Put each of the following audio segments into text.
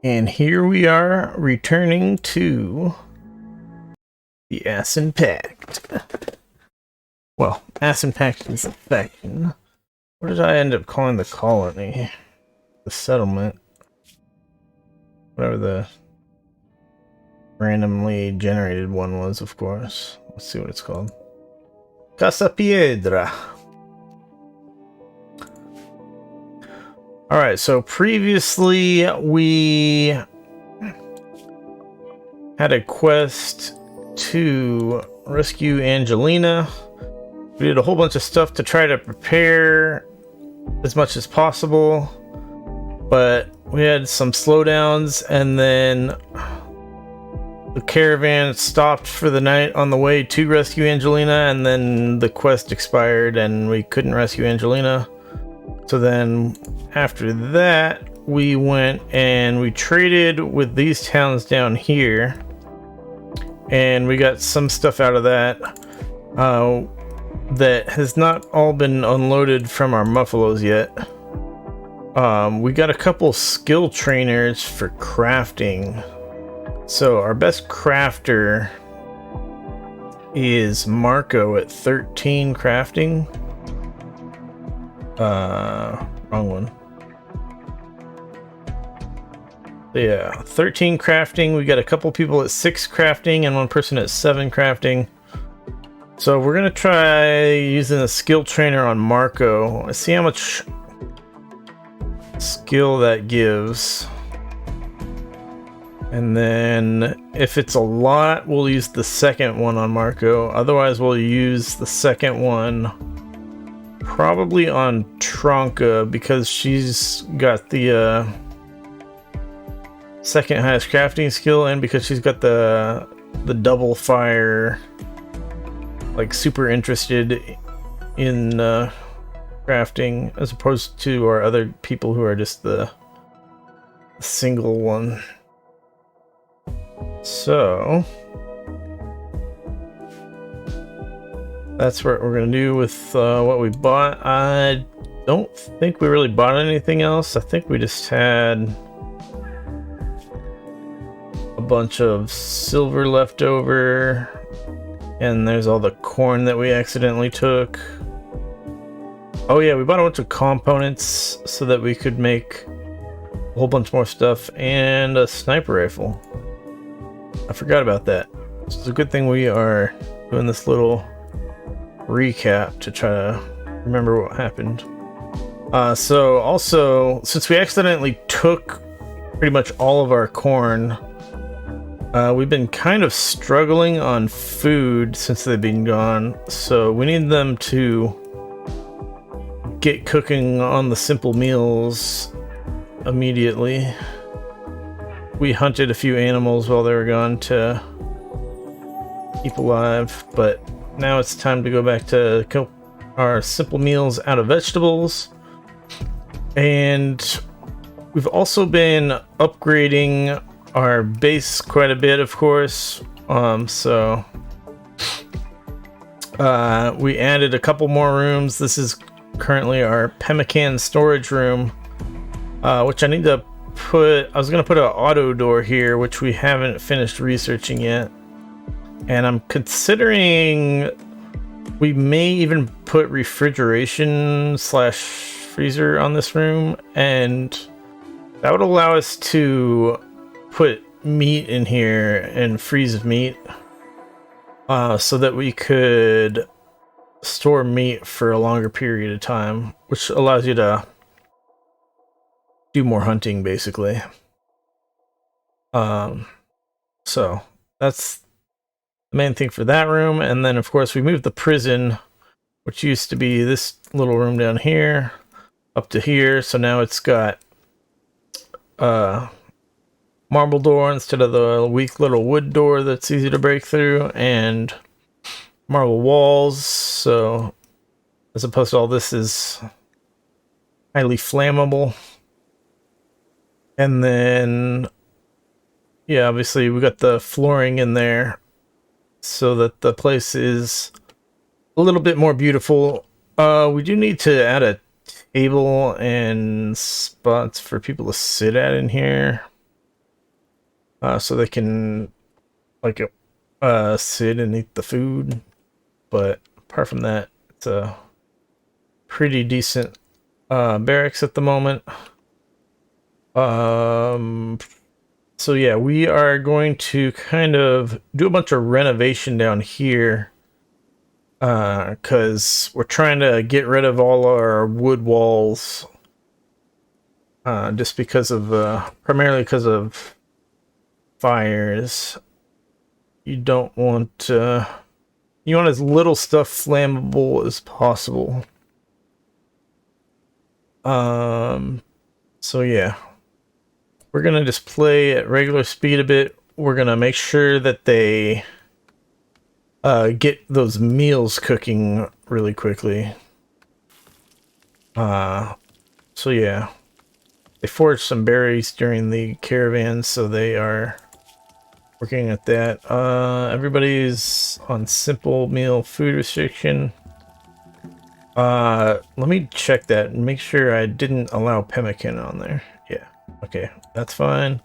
And here we are returning to the Asin Pact. Well, Asin Pact is a faction. What did I end up calling the colony? The settlement. Whatever the randomly generated one was, of course. Let's see what it's called. Casa Piedra. Alright, so previously we had a quest to rescue Angelina. We did a whole bunch of stuff to try to prepare as much as possible, but we had some slowdowns, and then the caravan stopped for the night on the way to rescue Angelina, and then the quest expired and we couldn't rescue Angelina. So then after that, we went and we traded with these towns down here, and we got some stuff out of that that has not all been unloaded from our muffalos yet. We got a couple skill trainers for crafting. So our best crafter is Marco at 13 crafting. Wrong one. Yeah, 13 crafting. We got a couple people at 6 crafting and one person at 7 crafting. So we're gonna try using a skill trainer on Marco. Let's see how much skill that gives. And then if it's a lot, we'll use the second one on Marco. Otherwise, we'll use the second one probably on Tronka, because she's got the second highest crafting skill, and because she's got the double fire, like super interested in crafting, as opposed to our other people who are just the single one. So that's what we're gonna do with what we bought. I don't think we really bought anything else. I think we just had a bunch of silver left over, and there's all the corn that we accidentally took. Oh yeah, we bought a bunch of components so that we could make a whole bunch more stuff, and a sniper rifle. I forgot about that. It's a good thing we are doing this little recap to try to remember what happened. So also, since we accidentally took pretty much all of our corn, we've been kind of struggling on food since they've been gone, so we need them to get cooking on the simple meals immediately. We hunted a few animals while they were gone to keep alive, but now it's time to go back to cook our simple meals out of vegetables. And we've also been upgrading our base quite a bit, of course. So we added a couple more rooms. This is currently our pemmican storage room, which I need to put. I was gonna put an auto door here, which we haven't finished researching yet, and I'm considering we may even put refrigeration slash freezer on this room, and that would allow us to put meat in here and freeze meat, so that we could store meat for a longer period of time, which allows you to do more hunting, basically. So that's the main thing for that room. And then of course we moved the prison, which used to be this little room down here, up to here. So now it's got marble door instead of the weak little wood door that's easy to break through, and marble walls. So as opposed to all this is highly flammable. And then yeah, obviously we got the flooring in there so that the place is a little bit more beautiful. We do need to add a table and spots for people to sit at in here. so they can like sit and eat the food. But apart from that, it's a pretty decent barracks at the moment. So yeah, we are going to kind of do a bunch of renovation down here, because we're trying to get rid of all our wood walls, just because of primarily because of fires. You don't want you want as little stuff flammable as possible. So yeah, we're gonna just play at regular speed a bit. We're gonna make sure that they get those meals cooking really quickly. So yeah, they foraged some berries during the caravan, so they are working at that. Everybody's on simple meal food restriction. Let me check that and make sure I didn't allow pemmican on there. Yeah, okay, that's fine.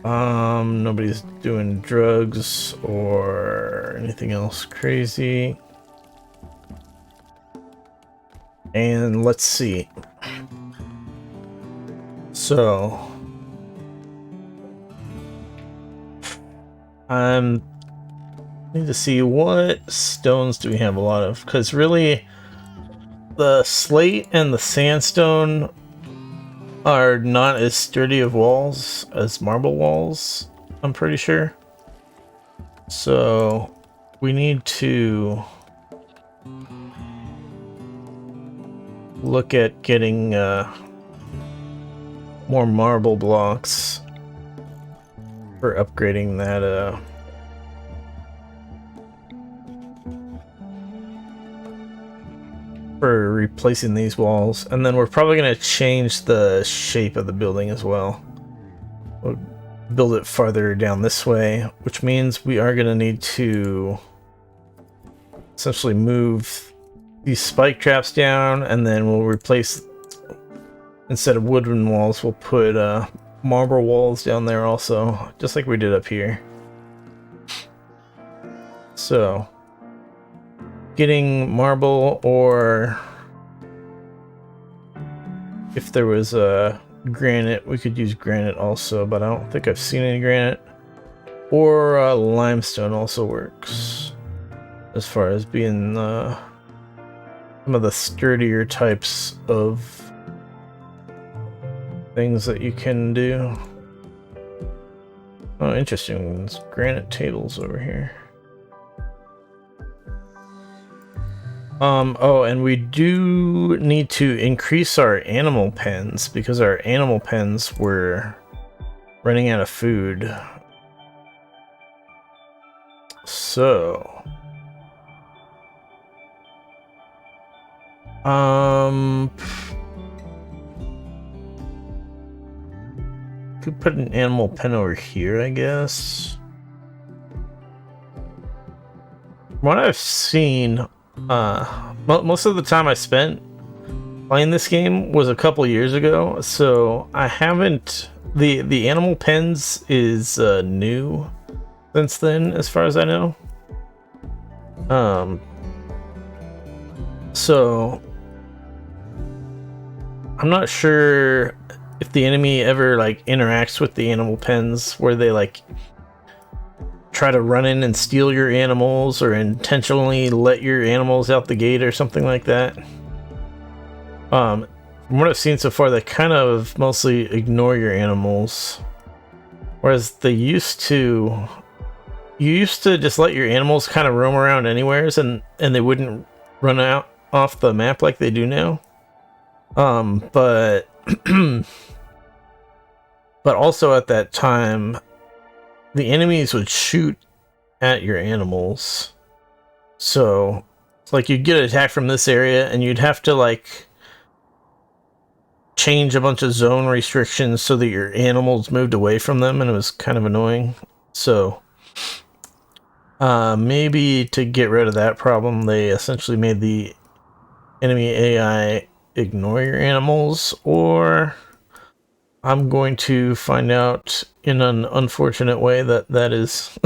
Nobody's doing drugs or anything else crazy. And let's see. So need to see what stones do we have a lot of, because really the slate and the sandstone are not as sturdy of walls as marble walls, I'm pretty sure. So we need to look at getting more marble blocks for upgrading that for replacing these walls. And then we're probably going to change the shape of the building as well. We'll build it farther down this way, which means we are going to need to essentially move these spike traps down, and then we'll replace, instead of wooden walls, we'll put marble walls down there also, just like we did up here. So getting marble, or if there was a granite, we could use granite also, but I don't think I've seen any granite. Or limestone also works, as far as being some of the sturdier types of things that you can do. Oh, interesting. There's granite tables over here. Oh, and we do need to increase our animal pens, because our animal pens were running out of food. So could put an animal pen over here, I guess. From what I've seen, most of the time I spent playing this game was a couple years ago, so I haven't. The animal pens is new since then, as far as I know. So I'm not sure if the enemy ever like interacts with the animal pens, where they like try to run in and steal your animals, or intentionally let your animals out the gate or something like that. From what I've seen so far, they kind of mostly ignore your animals, whereas you used to just let your animals kind of roam around anywheres, and they wouldn't run out off the map like they do now. But but also at that time, the enemies would shoot at your animals. So it's like you'd get attacked from this area, and you'd have to like change a bunch of zone restrictions so that your animals moved away from them, and it was kind of annoying. So maybe to get rid of that problem, they essentially made the enemy AI ignore your animals, or I'm going to find out in an unfortunate way that that is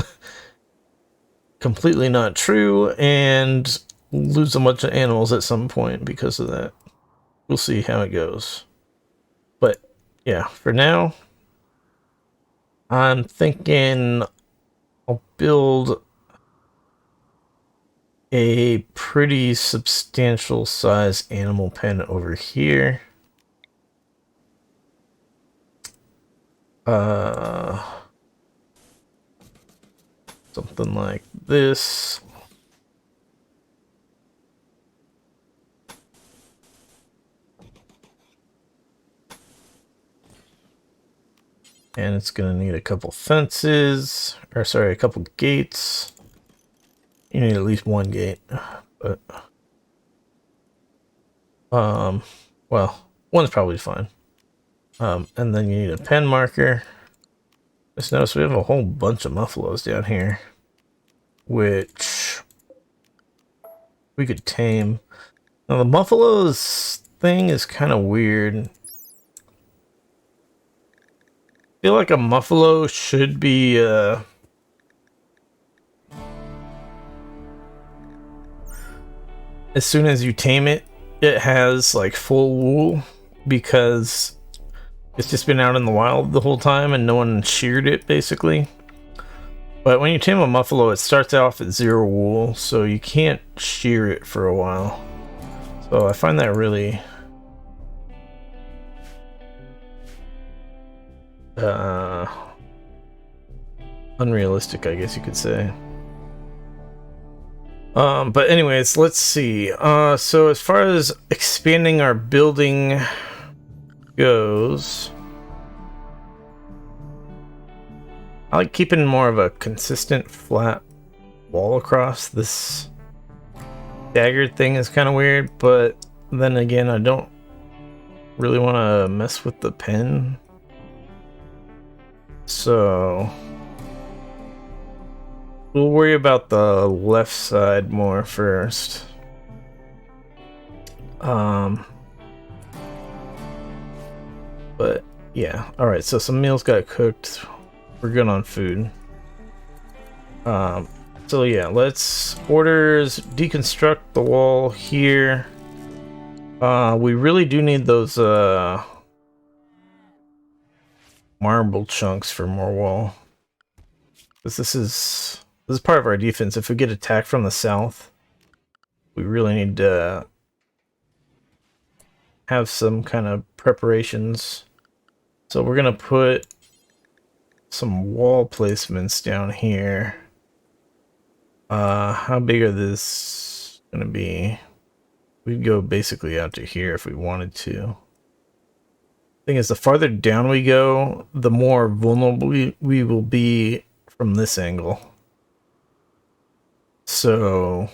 completely not true and lose a bunch of animals at some point because of that. We'll see how it goes. But yeah, for now, I'm thinking I'll build a pretty substantial size animal pen over here. Something like this. And it's gonna need a couple fences, or sorry, a couple gates. You need at least one gate, but well, one's probably fine. And then you need a pen marker. Just notice we have a whole bunch of muffalos down here, which we could tame. Now the muffalos thing is kind of weird. I feel like a muffalo should be as soon as you tame it, it has like full wool because it's just been out in the wild the whole time and no one sheared it basically. But when you tame a muffalo, it starts off at 0 wool, so you can't shear it for a while. So I find that really unrealistic, I guess you could say. But anyways, let's see. So as far as expanding our building goes, I like keeping more of a consistent flat wall across. This staggered thing is kind of weird, but then again, I don't really want to mess with the pen. So we'll worry about the left side more first. But yeah, alright, so some meals got cooked. We're good on food. So yeah, let's orders deconstruct the wall here. We really do need those marble chunks for more wall. Because this is part of our defense. If we get attacked from the south, we really need to have some kind of preparations. So we're gonna put some wall placements down here. How big are this gonna be? We'd go basically out to here if we wanted to. Thing is, the farther down we go, the more vulnerable we will be from this angle. So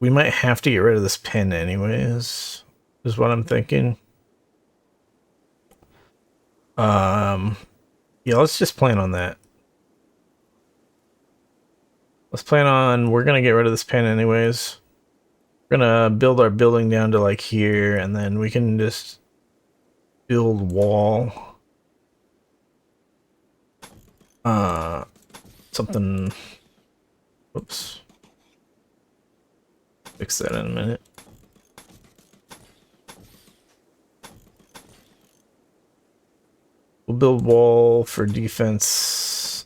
we might have to get rid of this pen anyways, is what I'm thinking. Yeah, let's just plan on that. Let's plan on, we're gonna get rid of this pen anyways. We're gonna build our building down to like here, and then we can just build wall. Something, whoops. Fix that in a minute. We'll build wall for defense.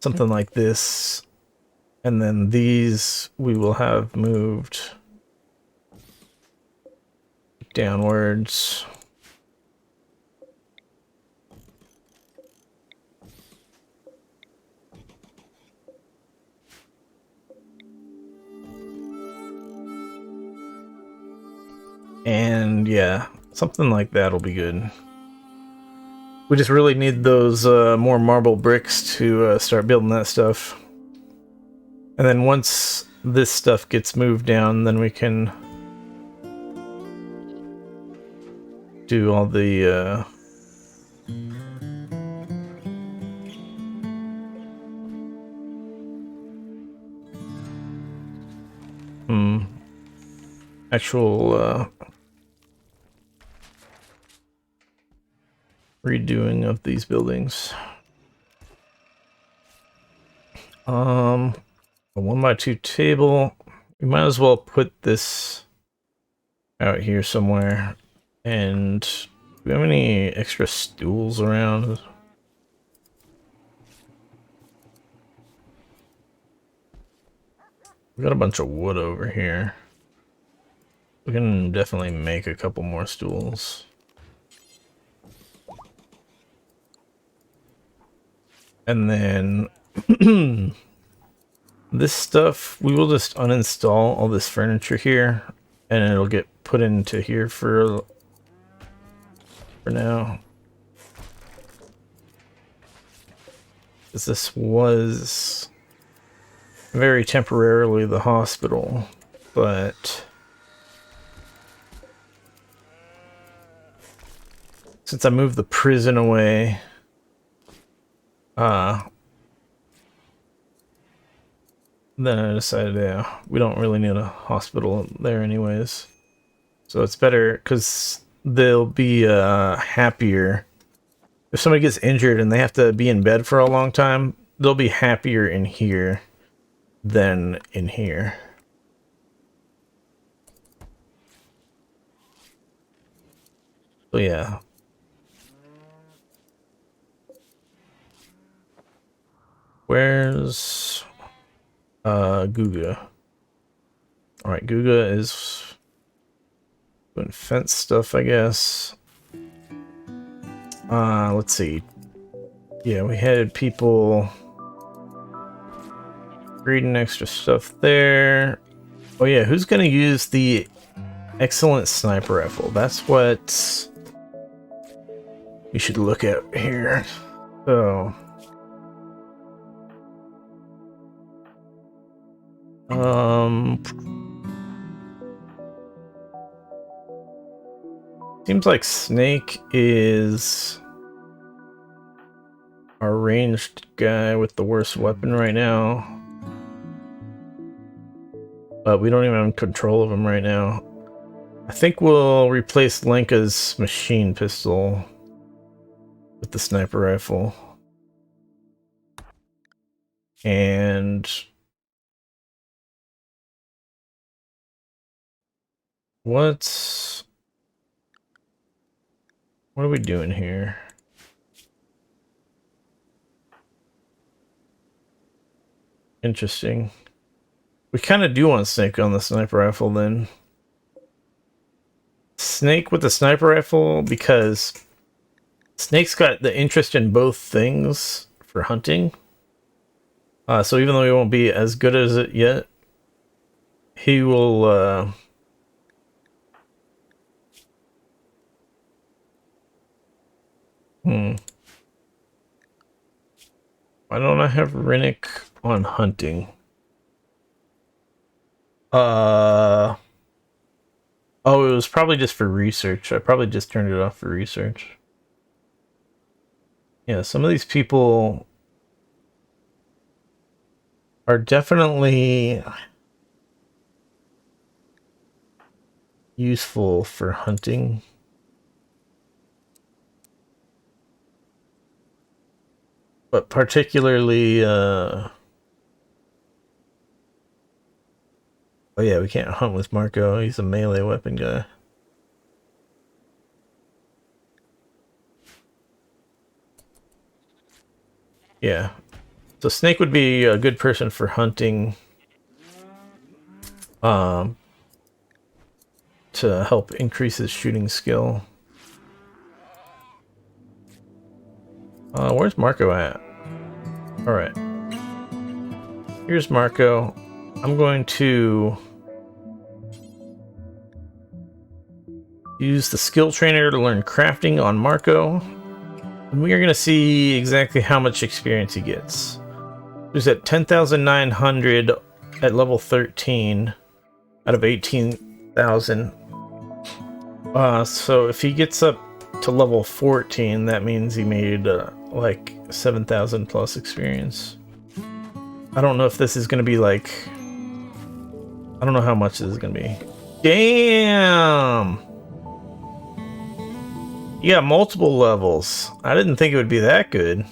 Something like this. And then these we will have moved downwards. And yeah, something like that'll be good. We just really need those more marble bricks to start building that stuff. And then once this stuff gets moved down, then we can do all the actual redoing of these buildings. A 1x2 table. We might as well put this out here somewhere. And do we have any extra stools around? We got a bunch of wood over here. We can definitely make a couple more stools. And then this stuff, we will just uninstall all this furniture here and it'll get put into here for now. This was very temporarily the hospital, but since I moved the prison away, then I decided, yeah, we don't really need a hospital there anyways. So it's better because they'll be happier. If somebody gets injured and they have to be in bed for a long time, they'll be happier in here than in here. So yeah. Where's Guga? Alright, Guga is doing fence stuff, I guess. Let's see. Yeah, we had people reading extra stuff there. Oh yeah, who's gonna use the excellent sniper rifle? That's what we should look at here. So seems like Snake is our ranged guy with the worst weapon right now. But we don't even have control of him right now. I think we'll replace Lenka's machine pistol with the sniper rifle. And what are we doing here? Interesting. We kind of do want Snake on the sniper rifle then. Snake with the sniper rifle because Snake's got the interest in both things for hunting. So even though he won't be as good as it yet, he will why don't I have Rennick on hunting? Oh, it was probably just for research. I probably just turned it off for research. Yeah, some of these people are definitely useful for hunting. But particularly, oh yeah, we can't hunt with Marco. He's a melee weapon guy. Yeah. So Snake would be a good person for hunting. To help increase his shooting skill. Where's Marco at? Alright. Here's Marco. I'm going to use the skill trainer to learn crafting on Marco. And we are going to see exactly how much experience he gets. He's at 10,900 at level 13 out of 18,000. So if he gets up to level 14, that means he made like 7,000 plus experience. I don't know if this is going to be like... I don't know how much this is going to be. Damn! You got multiple levels. I didn't think it would be that good.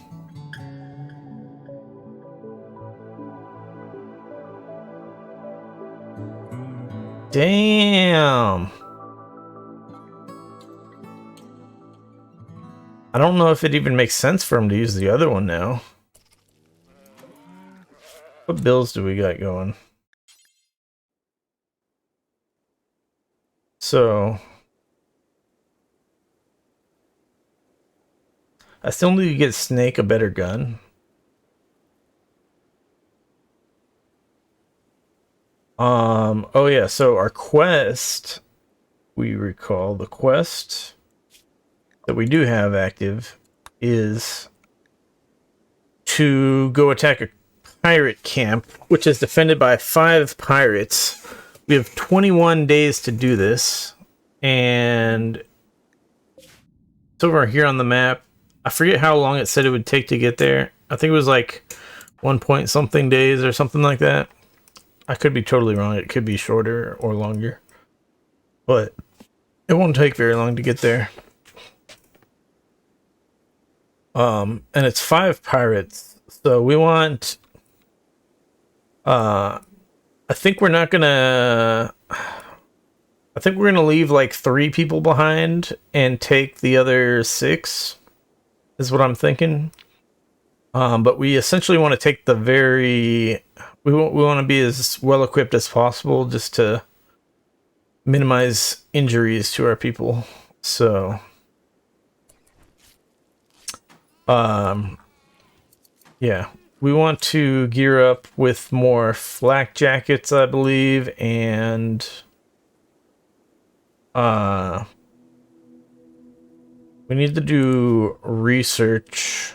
Damn. I don't know if it even makes sense for him to use the other one now. What bills do we got going? So I still need to get Snake a better gun. Oh yeah, so our quest, we recall the quest that we do have active is to go attack a pirate camp, which is defended by 5 pirates. We have 21 days to do this, and it's over here on the map. I forget how long it said it would take to get there. I think it was like 1 point something days or something like that. I could be totally wrong. It could be shorter or longer, but it won't take very long to get there. And it's 5 pirates, so we want. I think we're gonna leave like 3 people behind and take the other 6. Is what I'm thinking. But we essentially want to take the we want to be as well equipped as possible just to minimize injuries to our people. So, yeah, we want to gear up with more flak jackets, I believe, and we need to do research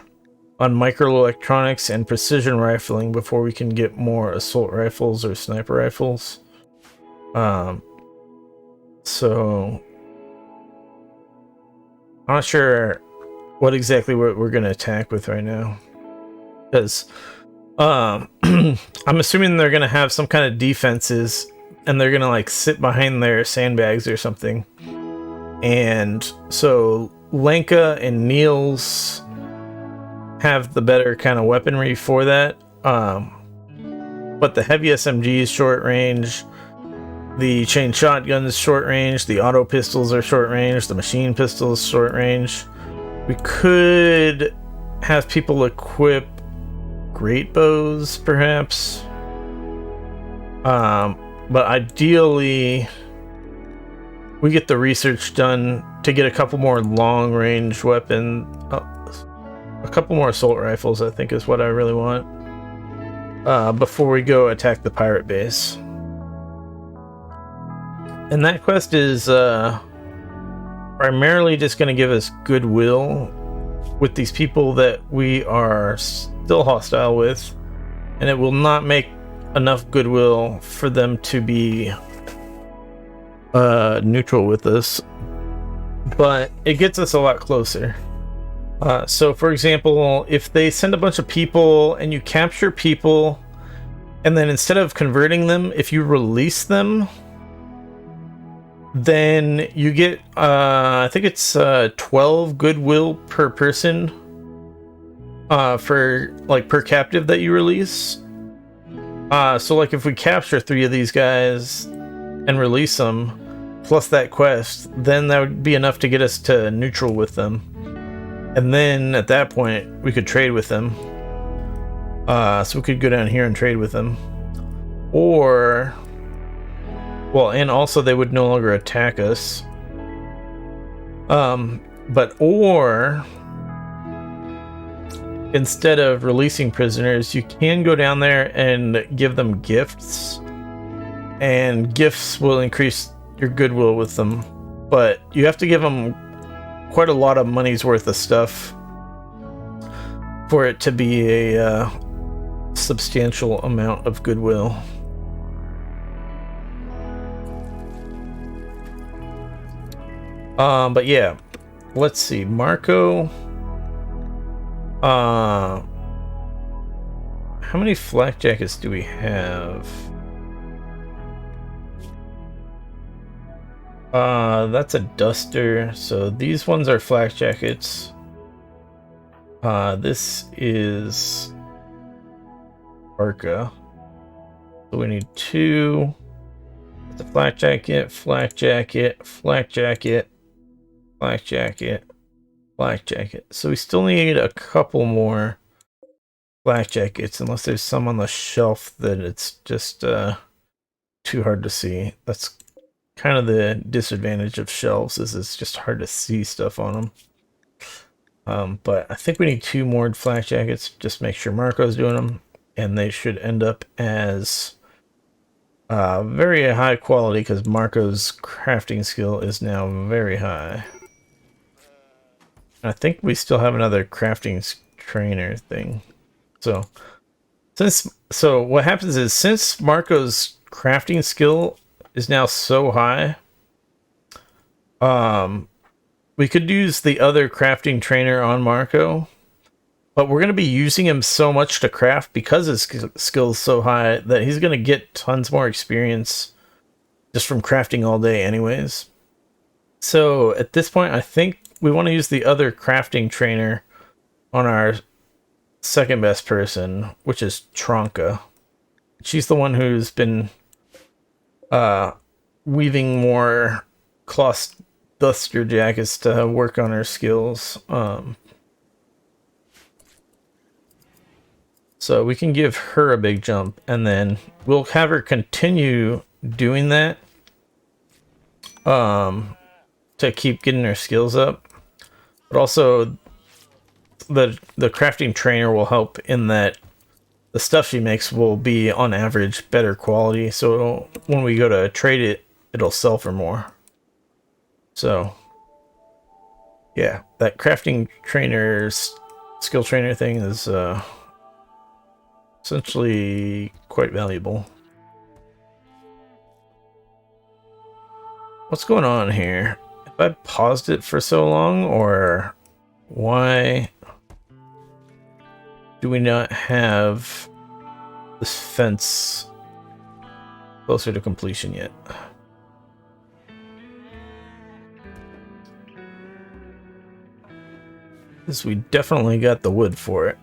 on microelectronics and precision rifling before we can get more assault rifles or sniper rifles. So I'm not sure what exactly we're going to attack with right now, because I'm assuming they're going to have some kind of defenses and they're going to like sit behind their sandbags or something. And so Lenka and Niels have the better kind of weaponry for that. But the heavy SMG is short range, the chain shotgun is short range, the auto pistols are short range, the machine pistol is short range. We could have people equip great bows, perhaps. But ideally, we get the research done to get a couple more long range weapon. A couple more assault rifles, I think, is what I really want. Before we go attack the pirate base. And that quest is primarily just going to give us goodwill with these people that we are still hostile with. And it will not make enough goodwill for them to be neutral with us. But it gets us a lot closer. So for example, if they send a bunch of people and you capture people, and then instead of converting them, if you release them, then you get I think it's 12 goodwill per person for like per captive that you release. So like if we capture 3 of these guys and release them plus that quest, then that would be enough to get us to neutral with them. And then at that point, we could trade with them. So we could go down here and trade with them. Or, well, and also they would no longer attack us. Or, instead of releasing prisoners, you can go down there and give them gifts. And gifts will increase your goodwill with them. But you have to give them quite a lot of money's worth of stuff for it to be a substantial amount of goodwill. But yeah, let's see. Marco, how many flak jackets do we have? That's a duster. So these ones are flak jackets. This is parka. So we need two. It's a flak jacket, flak jacket, flak jacket, flak jacket, flak jacket. So we still need a couple more flak jackets, unless there's some on the shelf that it's just too hard to see. That's kind of the disadvantage of shelves, is it's just hard to see stuff on them. But I think we need two more flak jackets. Just make sure Marco's doing them, and they should end up as very high quality, because Marco's crafting skill is now very high. I think we still have another crafting trainer thing. So what happens is, since Marco's crafting skill is now so high, we could use the other crafting trainer on Marco, but we're going to be using him so much to craft because his skill is so high that he's going to get tons more experience just from crafting all day anyways. So at this point, I think we want to use the other crafting trainer on our second best person, which is Tronka. She's the one who's been weaving more cloth duster jackets to work on her skills. So we can give her a big jump, and then we'll have her continue doing that to keep getting her skills up. But also the crafting trainer will help in that the stuff she makes will be on average better quality, so when we go to trade it, it'll sell for more. So yeah, that crafting trainer's skill trainer thing is essentially quite valuable. What's going on here? Have I paused it for so long, or why do we not have this fence closer to completion yet? Because we definitely got the wood for it.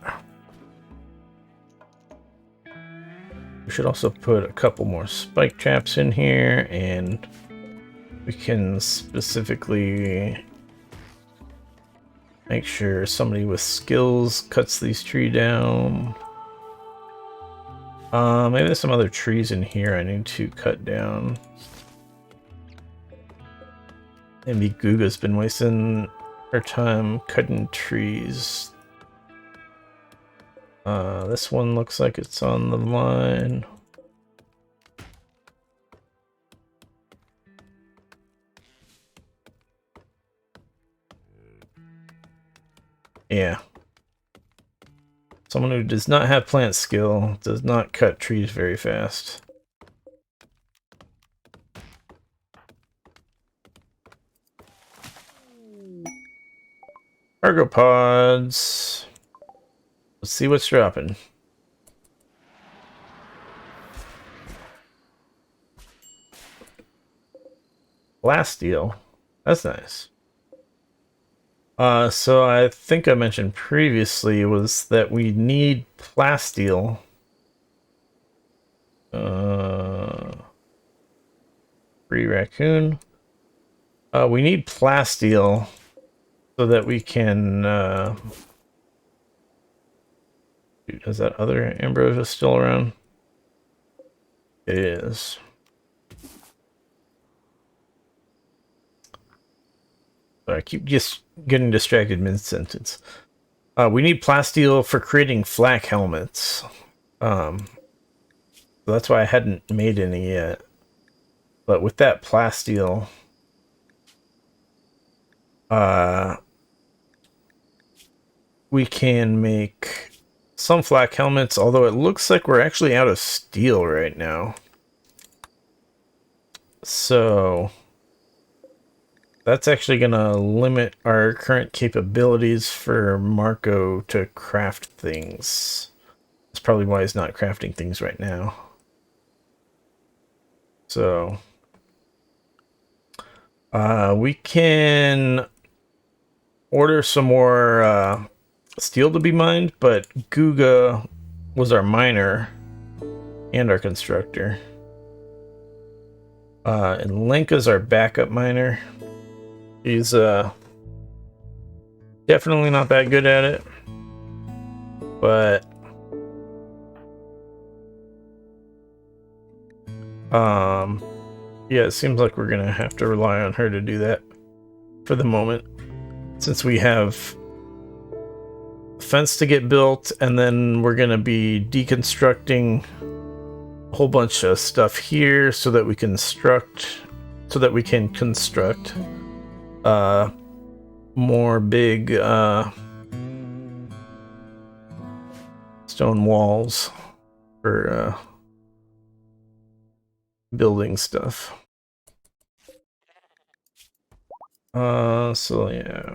We should also put a couple more spike traps in here, and we can specifically make sure somebody with skills cuts these trees down. Maybe there's some other trees in here I need to cut down. Maybe Guga's been wasting her time cutting trees. This one looks like it's on the line. Yeah. Someone who does not have plant skill does not cut trees very fast. Cargo pods. Let's see what's dropping. Last deal. That's nice. So I think I mentioned previously was that we need plasteel. Free raccoon. We need plasteel so that we can is that other ambrosia still around? It is. I keep just getting distracted mid-sentence. We need plasteel for creating flak helmets. So that's why I hadn't made any yet. But with that plasteel, we can make some flak helmets, although it looks like we're actually out of steel right now. So that's actually going to limit our current capabilities for Marco to craft things. That's probably why he's not crafting things right now. So We can order some more steel to be mined, but Guga was our miner and our constructor. And Lenka's our backup miner. He's definitely not that good at it, but yeah, it seems like we're gonna have to rely on her to do that for the moment, since we have a fence to get built, and then we're gonna be deconstructing a whole bunch of stuff here so that we can construct more big stone walls for building stuff. So yeah,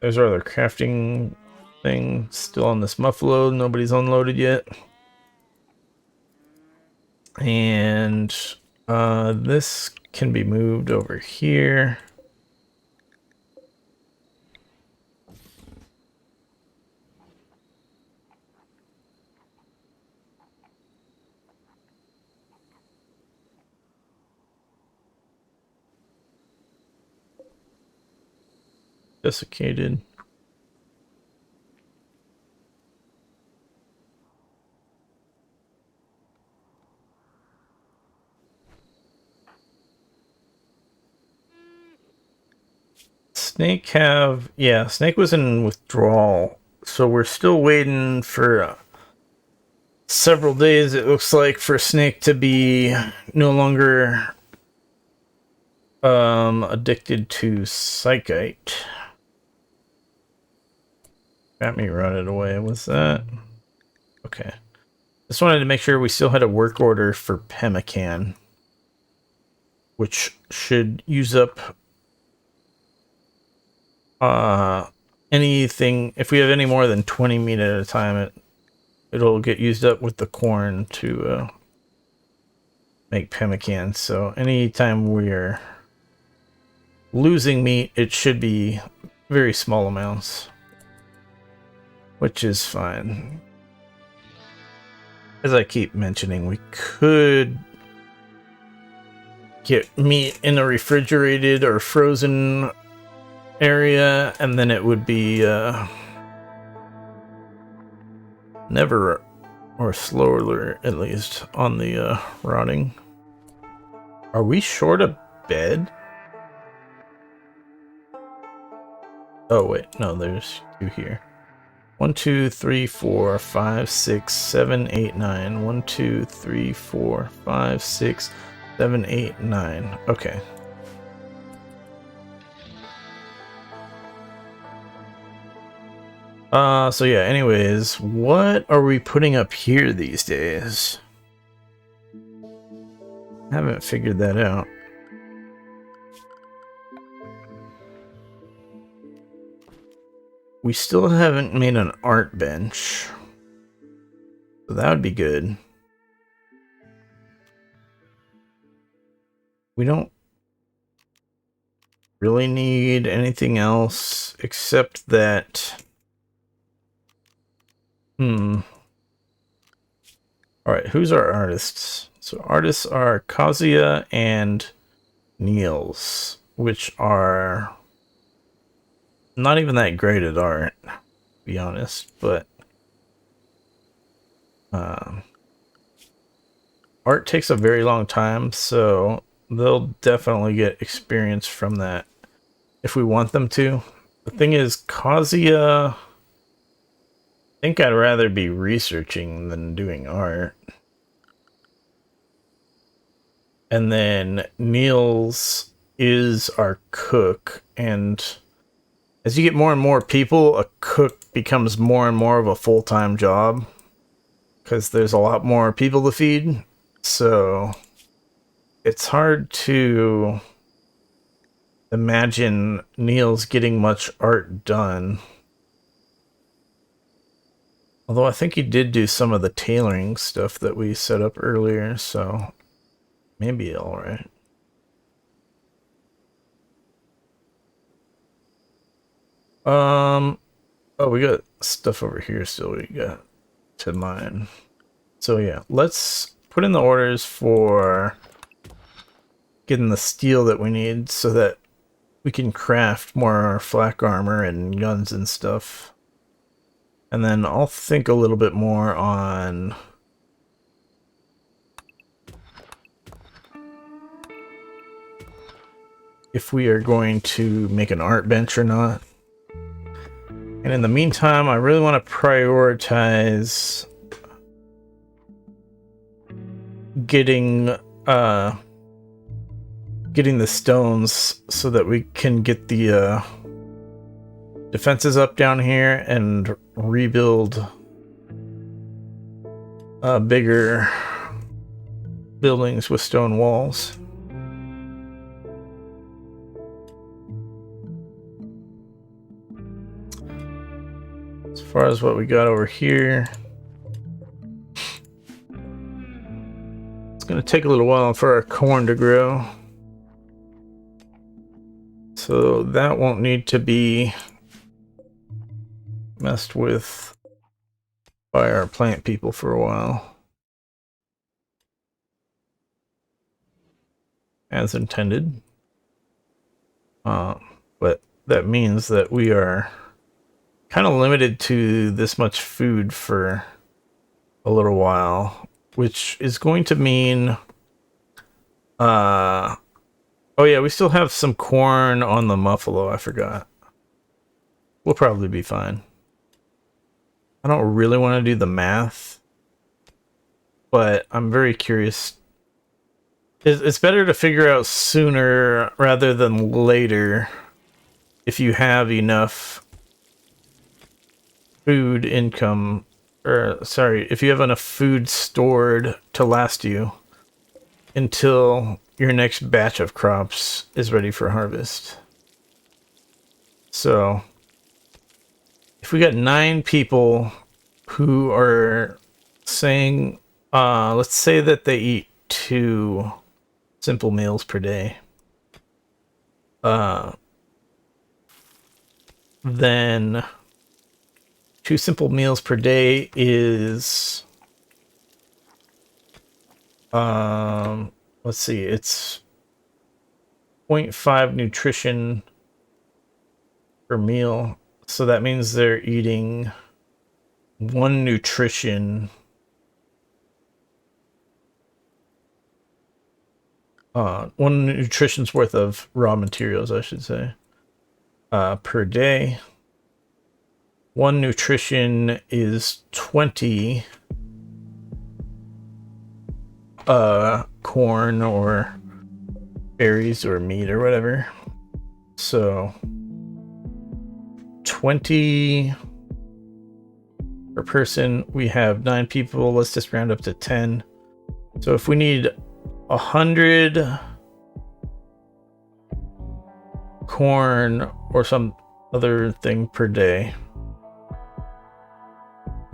there's our other crafting thing still on this muffalo. Nobody's unloaded yet. And this can be moved over here. Desiccated. Snake Snake was in withdrawal, so we're still waiting for several days, it looks like, for Snake to be no longer addicted to psychite. Got me running away. What's that? Okay. Just wanted to make sure we still had a work order for pemmican, which should use up anything. If we have any more than 20 meat at a time, it'll get used up with the corn to make pemmican. So anytime we're losing meat, it should be very small amounts, which is fine. As I keep mentioning, we could get meat in a refrigerated or frozen area, and then it would be never, or slower at least, on the rotting. Are we short a bed? Oh wait, no, there's 2 here. 1, 2, 3, 4, 5, 6, 7, 8, 9. 1, 2, 3, 4, 5, 6, 7, 8, 9. Okay. So yeah, anyways, what are we putting up here these days? Haven't figured that out. We still haven't made an art bench, so that would be good. We don't really need anything else except that. Alright, who's our artists? So artists are Kazuya and Niels, which are not even that great at art, to be honest, but art takes a very long time, so they'll definitely get experience from that if we want them to. The thing is, Kazuya, I think I'd rather be researching than doing art. And then Niels is our cook, and as you get more and more people, a cook becomes more and more of a full-time job, because there's a lot more people to feed. So it's hard to imagine Niels getting much art done. Although I think he did do some of the tailoring stuff that we set up earlier, so maybe alright. Oh, we got stuff over here still we got to mine. So yeah, let's put in the orders for getting the steel that we need so that we can craft more flak armor and guns and stuff. And then I'll think a little bit more on if we are going to make an art bench or not. And in the meantime, I really want to prioritize getting the stones so that we can get the defenses up down here and rebuild bigger buildings with stone walls. As far as what we got over here, it's going to take a little while for our corn to grow. So that won't need to be messed with by our plant people for a while. As intended. But that means that we are kind of limited to this much food for a little while, which is going to mean oh yeah, we still have some corn on the muffalo, I forgot. We'll probably be fine. I don't really want to do the math, but I'm very curious. It's better to figure out sooner rather than later if you have enough food income, or sorry, if you have enough food stored to last you until your next batch of crops is ready for harvest. So if we got 9 people who are saying, let's say that they eat 2 simple meals per day, then 2 simple meals per day is let's see, it's 0.5 nutrition per meal. So that means they're eating 1 nutrition one nutrition's worth of raw materials, I should say, per day. 1 nutrition is 20 corn or berries or meat or whatever. So 20 per person. We have 9 people. Let's just round up to 10. So if we need 100 corn or some other thing per day,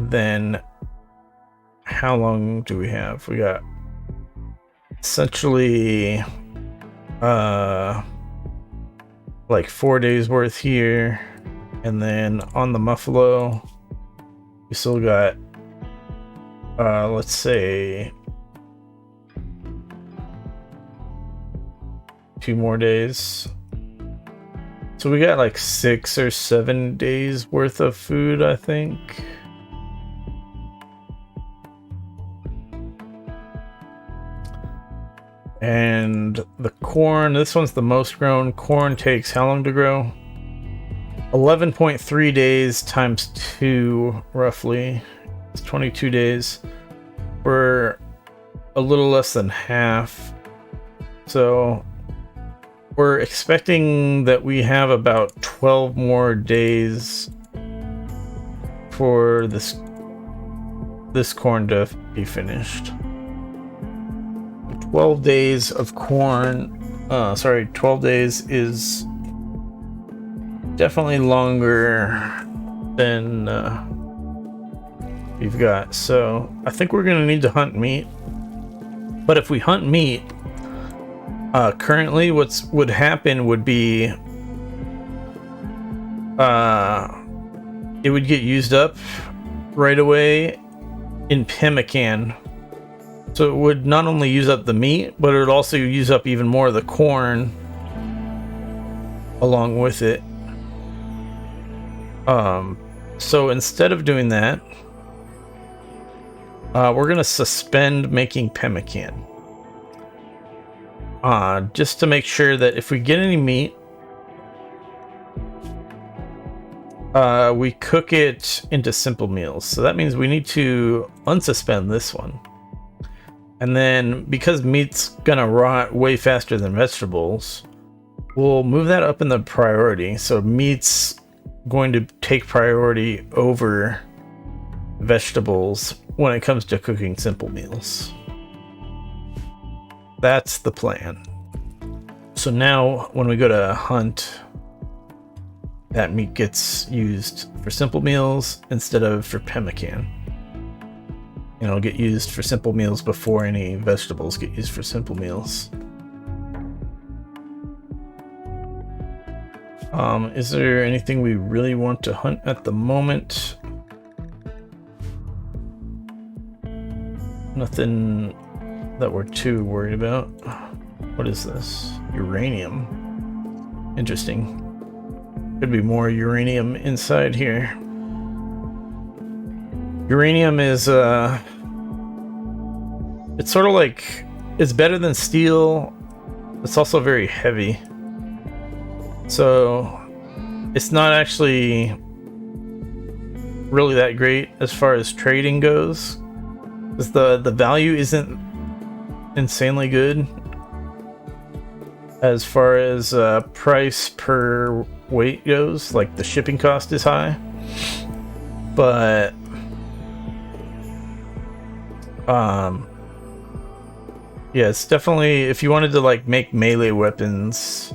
then how long do we have? We got essentially like 4 days worth here, and then on the muffalo we still got let's say 2 more days. So we got like 6 or 7 days worth of food, I think. And the corn, this one's the most grown. Corn takes how long to grow? 11.3 days times 2, roughly. It's 22 days. We're a little less than half. So we're expecting that we have about 12 more days for this corn to be finished. 12 days of corn, 12 days is definitely longer than we've got. So I think we're gonna need to hunt meat. But if we hunt meat, currently what would happen would be it would get used up right away in pemmican. So it would not only use up the meat, but it would also use up even more of the corn along with it. So instead of doing that, we're going to suspend making pemmican. Just to make sure that if we get any meat, we cook it into simple meals. So that means we need to unsuspend this one. And then because meat's gonna rot way faster than vegetables, we'll move that up in the priority. So meat's going to take priority over vegetables when it comes to cooking simple meals. That's the plan. So now when we go to hunt, that meat gets used for simple meals instead of for pemmican. And it'll get used for simple meals before any vegetables get used for simple meals. Is there anything we really want to hunt at the moment? Nothing that we're too worried about. What is this? Uranium. Interesting. Could be more uranium inside here. Uranium is, it's sort of like, it's better than steel. It's also very heavy. So, it's not actually really that great as far as trading goes. Because the value isn't insanely good as far as price per weight goes. Like, the shipping cost is high. But yeah, it's definitely, if you wanted to like make melee weapons,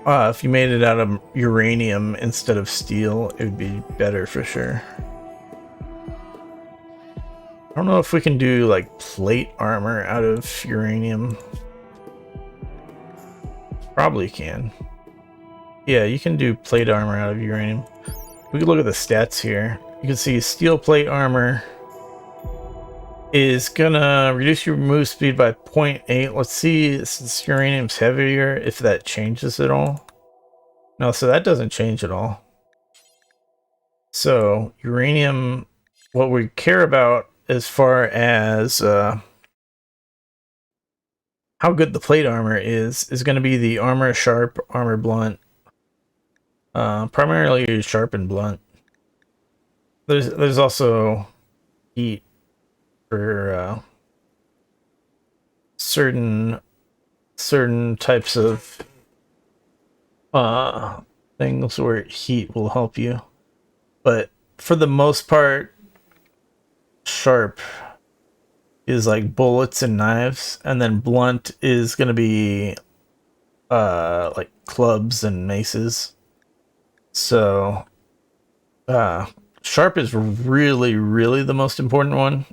if you made it out of uranium instead of steel, it would be better for sure. I don't know if we can do like plate armor out of uranium. Probably can. Yeah, you can do plate armor out of uranium. We can look at the stats here. You can see steel plate armor is gonna reduce your move speed by 0.8. Let's see, since uranium's heavier, if that changes at all. No, so that doesn't change at all. So uranium, what we care about as far as how good the plate armor is going to be the armor sharp, armor blunt. Primarily sharp and blunt. There's also heat for certain types of things where heat will help you, but for the most part, sharp is like bullets and knives, and then blunt is gonna be like clubs and maces. So sharp is really the most important one.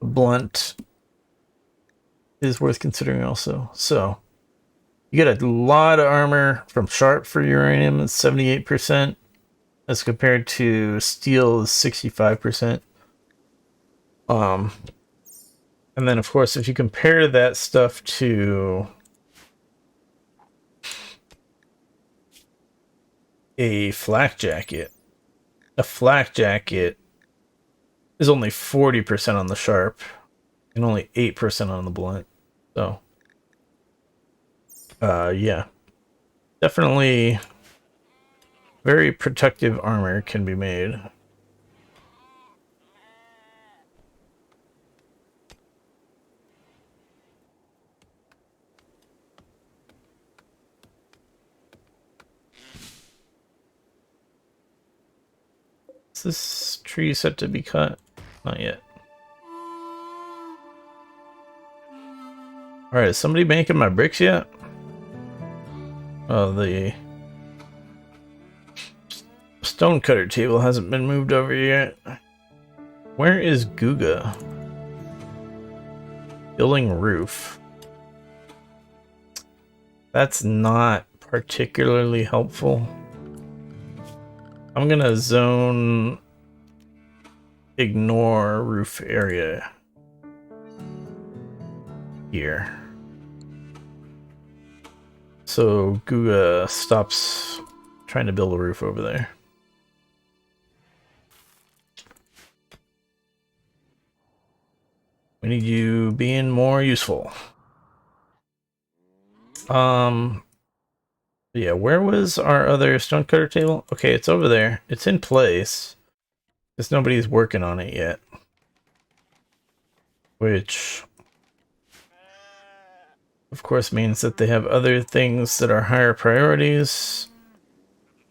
Blunt is worth considering also. So you get a lot of armor from sharp for uranium, it's 78%, as compared to steel is 65%. And then of course, if you compare that stuff to a flak jacket is only 40% on the sharp and only 8% on the blunt. So yeah, definitely very protective armor can be made. Is this tree set to be cut? Not yet. Alright, is somebody making my bricks yet? Oh, the stone cutter table hasn't been moved over yet. Where is Guga? Building roof. That's not particularly helpful. I'm gonna zone ignore roof area here. So Guga stops trying to build a roof over there. We need you being more useful. Yeah, where was our other stonecutter table? Okay, it's over there. It's in place. Just nobody's working on it yet. Which, of course, means that they have other things that are higher priorities.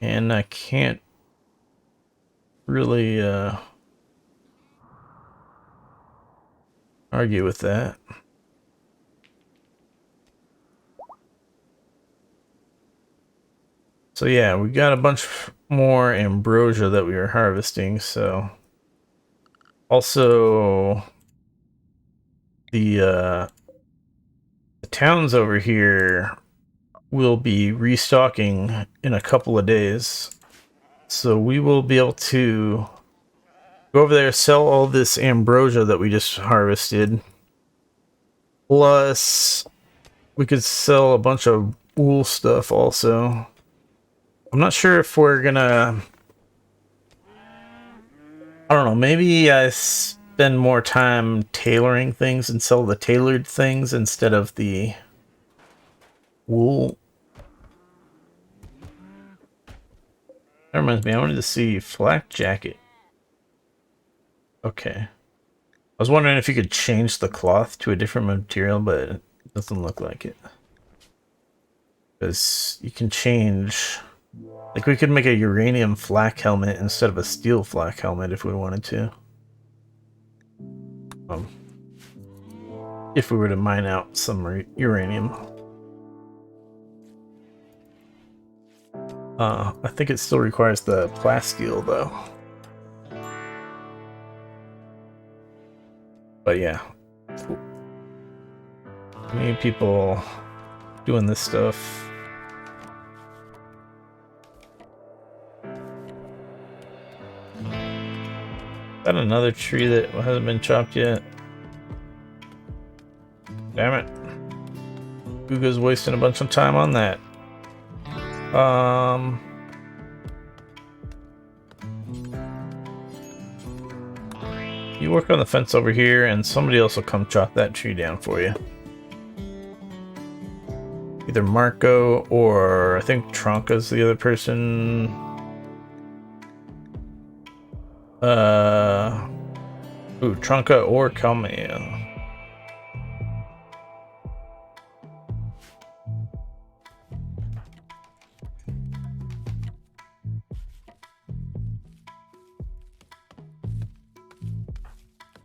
And I can't really argue with that. So yeah, we got a bunch more ambrosia that we were harvesting, so also the towns over here will be restocking in a couple of days. So we will be able to go over there, sell all this ambrosia that we just harvested. Plus, we could sell a bunch of wool stuff also. I'm not sure if we're gonna... I don't know, maybe I spend more time tailoring things and sell the tailored things instead of the wool. That reminds me, I wanted to see flak jacket. Okay. I was wondering if you could change the cloth to a different material, but it doesn't look like it. Because you can change... Like, we could make a uranium flak helmet instead of a steel flak helmet if we wanted to. If we were to mine out some uranium. I think it still requires the plasteel, though. But yeah. Many people doing this stuff. Got another tree that hasn't been chopped yet. Damn it. Guga's wasting a bunch of time on that. You work on the fence over here and somebody else will come chop that tree down for you. Either Marco or I think Tronka's the other person. Ooh, Tronka or Kalmea.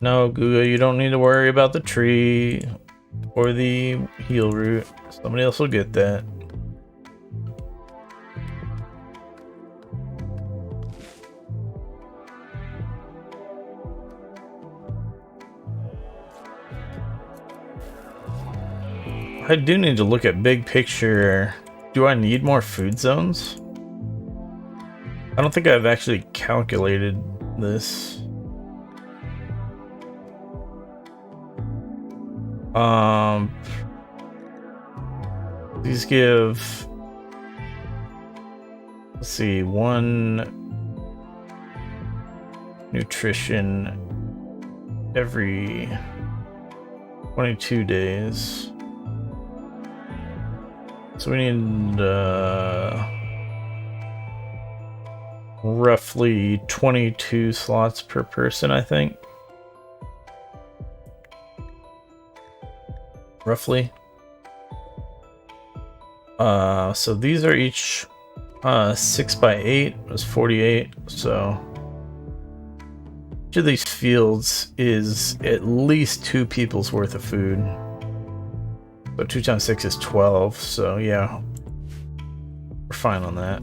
No, Guga, you don't need to worry about the tree or the heal root. Somebody else will get that. I do need to look at big picture. Do I need more food zones? I don't think I've actually calculated this. These give, let's see, 1 nutrition every 22 days. So we need roughly 22 slots per person, I think. Roughly. So these are each 6 by 8. That's 48. So each of these fields is at least 2 people's worth of food. So 2 times 6 is 12. So yeah, we're fine on that.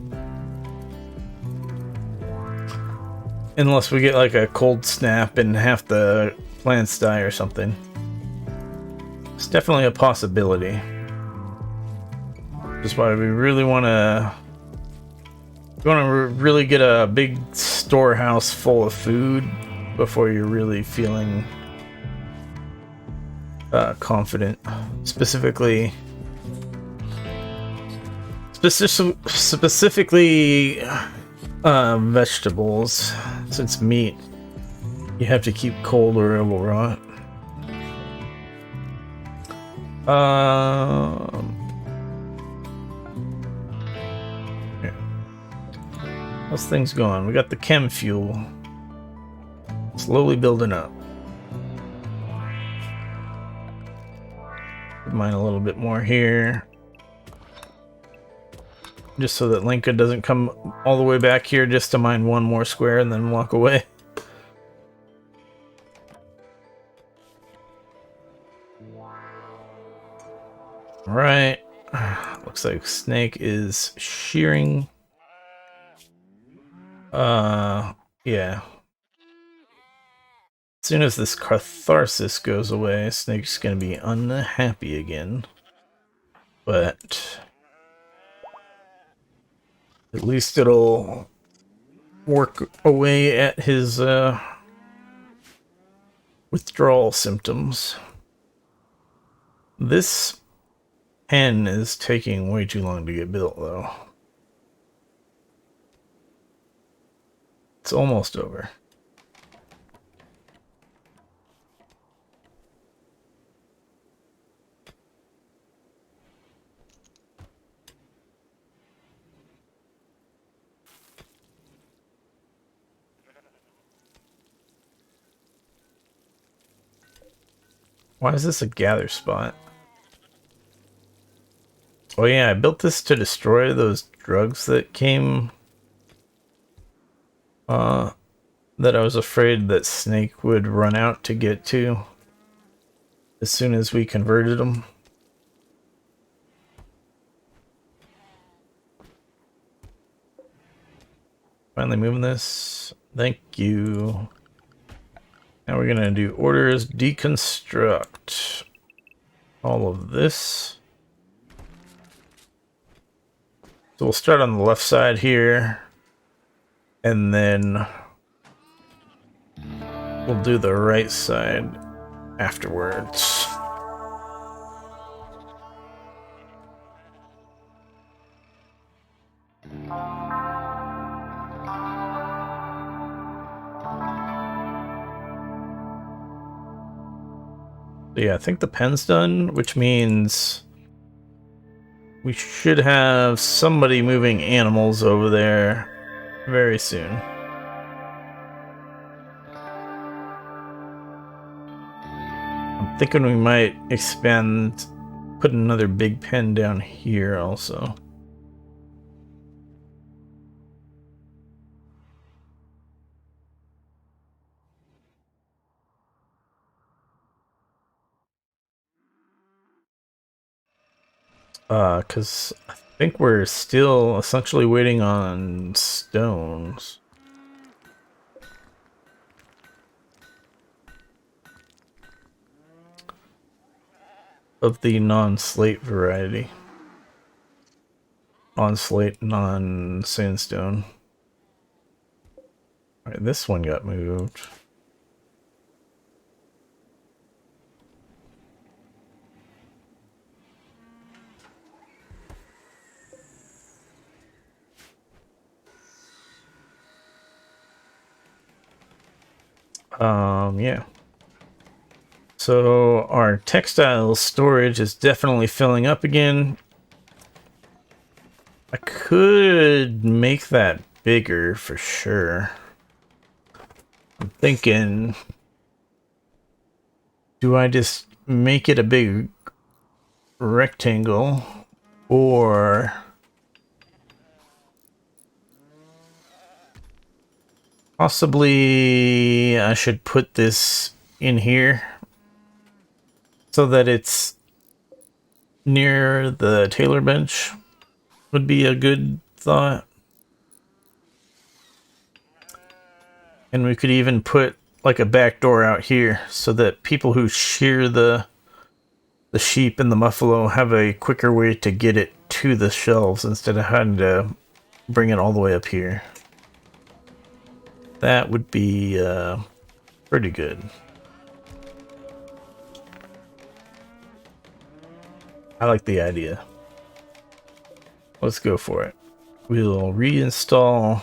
Unless we get like a cold snap and half the plants die or something. It's definitely a possibility. Just why we really want to. You want to really get a big storehouse full of food before you're really feeling confident. Specifically, vegetables. Since meat, you have to keep cold or it will rot. How's things going? We got the chem fuel. Slowly building up. Mine a little bit more here. Just so that Linka doesn't come all the way back here just to mine one more square and then walk away. Alright. Looks like Snake is shearing. Yeah. As soon as this catharsis goes away, Snake's gonna be unhappy again. But at least it'll work away at his withdrawal symptoms. This pen is taking way too long to get built, though. It's almost over. Why is this a gather spot? Oh yeah, I built this to destroy those drugs that came... that I was afraid that Snake would run out to get to as soon as we converted them. Finally moving this. Thank you. Now we're gonna do orders deconstruct all of this. So we'll start on the left side here, and then we'll do the right side afterwards. So yeah, I think the pen's done, which means we should have somebody moving animals over there very soon. I'm thinking we might expand, put another big pen down here also. Because I think we're still essentially waiting on stones. Of the non-slate variety. Non-slate, non-sandstone. Alright, this one got moved. Yeah. So our textile storage is definitely filling up again. I could make that bigger for sure. I'm thinking, do I just make it a big rectangle, or possibly I should put this in here so that it's near the tailor bench? Would be a good thought. And we could even put like a back door out here so that people who shear the sheep and the buffalo have a quicker way to get it to the shelves instead of having to bring it all the way up here. That would be pretty good. I like the idea. Let's go for it. We'll reinstall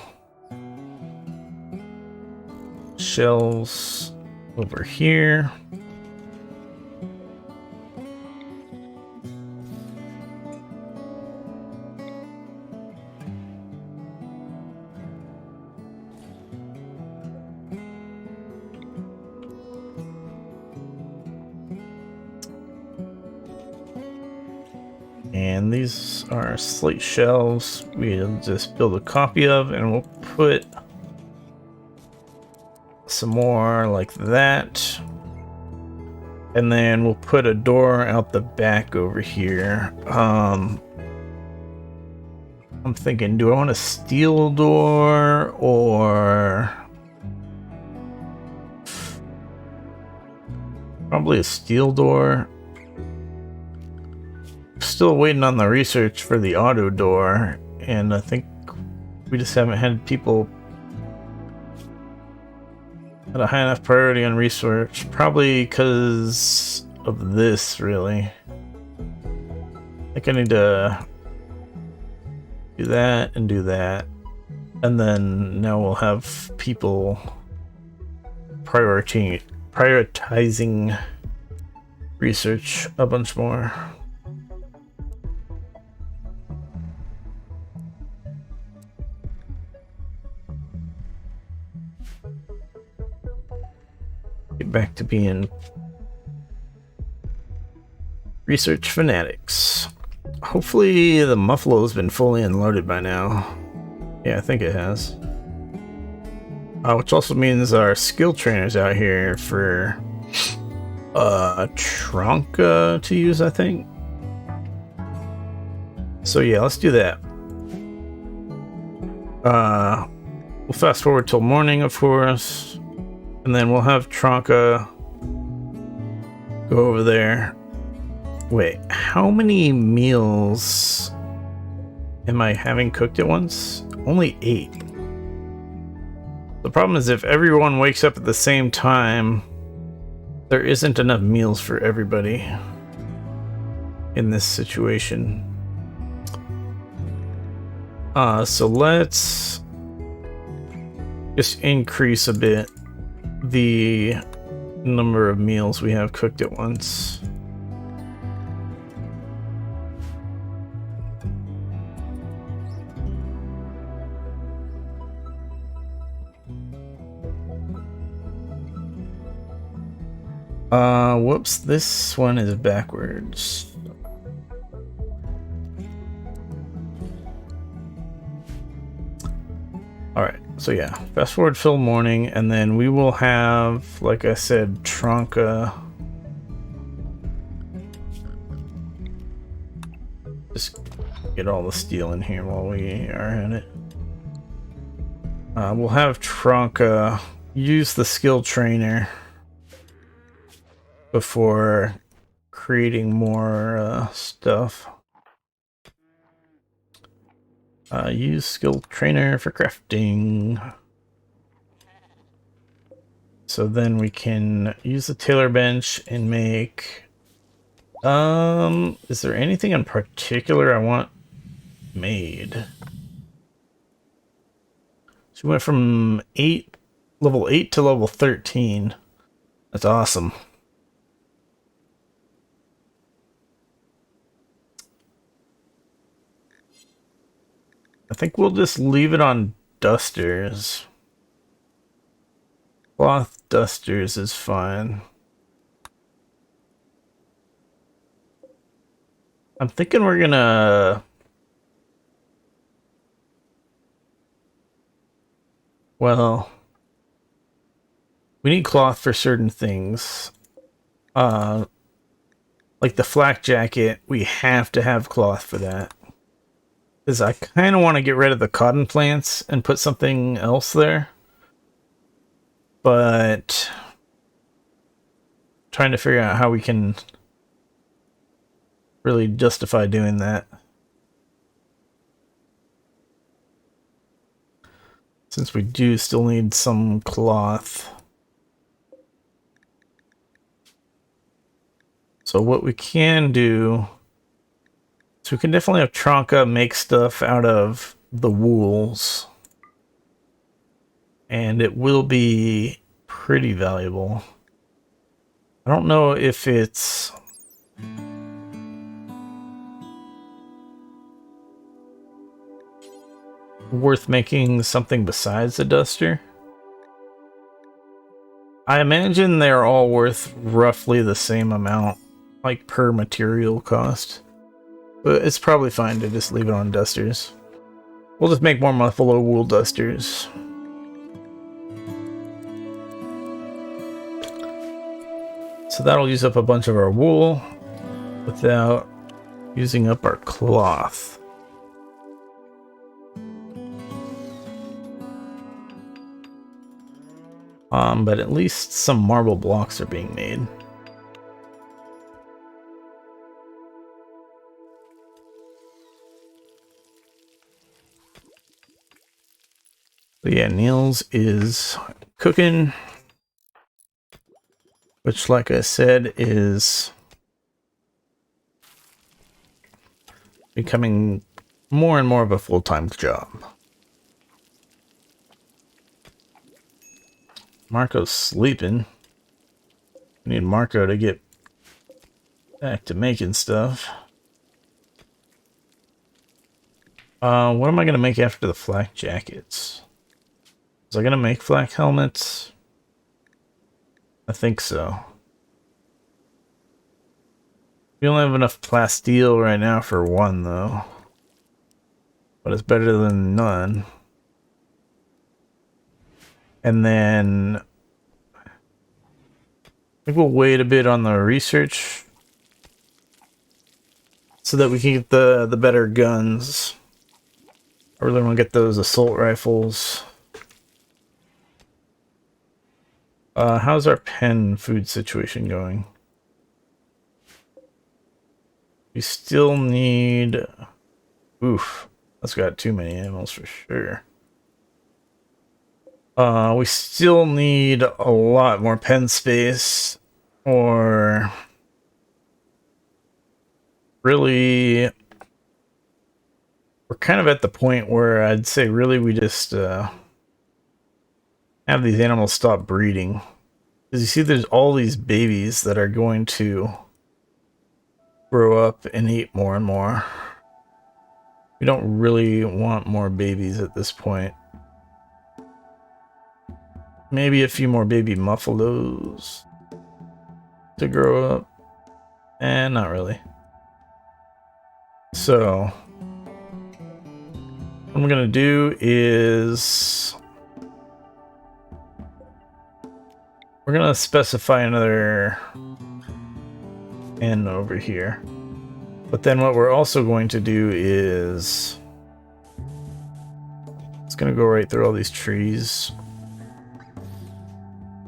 shelves over here. And these are slate shelves we'll just build a copy of, and we'll put some more like that. And then we'll put a door out the back over here. I'm thinking, do I want a steel door or probably a steel door? Still waiting on the research for the auto door, and I think we just haven't had people at a high enough priority on research, probably because of this, really. I think I need to do that and do that, and then now we'll have people prioritizing research a bunch more. Get back to being research fanatics. Hopefully the muffalo's been fully unloaded by now. Yeah, I think it has. Which also means our skill trainer's out here for Tronka to use, I think. So yeah, let's do that. We'll fast forward till morning, of course. And then we'll have Tronka go over there. Wait, how many meals am I having cooked at once? Only 8. The problem is if everyone wakes up at the same time, there isn't enough meals for everybody in this situation. So let's just increase a bit the number of meals we have cooked at once. Whoops, this one is backwards. Alright, so yeah, fast forward till morning, and then we will have, like I said, Tronka. Just get all the steel in here while we are at it. We'll have Tronka use the skill trainer before creating more stuff. Use skill trainer for crafting. So then we can use the tailor bench and make... is there anything in particular I want made? So we went from level 8 to level 13. That's awesome. I think we'll just leave it on dusters. Cloth dusters is fine. I'm thinking we're gonna... Well, we need cloth for certain things. Like the flak jacket, we have to have cloth for that. Because I kind of want to get rid of the cotton plants and put something else there. But trying to figure out how we can really justify doing that. since we do still need some cloth. So what we can do, so we can definitely have Tronka make stuff out of the wools. And it will be pretty valuable. I don't know if it's worth making something besides a duster. I imagine they're all worth roughly the same amount, like per material cost. But it's probably fine to just leave it on dusters. We'll just make more buffalo wool dusters. So that'll use up a bunch of our wool without using up our cloth. But at least some marble blocks are being made. But yeah, Niels is cooking, which, like I said, is becoming more and more of a full-time job. Marco's sleeping. We need Marco to get back to making stuff. What am I going to make after the flak jackets? Was I going to make flak helmets? I think so. We only have enough plasteel right now for one, though. But it's better than none. And then I think we'll wait a bit on the research so that we can get the better guns. I really want to get those assault rifles. How's our pen food situation going? We still need... Oof, that's got too many animals for sure. We still need a lot more pen space, or really, we're kind of at the point where I'd say really we just have these animals stop breeding. Because you see there's all these babies that are going to grow up and eat more and more. We don't really want more babies at this point. Maybe a few more baby muffalos to grow up. And not really. So what I'm gonna do is we're gonna specify another N over here. But then what we're also going to do is it's gonna go right through all these trees.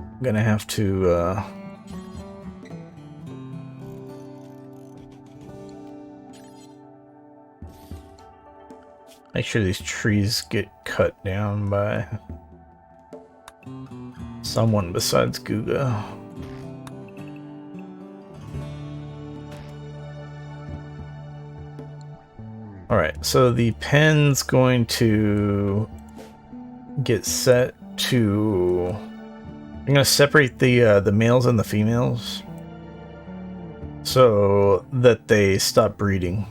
I'm gonna have to make sure these trees get cut down by someone besides Guga. Alright, so the pen's going to get set to... I'm going to separate the males and the females so that they stop breeding.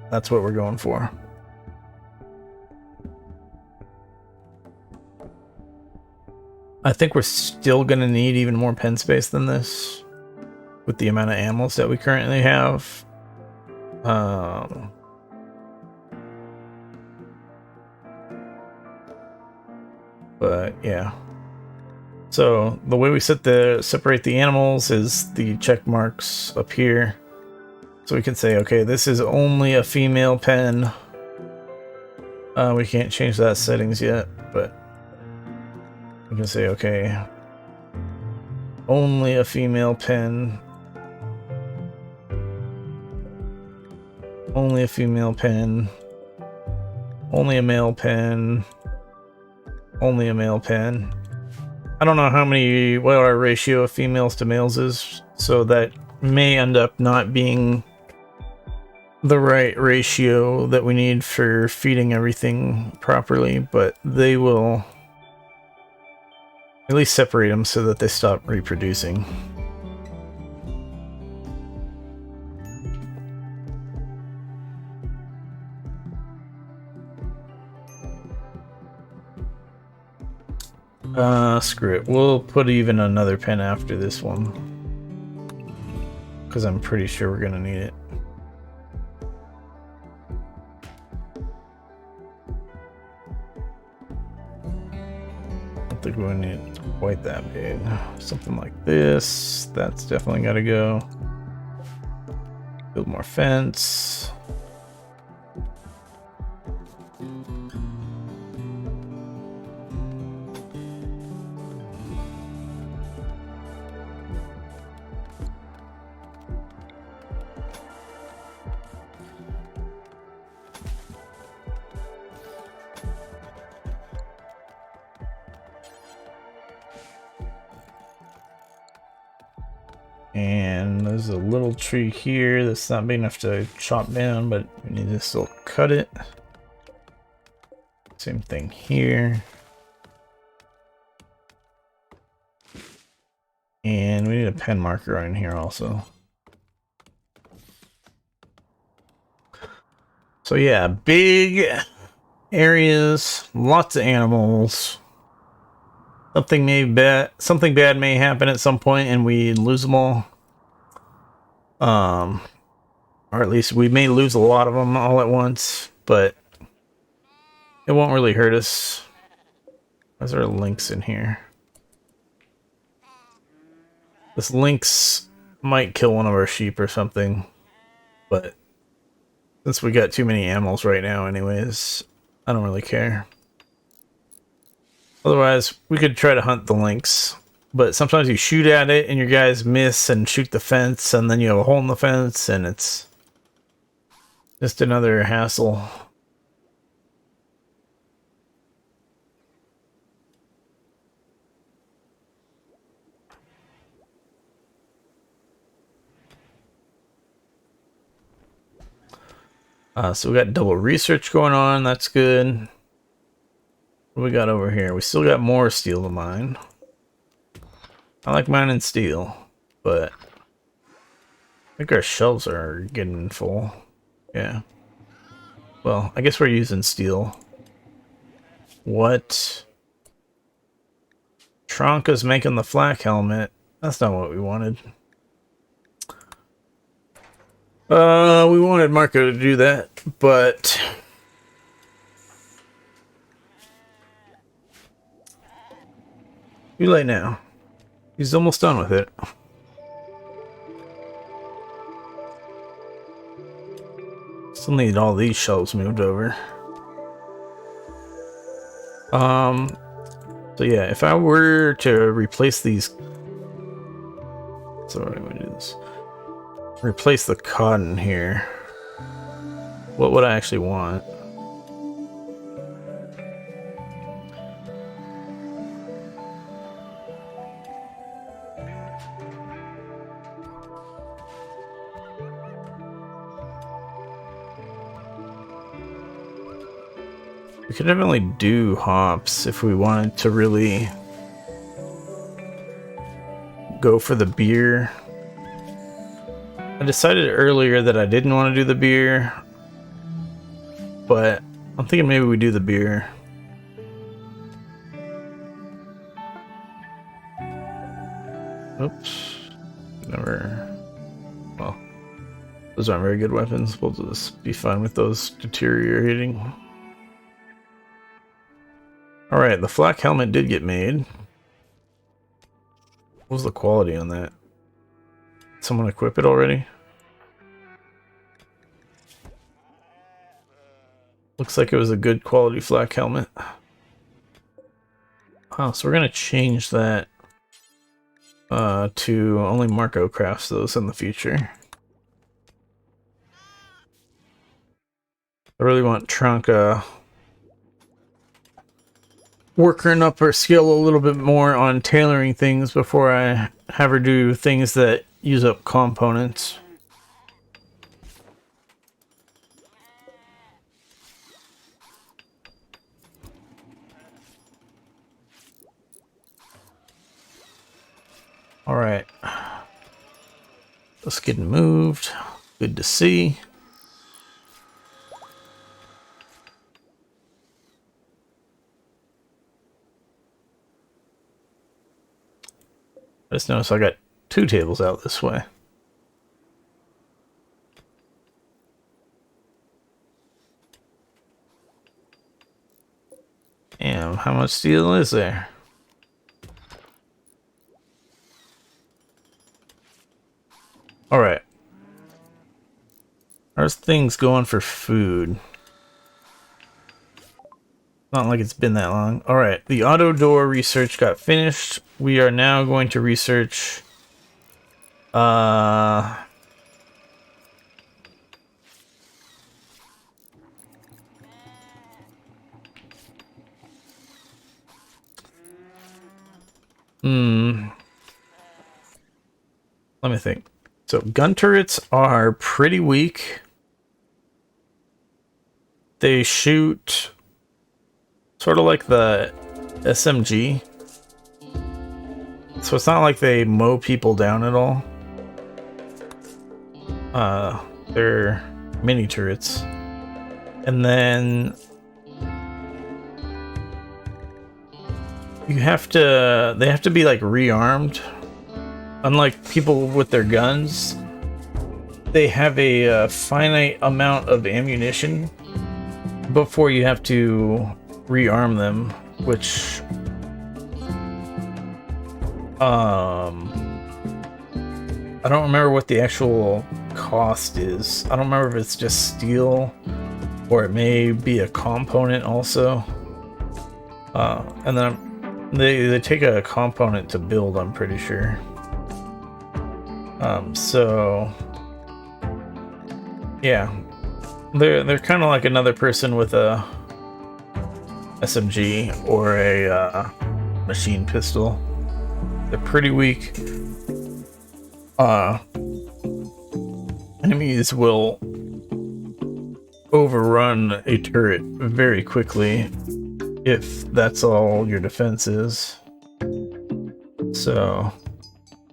That's what we're going for. I think we're still going to need even more pen space than this with the amount of animals that we currently have. But yeah. So the way we separate the animals is the check marks up here. So we can say, okay, this is only a female pen. We can't change that settings yet, but we can say, okay, only a female pen. Only a female pen. Only a male pen. only a male pen. I don't know what our ratio of females to males is, so that may end up not being the right ratio that we need for feeding everything properly, but they will at least separate them so that they stop reproducing. Screw it. We'll put even another pen after this one, because I'm pretty sure we're gonna need it. I don't think we need it quite that big. Something like this. That's definitely gotta go. Build more fence. And there's a little tree here that's not big enough to chop down, but we need to still cut it. Same thing here. And we need a pen marker in here also. So yeah, big areas, lots of animals. Something bad may happen at some point and we lose them all. Or at least we may lose a lot of them all at once, but it won't really hurt us. Those are lynx in here. This lynx might kill one of our sheep or something, but since we got too many animals right now anyways, I don't really care. Otherwise, we could try to hunt the lynx, but sometimes you shoot at it and your guys miss and shoot the fence, and then you have a hole in the fence, and it's just another hassle. So we got double research going on, that's good. What do we got over here? We still got more steel to mine. I like mining steel, but I think our shelves are getting full. Yeah. Well, I guess we're using steel. What? Tronka's making the flak helmet. That's not what we wanted. We wanted Marco to do that, but too late now. He's almost done with it. Still need all these shelves moved over. So yeah, if I were to replace these, so I'm gonna do this. Replace the cotton here. What would I actually want? We could definitely do hops if we wanted to really go for the beer. I decided earlier that I didn't want to do the beer, but I'm thinking maybe we do the beer. Oops. Never. Well, those aren't very good weapons. We'll just be fine with those deteriorating. Alright, the flak helmet did get made. What was the quality on that? Did someone equip it already? Looks like it was a good quality flak helmet. Oh, so we're gonna change that to only Marco crafts those in the future. I really want Tronka working up her skill a little bit more on tailoring things before I have her do things that use up components. All right, let's get moved. Good to see. I just noticed I got 2 tables out this way. Damn, how much steel is there? Alright. How's things going for food? Not like it's been that long. Alright, the auto door research got finished. We are now going to research let me think. So gun turrets are pretty weak. They shoot sort of like the SMG. So it's not like they mow people down at all. They're mini turrets. And then they have to be like rearmed. Unlike people with their guns, they have a finite amount of ammunition before you have to rearm them, which I don't remember what the actual cost is. I don't remember if it's just steel or it may be a component also. And then they take a component to build, I'm pretty sure. So yeah, they're kind of like another person with a SMG or a machine pistol. They're pretty weak. Enemies will overrun a turret very quickly if that's all your defense is. So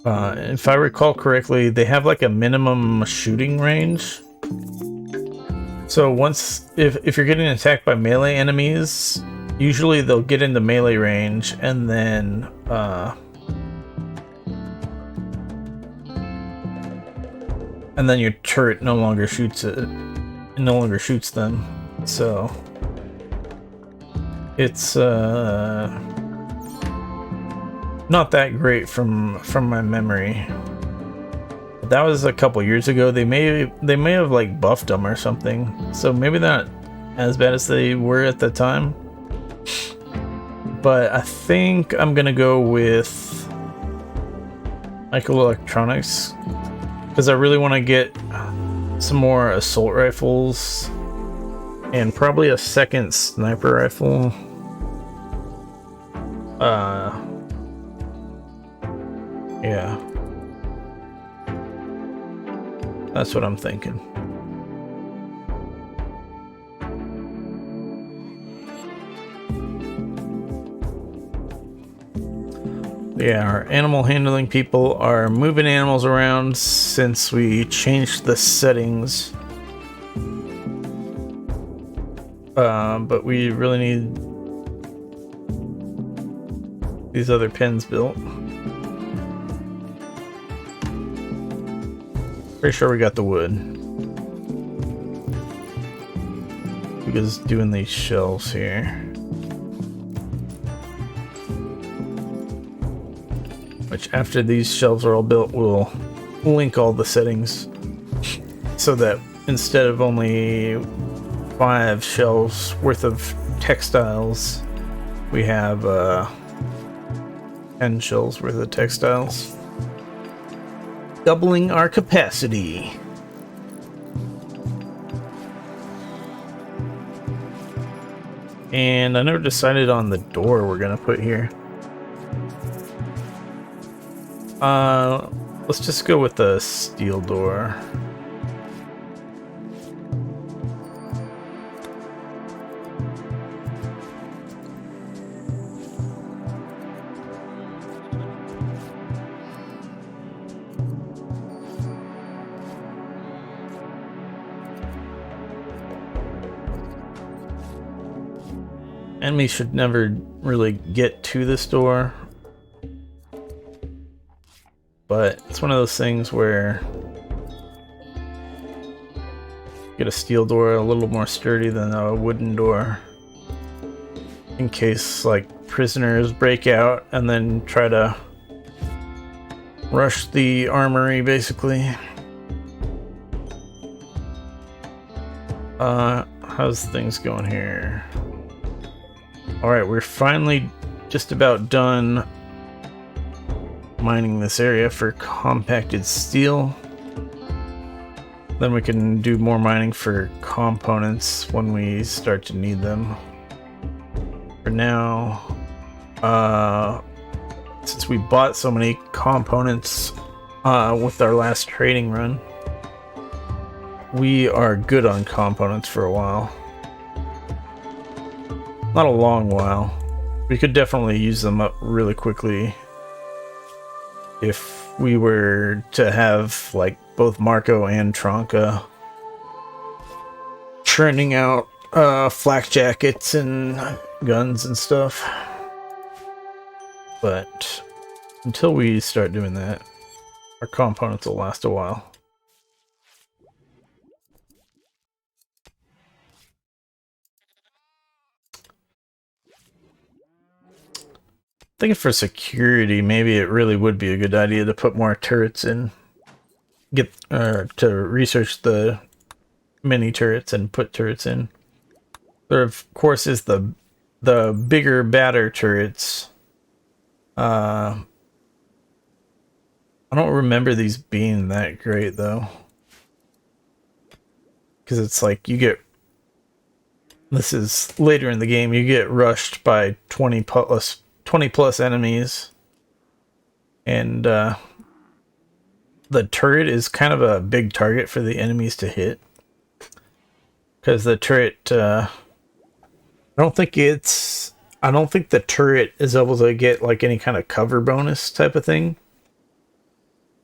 if I recall correctly, they have like a minimum shooting range. So if you're getting attacked by melee enemies, usually they'll get into melee range and then your turret no longer shoots them. So it's not that great from my memory. But that was a couple years ago. They may have like buffed them or something. So maybe not as bad as they were at the time. But I think I'm gonna go with microelectronics because I really want to get some more assault rifles and probably a second sniper rifle. Yeah. That's what I'm thinking. Yeah, our animal handling people are moving animals around since we changed the settings. But we really need these other pens built. Pretty sure we got the wood. Because doing these shelves here. Which after these shelves are all built, we'll link all the settings so that instead of only 5 shelves worth of textiles, we have 10 shelves worth of textiles. Doubling our capacity. And I never decided on the door we're gonna put here. Let's just go with the steel door. Enemies should never really get to this door, but it's one of those things where get a steel door a little more sturdy than a wooden door in case like prisoners break out and then try to rush the armory basically. How's things going here? Alright, we're finally just about done mining this area for compacted steel. Then we can do more mining for components when we start to need them. For now, since we bought so many components with our last trading run, we are good on components for a while. Not a long while. We could definitely use them up really quickly if we were to have like both Marco and Tronka churning out flak jackets and guns and stuff. But until we start doing that, our components will last a while. Thinking for security, maybe it really would be a good idea to put more turrets in. Get to research the mini turrets and put turrets in. There, of course, is the bigger, badder turrets. I don't remember these being that great though, because it's like you get. This is later in the game. You get rushed by 20 plus enemies, and the turret is kind of a big target for the enemies to hit, because the turret I don't think the turret is able to get like any kind of cover bonus type of thing,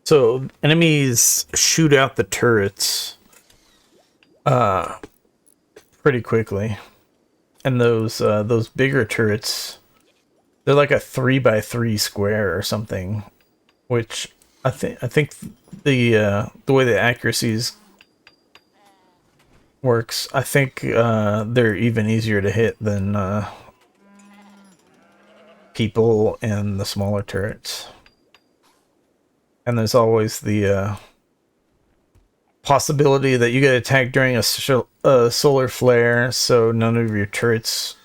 so enemies shoot out the turrets pretty quickly, and those bigger turrets, they're like a 3x3 square or something, which I think the way the accuracies works, I think they're even easier to hit than people and the smaller turrets. And there's always the possibility that you get attacked during a solar flare, so none of your turrets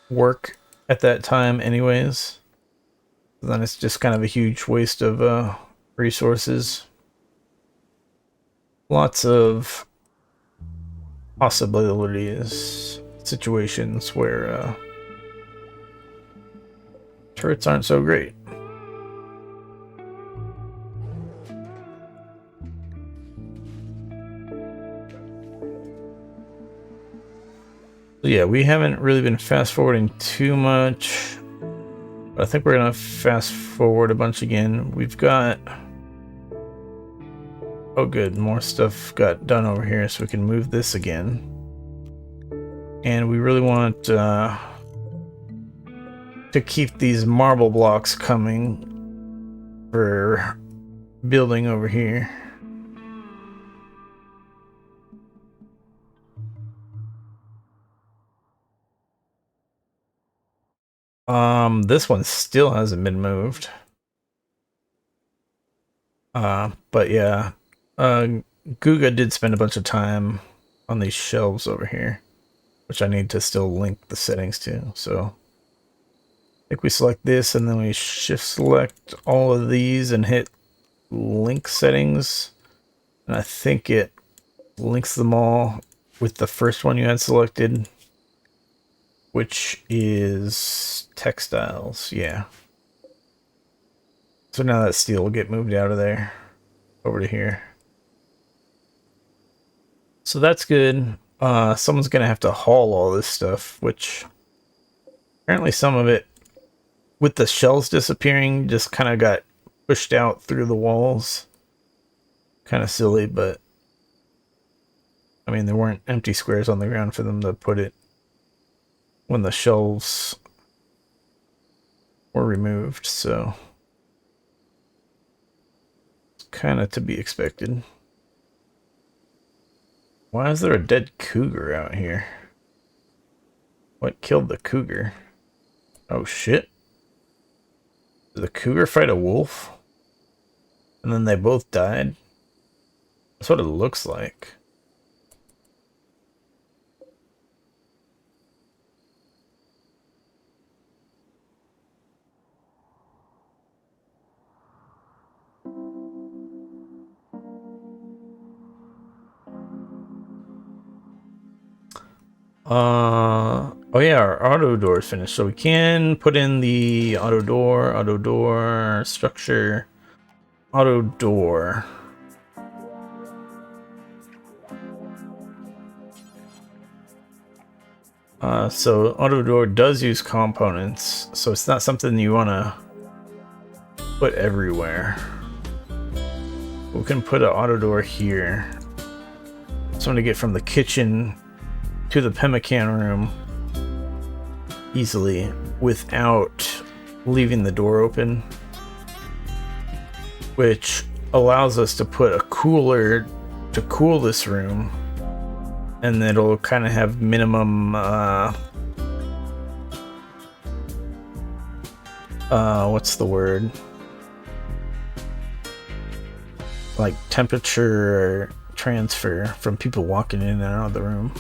work at that time anyways. Then it's just kind of a huge waste of resources. Lots of possibilities, situations where turrets aren't so great. Yeah, we haven't really been fast forwarding too much, but I think we're gonna fast forward a bunch again. We've got, oh good, more stuff got done over here, so we can move this again. And we really want to keep these marble blocks coming for building over here. This one still hasn't been moved. But yeah, Guga did spend a bunch of time on these shelves over here, which I need to still link the settings to. So I think we select this and then we shift select all of these and hit link settings. And I think it links them all with the first one you had selected. which is textiles. Yeah. So now that steel will get moved out of there over to here. So that's good. Someone's gonna have to haul all this stuff, which apparently some of it, with the shells disappearing, just kind of got pushed out through the walls. Kind of silly, but I mean, there weren't empty squares on the ground for them to put it when the shelves were removed, so it's kind of to be expected. Why is there a dead cougar out here? What killed the cougar? Oh shit. Did the cougar fight a wolf? And then they both died? That's what it looks like. Oh yeah, our auto door is finished, so we can put in the auto door, structure, auto door. So auto door does use components, so it's not something you want to put everywhere. We can put an auto door here. So I'm gonna get from the kitchen to the pemmican room easily without leaving the door open, which allows us to put a cooler to cool this room, and it'll kind of have minimum what's the word, like temperature transfer from people walking in and out of the room.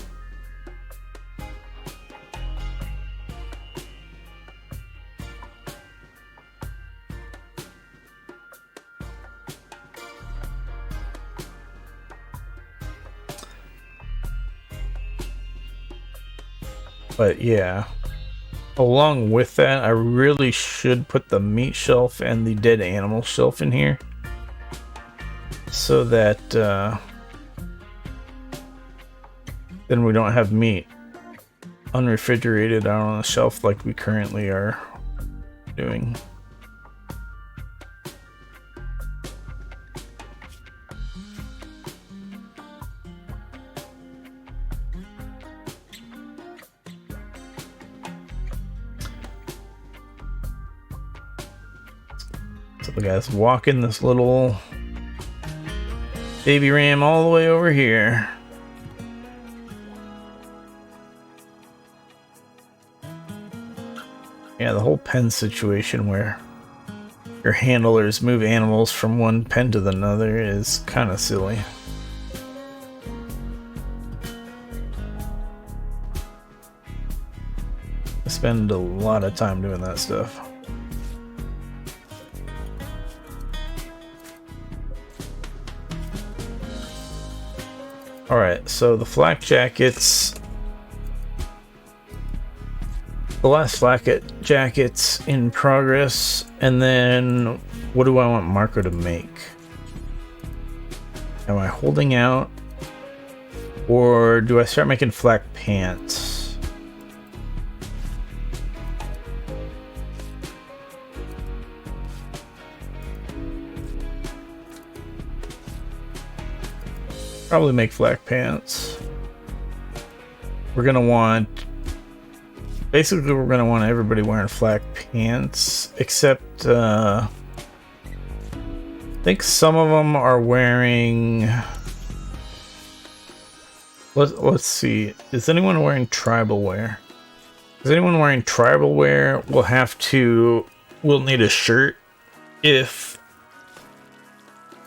But yeah, along with that, I really should put the meat shelf and the dead animal shelf in here, so that then we don't have meat unrefrigerated out on the shelf like we currently are doing. So the guy's walking this little baby ram all the way over here. Yeah, the whole pen situation where your handlers move animals from one pen to another is kind of silly. I spend a lot of time doing that stuff. Alright, so the flak jackets. The last flak jacket's in progress, and then what do I want Marco to make? Am I holding out? Or do I start making flak pants? Probably make flak pants. We're gonna want, basically we're gonna want everybody wearing flak pants, except I think some of them are wearing, let's see, is anyone wearing tribal wear? Is anyone wearing tribal wear? We'll need a shirt if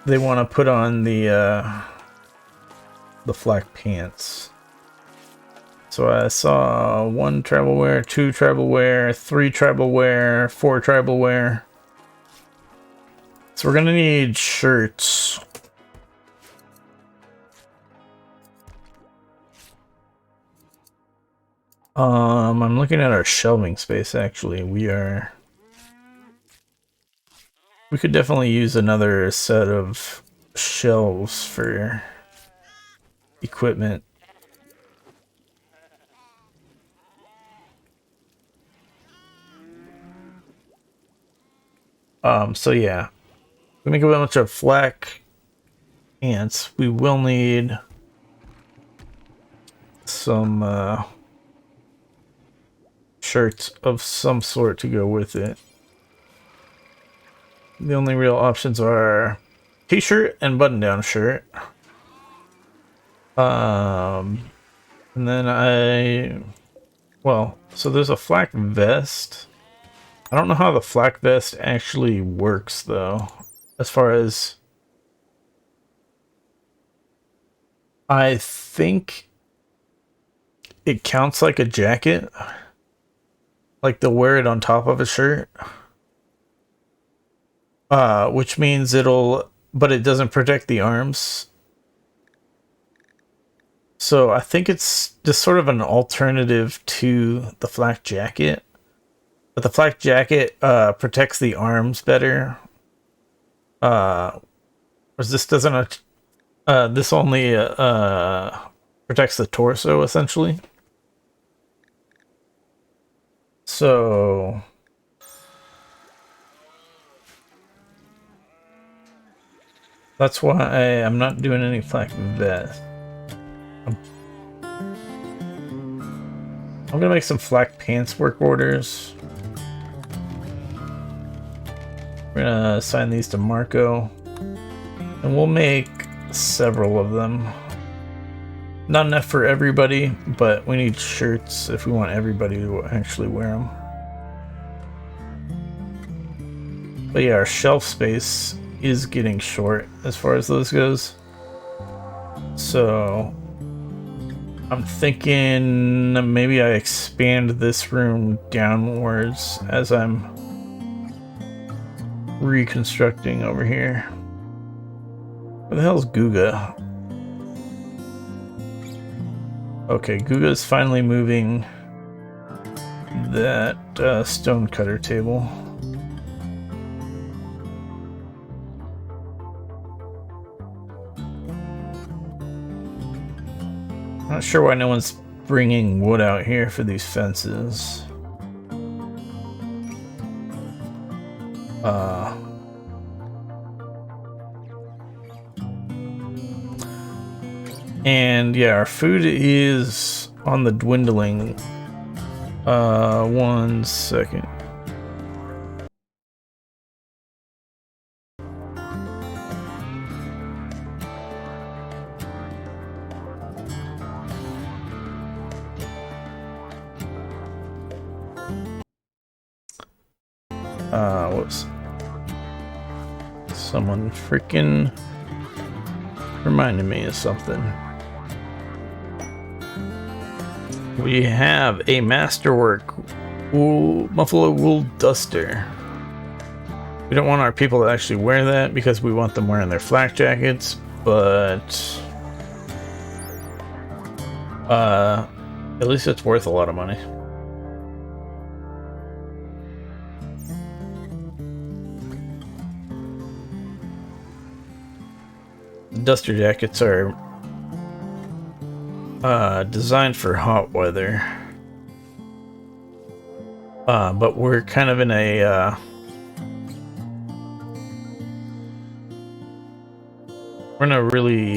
they want to put on the flak pants. So I saw 1 tribal wear, 2 tribal wear, 3 tribal wear, 4 tribal wear. So we're gonna need shirts. I'm looking at our shelving space actually. We could definitely use another set of shelves for equipment. So yeah, we make a bunch of flak ants. We will need some shirts of some sort to go with it. The only real options are t-shirt and button-down shirt. And then so there's a flak vest. I don't know how the flak vest actually works though, as far as I think it counts like a jacket. Like they'll wear it on top of a shirt. Which means but it doesn't protect the arms. So I think it's just sort of an alternative to the flak jacket. But the flak jacket protects the arms better. Whereas this doesn't. This only protects the torso, essentially. So that's why I'm not doing any flak vest. I'm gonna make some flak pants work orders. We're gonna assign these to Marco, and we'll make several of them. Not enough for everybody, but we need shirts if we want everybody to actually wear them. But yeah, our shelf space is getting short as far as those goes. So I'm thinking maybe I expand this room downwards as I'm reconstructing over here. Where the hell's Guga? Okay, Guga's finally moving that stone cutter table. Not sure why no one's bringing wood out here for these fences. And yeah, our food is on the dwindling. 1 second. Whoops. Someone freaking reminded me of something. We have a masterwork buffalo wool duster. We don't want our people to actually wear that because we want them wearing their flak jackets, but at least it's worth a lot of money. Duster jackets are designed for hot weather, but we're kind of in a we're in a really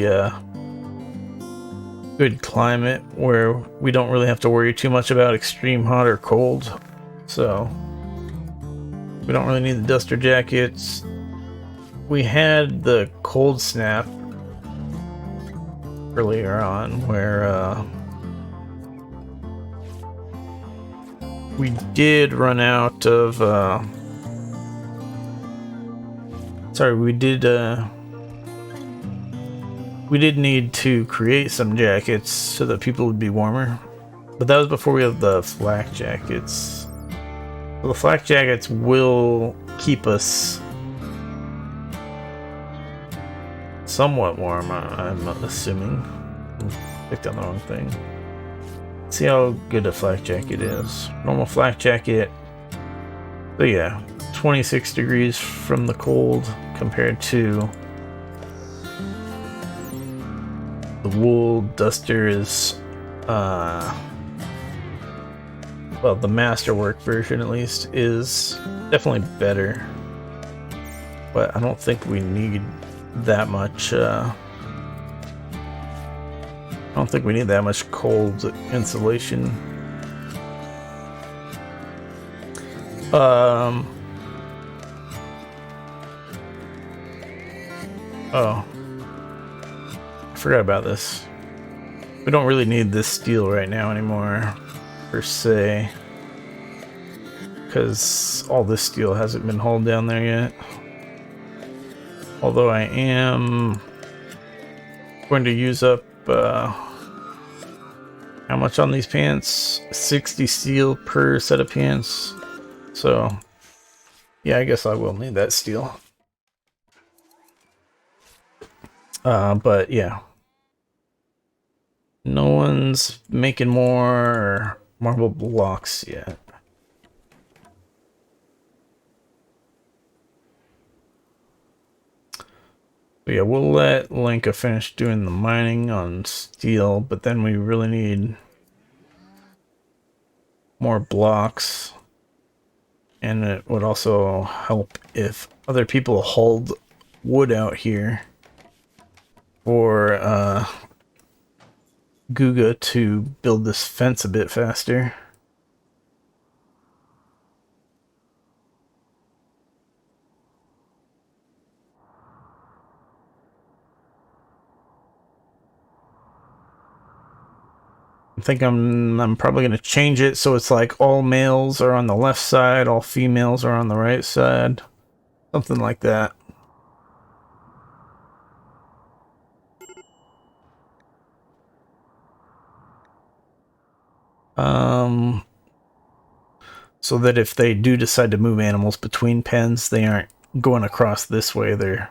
good climate where we don't really have to worry too much about extreme hot or cold, so we don't really need the duster jackets. We had the cold snap earlier on where we did run out of we did need to create some jackets so that people would be warmer, but that was before we had the flak jackets. Well, the flak jackets will keep us somewhat warm, I'm assuming. Picked on the wrong thing. See how good a flak jacket is. Normal flak jacket. So yeah, 26 degrees from the cold compared to the wool duster is, well, the masterwork version at least is definitely better. But I don't think we need that much, I don't think we need that much cold insulation. Oh. I forgot about this. We don't really need this steel right now anymore, per se. Because all this steel hasn't been hauled down there yet. Although I am going to use up, how much on these pants? 60 steel per set of pants. So, yeah, I guess I will need that steel. But yeah. No one's making more marble blocks yet. But yeah, we'll let Lenka finish doing the mining on steel, but then we really need more blocks. And it would also help if other people hauled wood out here for Guga to build this fence a bit faster. I think I'm probably going to change it so it's like all males are on the left side, all females are on the right side. Something like that. So that if they do decide to move animals between pens, they aren't going across this way. They're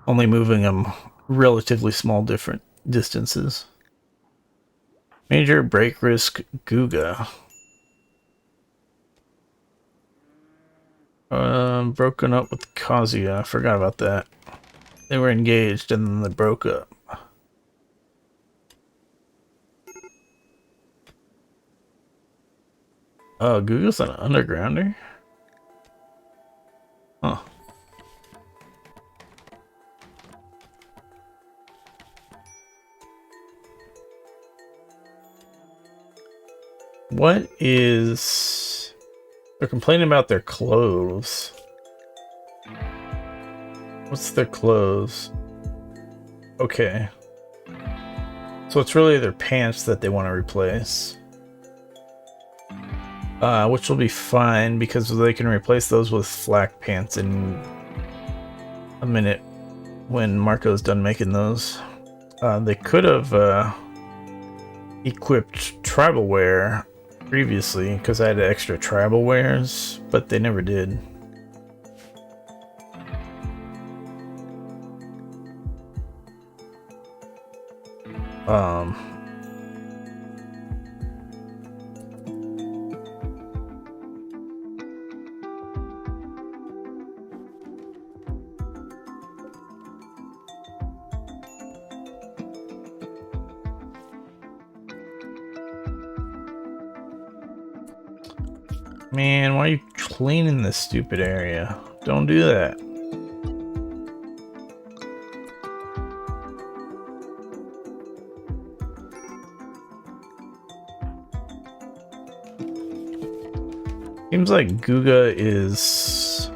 only moving them relatively small different distances. Major break risk Guga. Broken up with Kazuya. I forgot about that. They were engaged and then they broke up. Oh, Guga's an undergrounder? Huh. What is... They're complaining about their clothes. What's their clothes? Okay. So it's really their pants that they want to replace. Which will be fine because they can replace those with flak pants in a minute when Marco's done making those. They could have equipped tribal wear previously because I had extra tribal wares, but they never did. Man, why are you cleaning this stupid area? Don't do that. Seems like Guga is...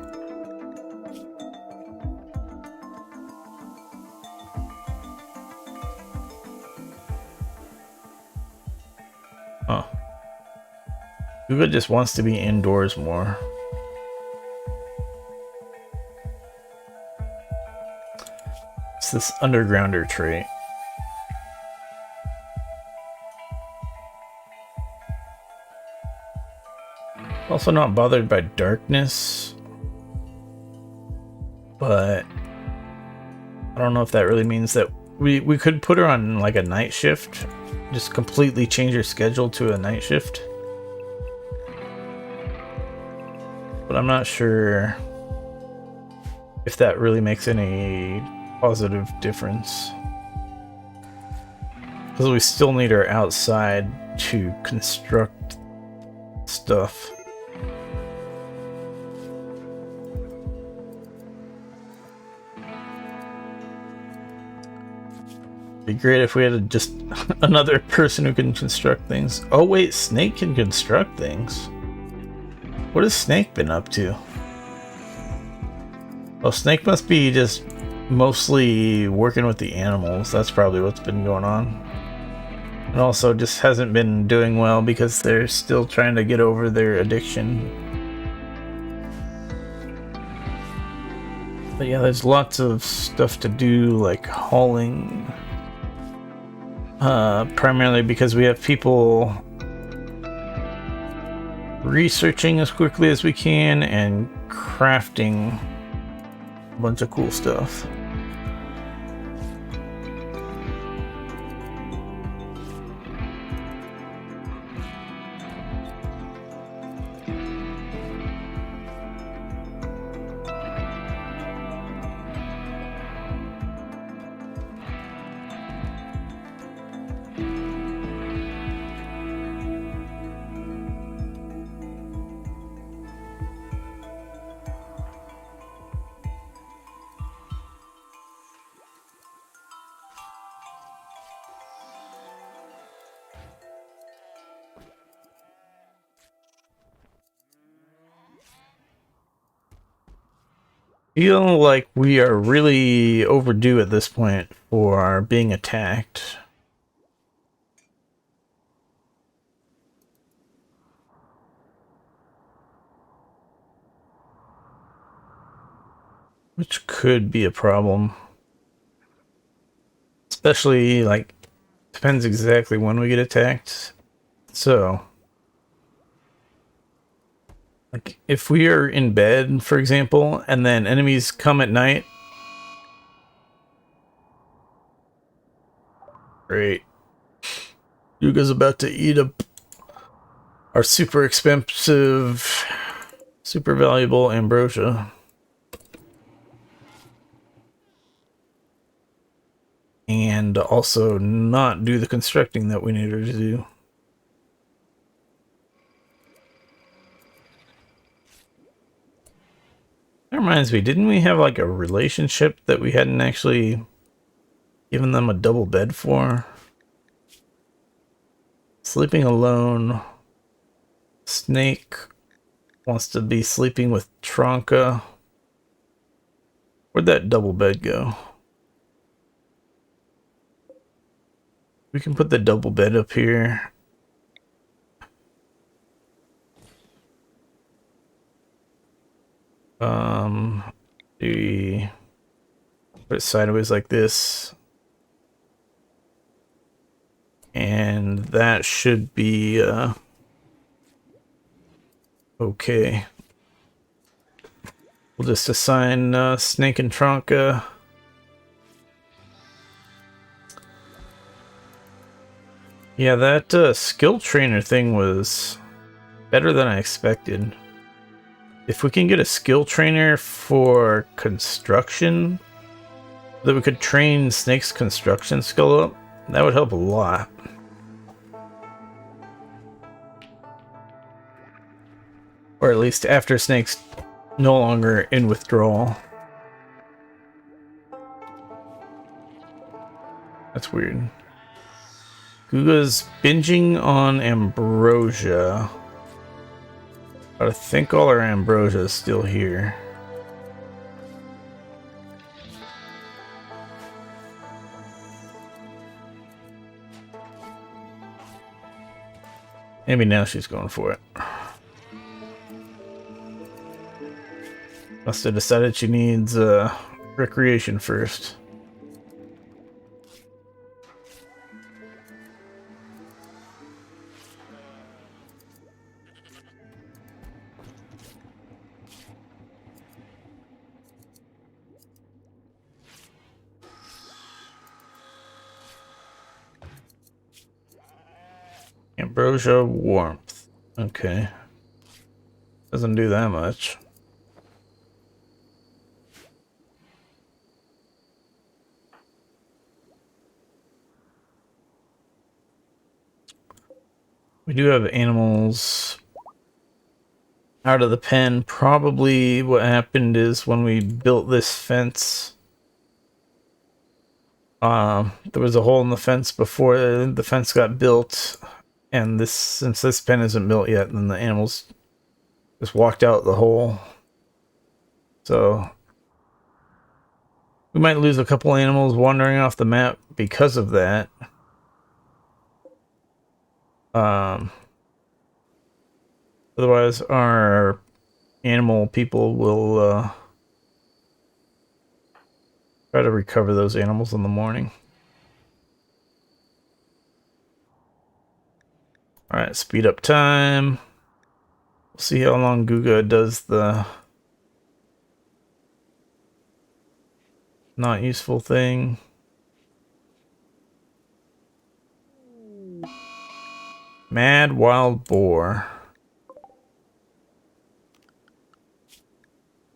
Huh. Guga just wants to be indoors more. It's this undergrounder trait. Also not bothered by darkness, but I don't know if that really means that We could put her on like a night shift. Just completely change her schedule to a night shift. But I'm not sure if that really makes any positive difference. Because we still need her outside to construct stuff. Be great if we had just another person who can construct things. Oh wait, Snake can construct things. What has Snake been up to? Oh, Snake must be just mostly working with the animals. That's probably what's been going on. And also just hasn't been doing well because they're still trying to get over their addiction. But yeah, there's lots of stuff to do, like hauling. Primarily because we have people researching as quickly as we can and crafting a bunch of cool stuff. Feel like we are really overdue at this point for being attacked. Which could be a problem. Especially, like, depends exactly when we get attacked. So, like, if we are in bed, for example, and then enemies come at night. Great. Yuga's about to eat up our super expensive, super valuable ambrosia. And also not do the constructing that we need her to do. That reminds me, didn't we have like a relationship that we hadn't actually given them a double bed for? Sleeping alone. Snake wants to be sleeping with Tronka. Where'd that double bed go? We can put the double bed up here. Do we put it sideways like this? And that should be okay. We'll just assign Snake and Tronka. Yeah, that skill trainer thing was better than I expected. If we can get a skill trainer for construction, that we could train Snake's construction skill up, that would help a lot. Or at least after Snake's no longer in withdrawal. That's weird. Guga's binging on ambrosia. But I think all our ambrosia is still here. Maybe now she's going for it. Must have decided she needs recreation first. Ambrosia warmth. Okay. Doesn't do that much. We do have animals out of the pen. Probably what happened is when we built this fence, there was a hole in the fence before the fence got built, and since this pen isn't built yet, then the animals just walked out the hole. So we might lose a couple animals wandering off the map because of that. Otherwise, our animal people will try to recover those animals in the morning. Alright, speed up time. We'll see how long Guga does the not useful thing. Mad wild boar.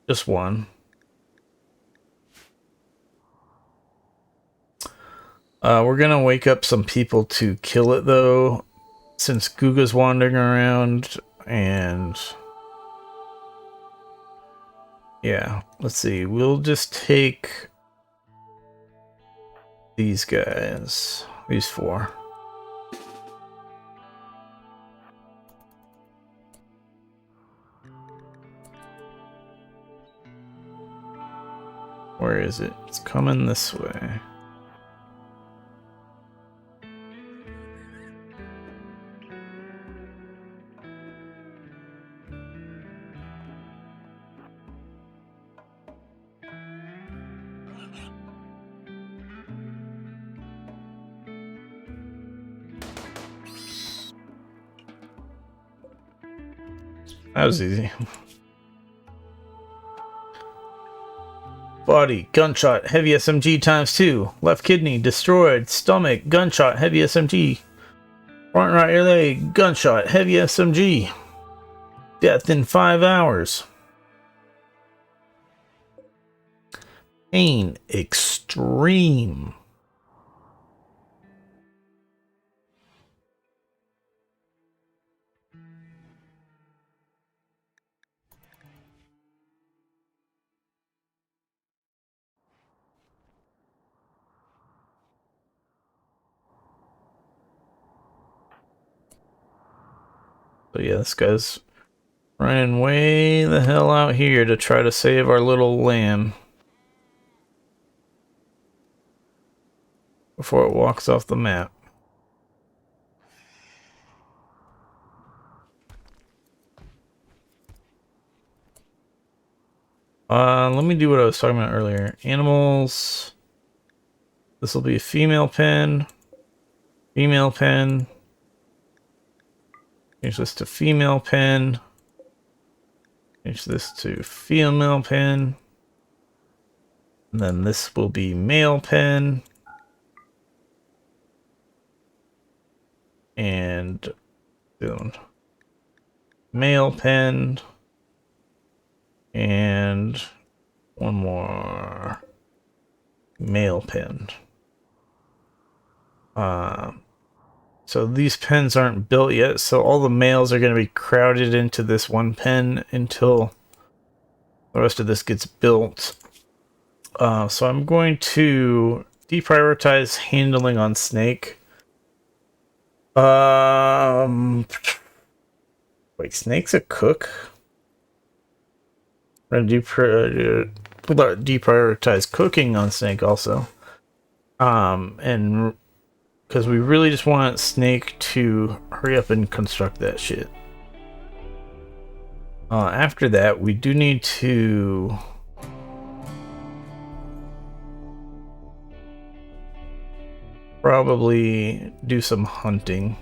Just one. We're gonna wake up some people to kill it though, since Guga's wandering around, and yeah, let's see. We'll just take these guys, these four. Where is it? It's coming this way. That was easy. Body, gunshot, heavy SMG ×2. Left kidney, destroyed. Stomach, gunshot, heavy SMG. Front right leg, gunshot, heavy SMG. Death in 5 hours. Pain, extreme. So yeah, this guy's running way the hell out here to try to save our little lamb before it walks off the map. Let me do what I was talking about earlier. Animals. This will be a female pen. Female pen. Change this to female pen. Change this to female pen. And then this will be male pen. And male pen. And one more male pen. So these pens aren't built yet, so all the males are going to be crowded into this one pen until the rest of this gets built. So I'm going to deprioritize handling on snake. Wait, snake's a cook? I'm going to deprioritize cooking on snake also. And because we really just want snake to hurry up and construct that shit. After that, we do need to probably do some hunting.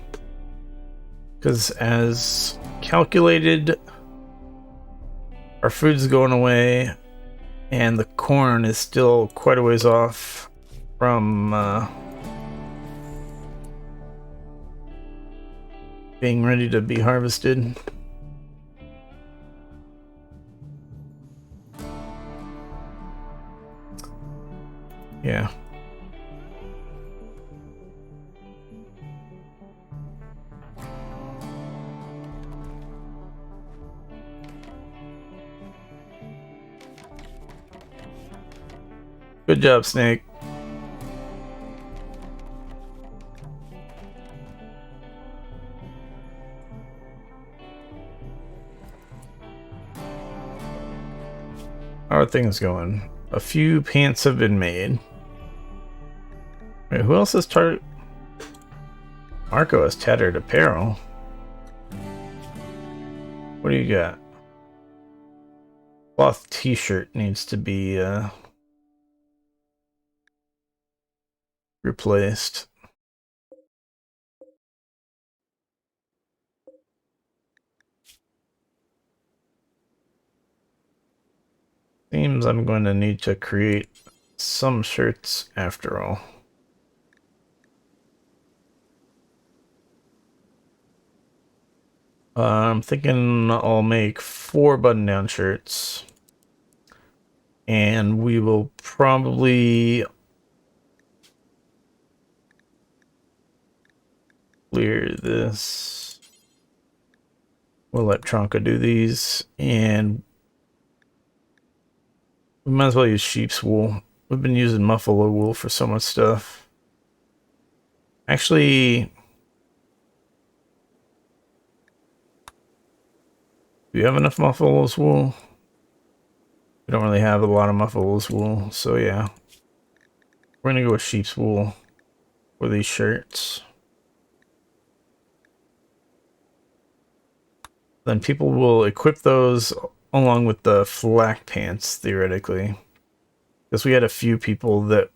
Because as calculated, our food's going away, and the corn is still quite a ways off from being ready to be harvested. Yeah. Good job, Snake. How are things going? A few pants have been made. Wait, who else has Marco has tattered apparel. What do you got? Cloth t-shirt needs to be replaced. Seems I'm going to need to create some shirts after all. I'm thinking I'll make 4 button-down shirts. And we will probably clear this. We'll let Tronka do these, and we might as well use sheep's wool. We've been using buffalo wool for so much stuff. Actually, do you have enough buffalo's wool? We don't really have a lot of buffalo's wool, so yeah. We're gonna go with sheep's wool for these shirts. Then people will equip those along with the flak pants, theoretically. Because we had a few people that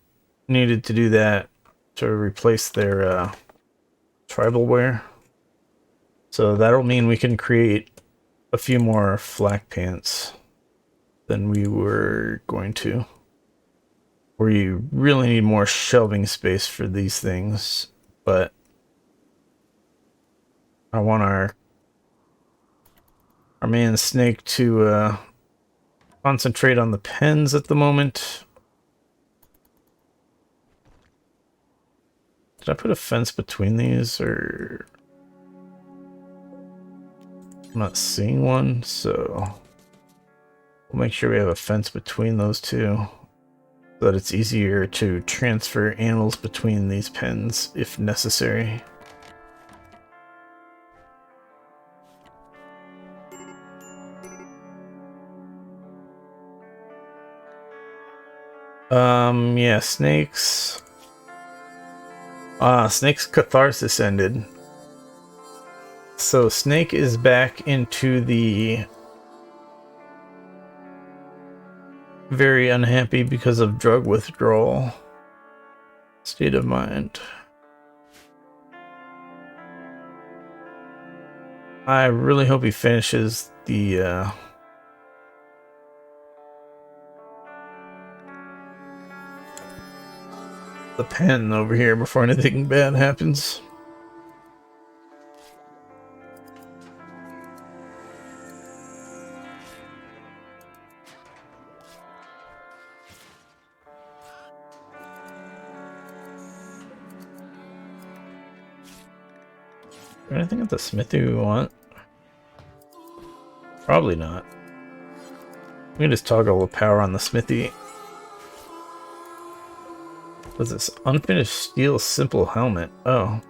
needed to do that to replace their tribal wear. So that'll mean we can create a few more flak pants than we were going to. Where you really need more shelving space for these things, but I want our man Snake to concentrate on the pens at the moment. Did I put a fence between these, or I'm not seeing one, so we'll make sure we have a fence between those two so that it's easier to transfer animals between these pens if necessary. Yeah, Snake's catharsis ended. So Snake is back into the very unhappy because of drug withdrawal state of mind. I really hope he finishes the pen over here before anything bad happens. Anything at the smithy we want? Probably not. We can just toggle the power on the smithy. What's this? Unfinished steel simple helmet. Oh.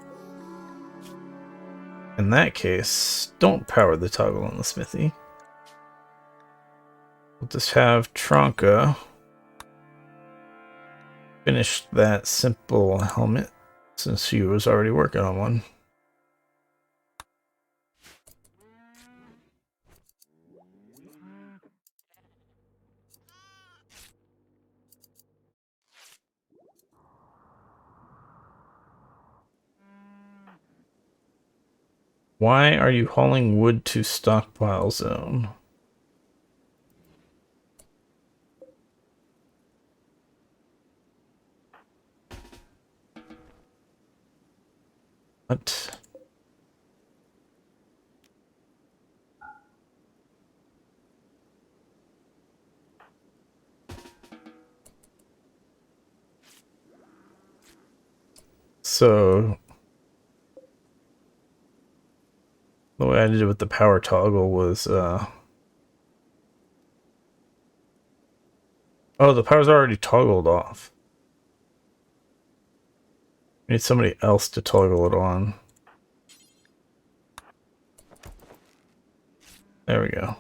In that case, don't power the toggle on the smithy. We'll just have Tronka finish that simple helmet since she was already working on one. Why are you hauling wood to stockpile zone? What? So the way I did it with the power toggle was, oh, the power's already toggled off. I need somebody else to toggle it on. There we go.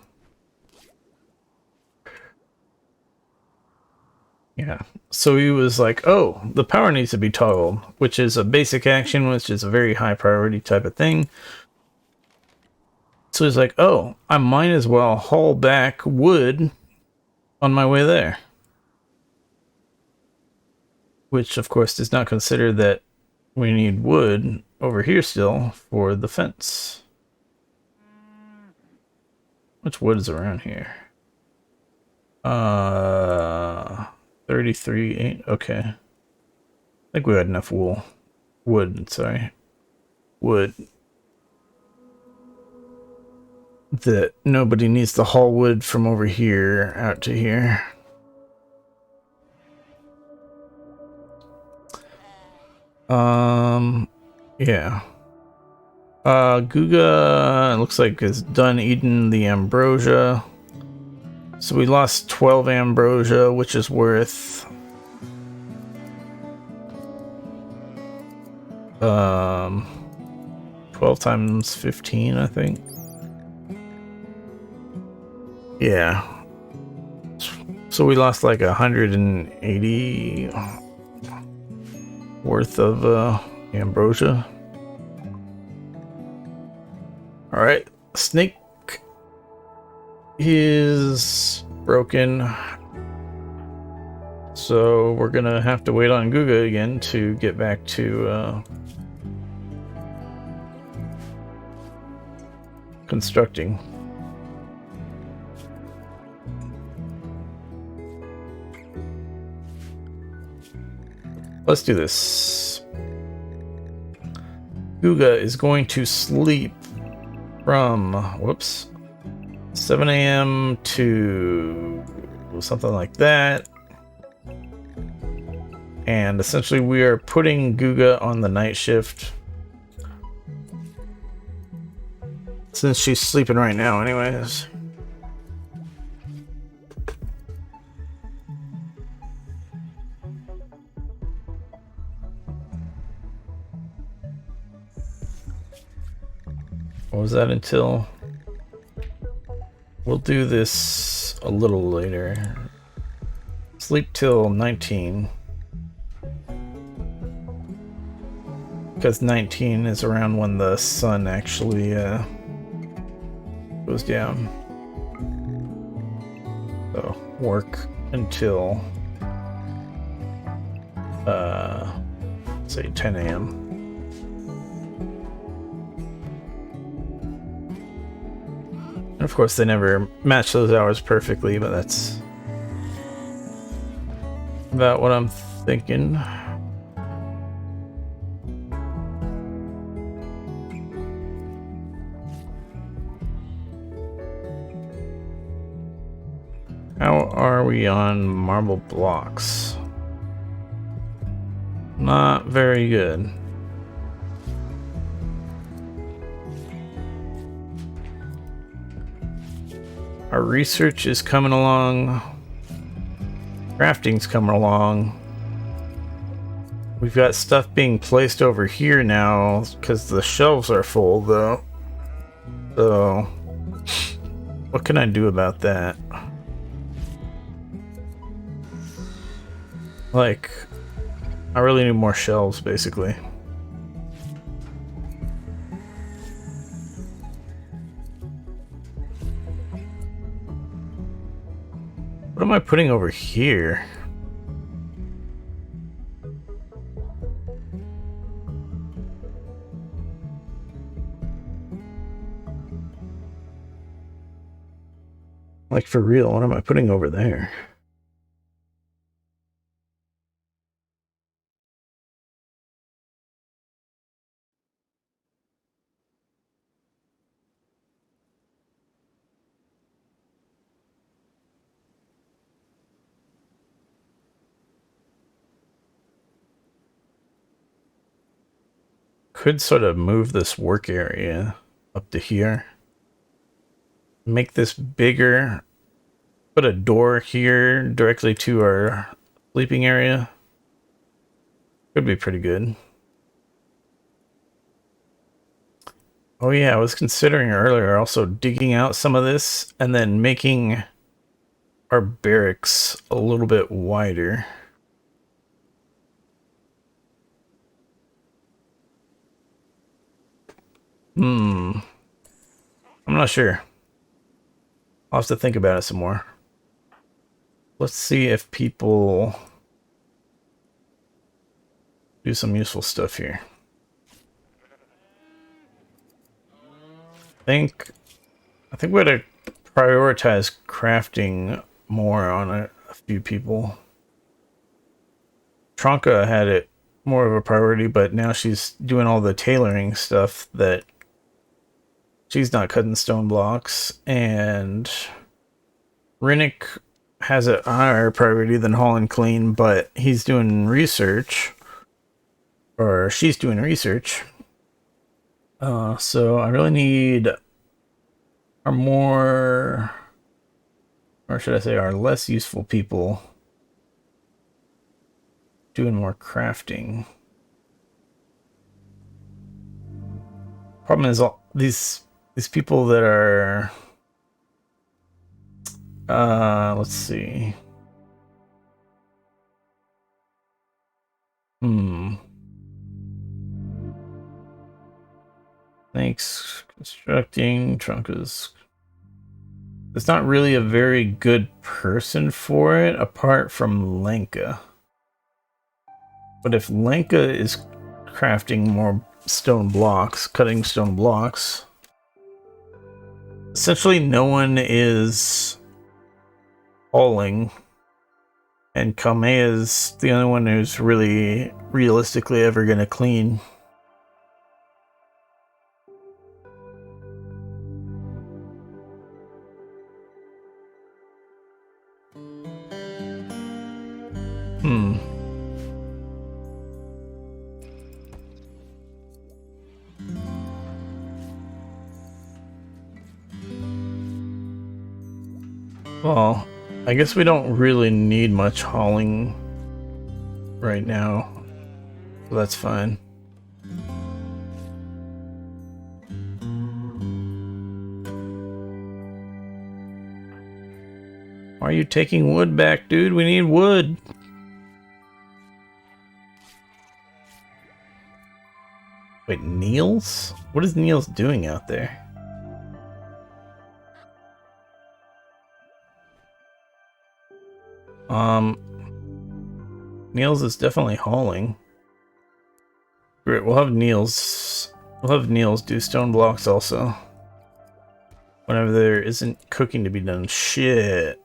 Yeah. So he was like, oh, the power needs to be toggled, which is a basic action, which is a very high priority type of thing. So he's like, oh, I might as well haul back wood on my way there. Which, of course, does not consider that we need wood over here still for the fence. Which wood is around here? 33, 8, okay. I think we had enough wood, sorry. Wood. That nobody needs to haul wood from over here out to here. Yeah. Guga looks like is done eating the ambrosia. So we lost 12 ambrosia, which is worth 12 times 15, I think. Yeah. So we lost like 180 worth of ambrosia. All right, snake is broken, so we're gonna have to wait on Guga again to get back to constructing. Let's do this. Guga is going to sleep from, whoops, 7 a.m. to something like that. And essentially we are putting Guga on the night shift. Since she's sleeping right now anyways. What was that until? We'll do this a little later. Sleep till 19. Because 19 is around when the sun actually goes down. So work until say 10 a.m. And of course they never match those hours perfectly, but that's about what I'm thinking. How are we on marble blocks? Not very good. Our research is coming along. Crafting's coming along. We've got stuff being placed over here now because the shelves are full though. So what can I do about that? Like, I really need more shelves basically. What am I putting over here? Like for real, what am I putting over there? could sort of move this work area up to here. Make this bigger. Put a door here directly to our sleeping area. Could be pretty good. Oh yeah, I was considering earlier also digging out some of this and then making our barracks a little bit wider. I'm not sure. I'll have to think about it some more. Let's see if people do some useful stuff here. I think we're gonna prioritize crafting more on a few people. Tronka had it more of a priority, but now she's doing all the tailoring stuff that she's not cutting stone blocks, and Rinnick has a higher priority than haul and clean, but he's doing research, or she's doing research. So I really need our more, or should I say our less useful people doing more crafting. Problem is all these people that are let's see. Thanks. Constructing Trunkas. There's not really a very good person for it apart from Lenka. But if Lenka is crafting more stone blocks, cutting stone blocks, essentially no one is hauling, and Kame is the only one who's really realistically ever going to clean. Well, I guess we don't really need much hauling right now, so that's fine. Why are you taking wood back, dude? We need wood. Wait, Niels? What is Niels doing out there? Niels is definitely hauling. Great, we'll have Niels do stone blocks also. Whenever there isn't cooking to be done. Shit.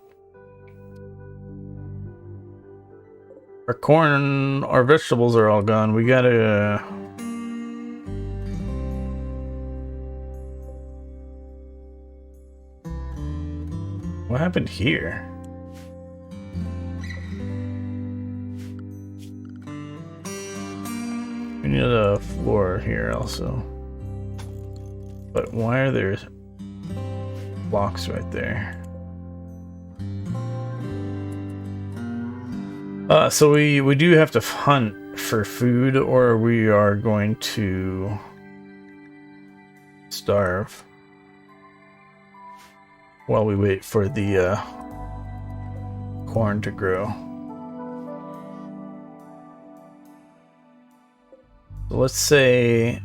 Our corn, our vegetables are all gone. We gotta... What happened here? We need a floor here also. But why are there blocks right there? So we do have to hunt for food, or we are going to starve while we wait for the corn to grow. So let's say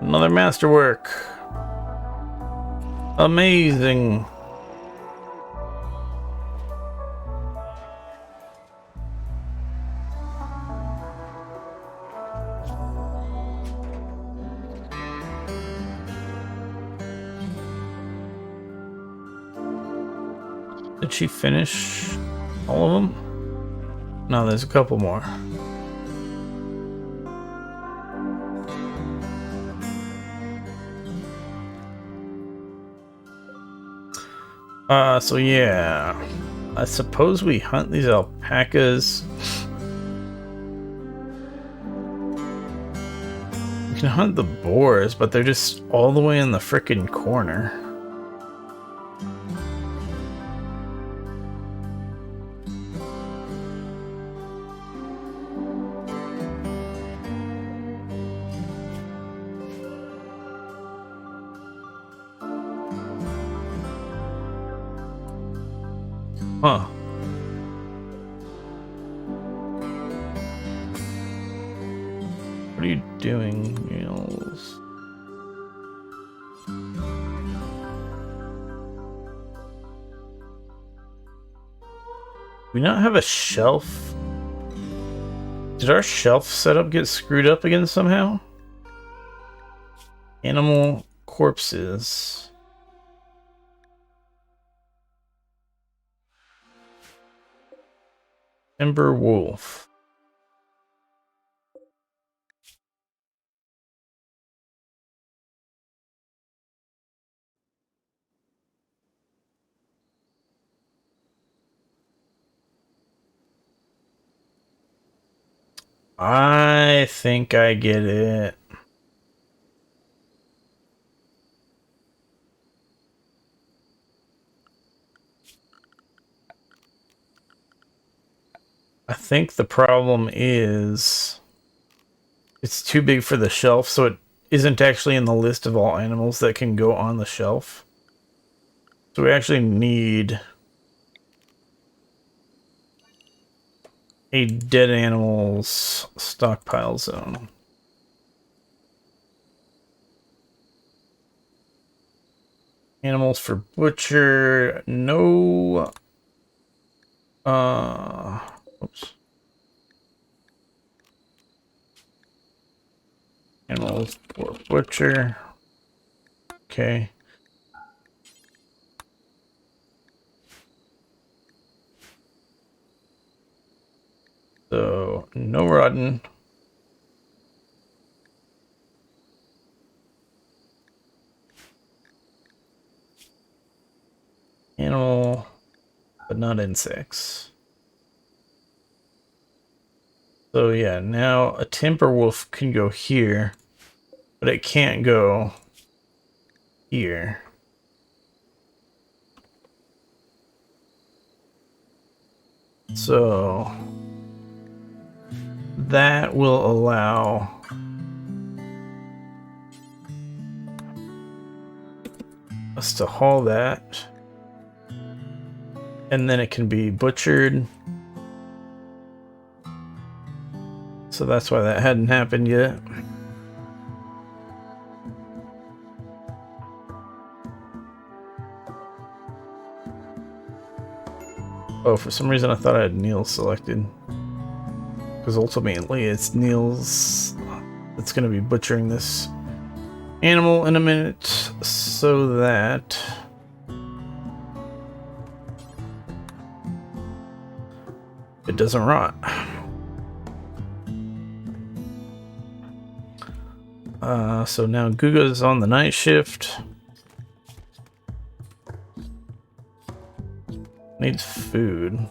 another masterwork. Amazing. Did she finish all of them? No, there's a couple more. So yeah, I suppose we hunt these alpacas. We can hunt the boars, but they're just all the way in the frickin' corner. Huh. What are you doing, Niels? Do we not have a shelf? Did our shelf setup get screwed up again somehow? Animal corpses. Ember wolf. I think I get it. I think the problem is it's too big for the shelf, so it isn't actually in the list of all animals that can go on the shelf. So we actually need a dead animals stockpile zone. Animals for butcher, no. Oops. Animals for butcher. Okay. So, no rotten. Animal, but not insects. So yeah, now a timber wolf can go here, but it can't go here. So that will allow us to haul that, and then it can be butchered. So that's why that hadn't happened yet. Oh, for some reason I thought I had Neil selected. Because ultimately it's Neil's that's going to be butchering this animal in a minute so that it doesn't rot. So now Guga's on the night shift. Needs food.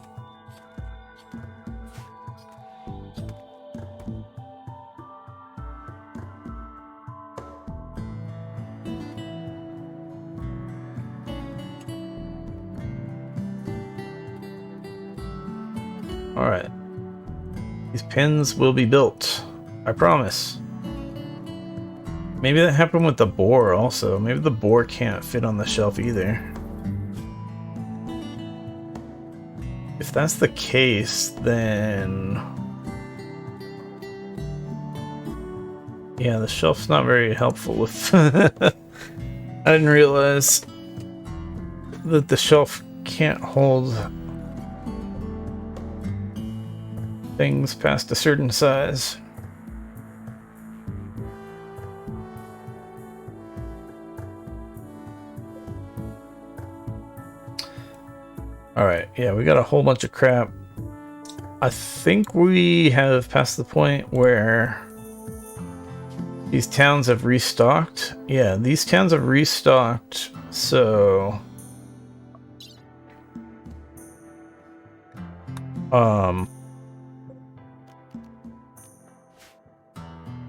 Alright. These pens will be built. I promise. Maybe that happened with the boar also. Maybe the boar can't fit on the shelf either. If that's the case, then yeah, the shelf's not very helpful with I didn't realize that the shelf can't hold things past a certain size. Alright, yeah, we got a whole bunch of crap. I think we have passed the point where these towns have restocked. Yeah, these towns have restocked, so...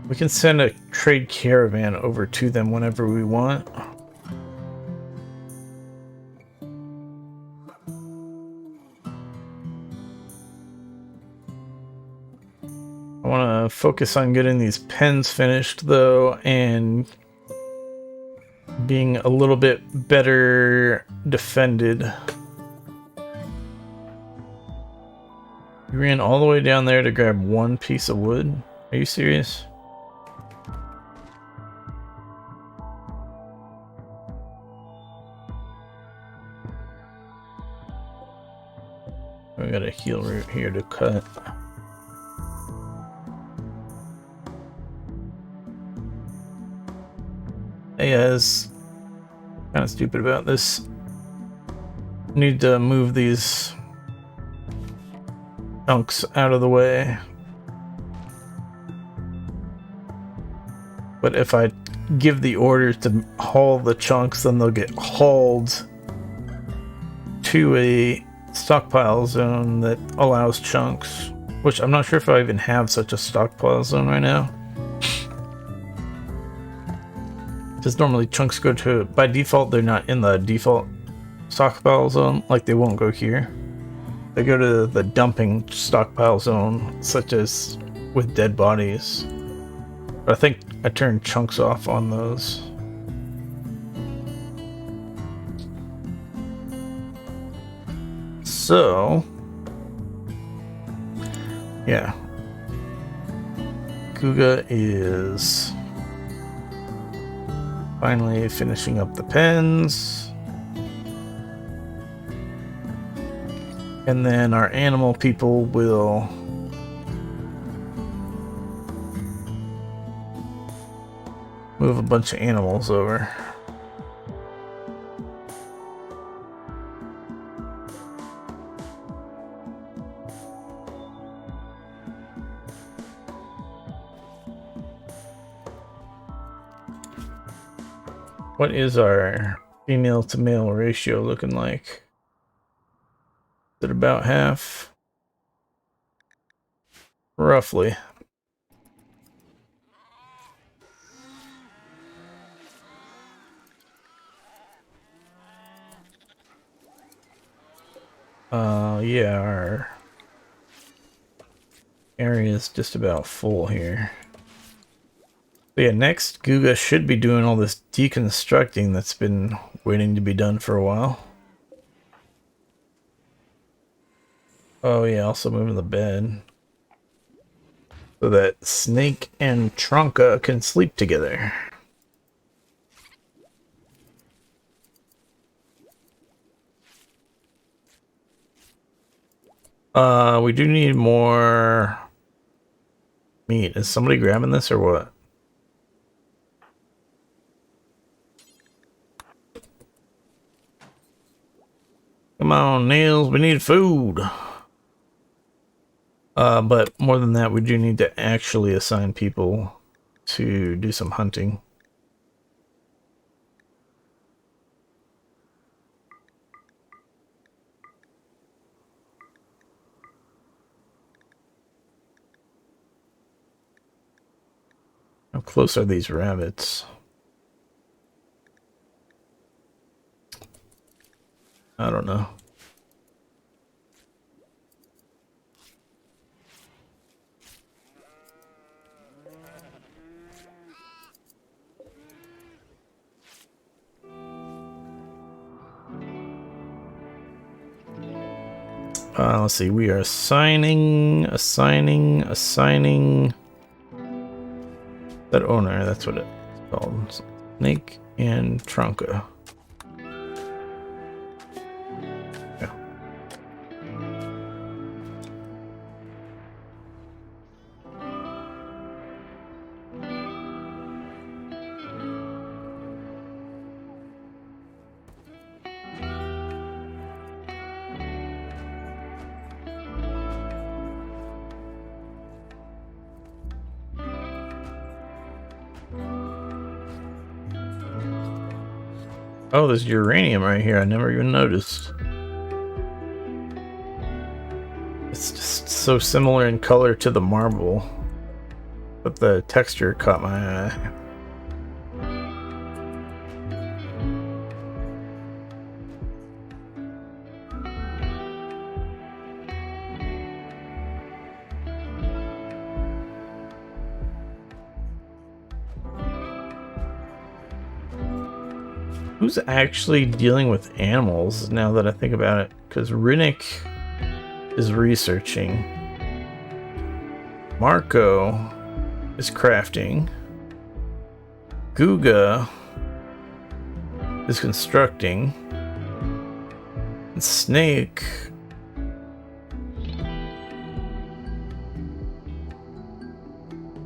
we can send a trade caravan over to them whenever we want. I want to focus on getting these pens finished, though, and being a little bit better defended. You ran all the way down there to grab one piece of wood? Are you serious? We got a heal root here to cut. Hey guys, kind of stupid about this. Need to move these chunks out of the way. But if I give the order to haul the chunks, then they'll get hauled to a stockpile zone that allows chunks, which I'm not sure if I even have such a stockpile zone right now. Because normally chunks go to, by default, they're not in the default stockpile zone, like they won't go here. They go to the dumping stockpile zone, such as with dead bodies. But I think I turned chunks off on those. So, yeah. Guga is finally finishing up the pens. And then our animal people will move a bunch of animals over. What is our female to male ratio looking like? Is it about half? Roughly. Yeah, our area is just about full here. But yeah, next, Guga should be doing all this deconstructing that's been waiting to be done for a while. Oh yeah, also moving the bed. So that Snake and Trunka can sleep together. We do need more meat. Is somebody grabbing this or what? Come on, Nils, we need food. But more than that, we do need to actually assign people to do some hunting. How close are these rabbits? I don't know. Let's see, we are assigning that owner, that's what it's called. Snake and Trunka. Yeah. Oh, there's uranium right here. I never even noticed. It's just so similar in color to the marble, but the texture caught my eye. Who's actually dealing with animals now that I think about it? Because Rinnick is researching. Marco is crafting. Guga is constructing. And Snake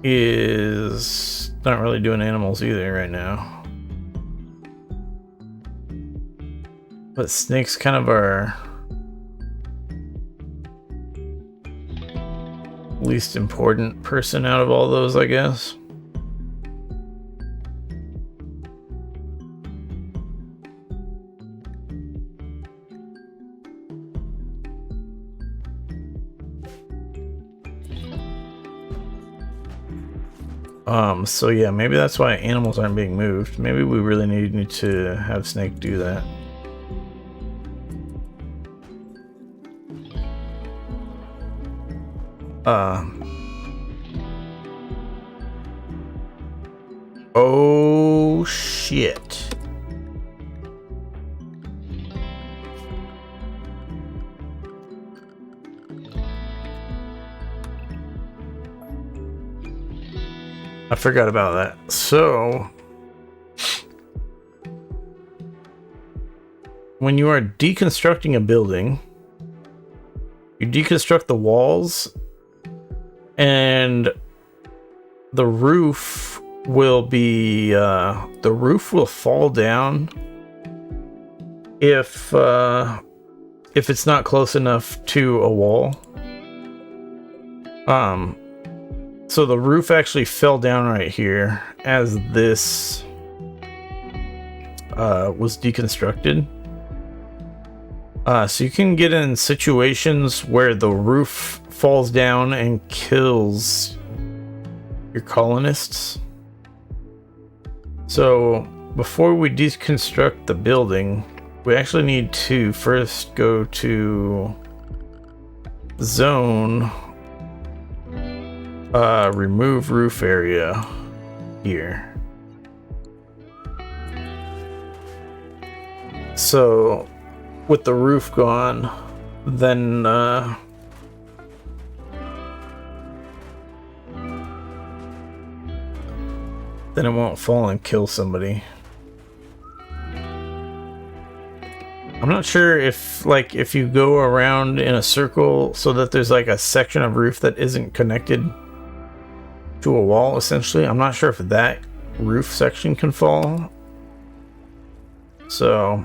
is not really doing animals either right now. But Snake's kind of our least important person out of all those, I guess. So yeah, maybe that's why animals aren't being moved. Maybe we really need to have Snake do that. Oh shit. I forgot about that. So when you are deconstructing a building, you deconstruct the walls and the roof will be the roof will fall down if it's not close enough to a wall. So the roof actually fell down right here as this was deconstructed. So you can get in situations where the roof falls down and kills your colonists. So before we deconstruct the building, we actually need to first go to zone, remove roof area here. So with the roof gone, then it won't fall and kill somebody. I'm not sure if you go around in a circle so that there's like a section of roof that isn't connected to a wall, essentially. I'm not sure if that roof section can fall. So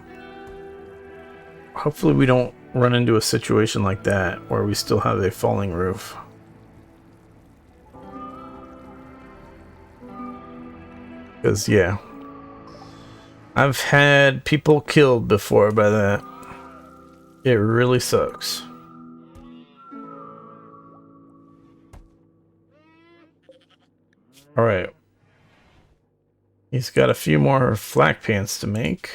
hopefully we don't run into a situation like that where we still have a falling roof. Because, yeah, I've had people killed before by that. It really sucks. Alright. He's got a few more flak pants to make,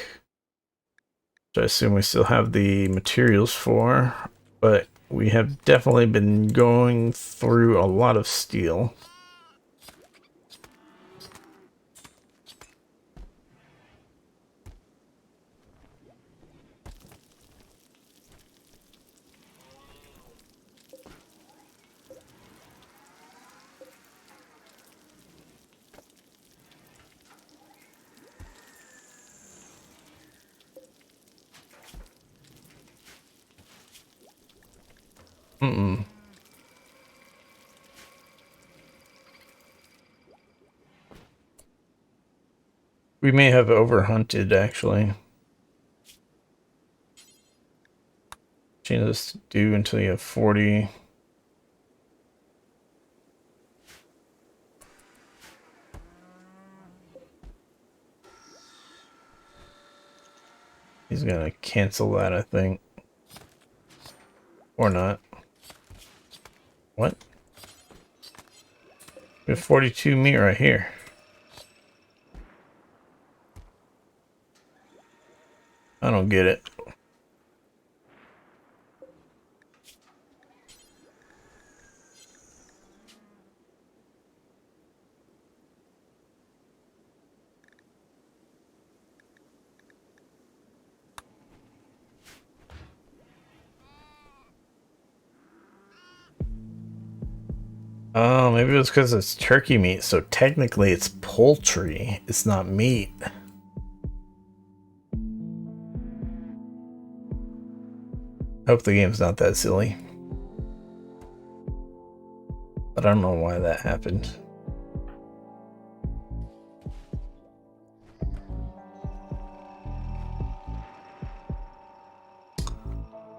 which I assume we still have the materials for, but we have definitely been going through a lot of steel. We may have overhunted, actually. Change this to do until you have 40. He's gonna cancel that, I think. Or not. What? We have 42 meat right here. I don't get it. Oh, maybe it's because it's turkey meat, so technically it's poultry. It's not meat. Hope the game's not that silly. But I don't know why that happened.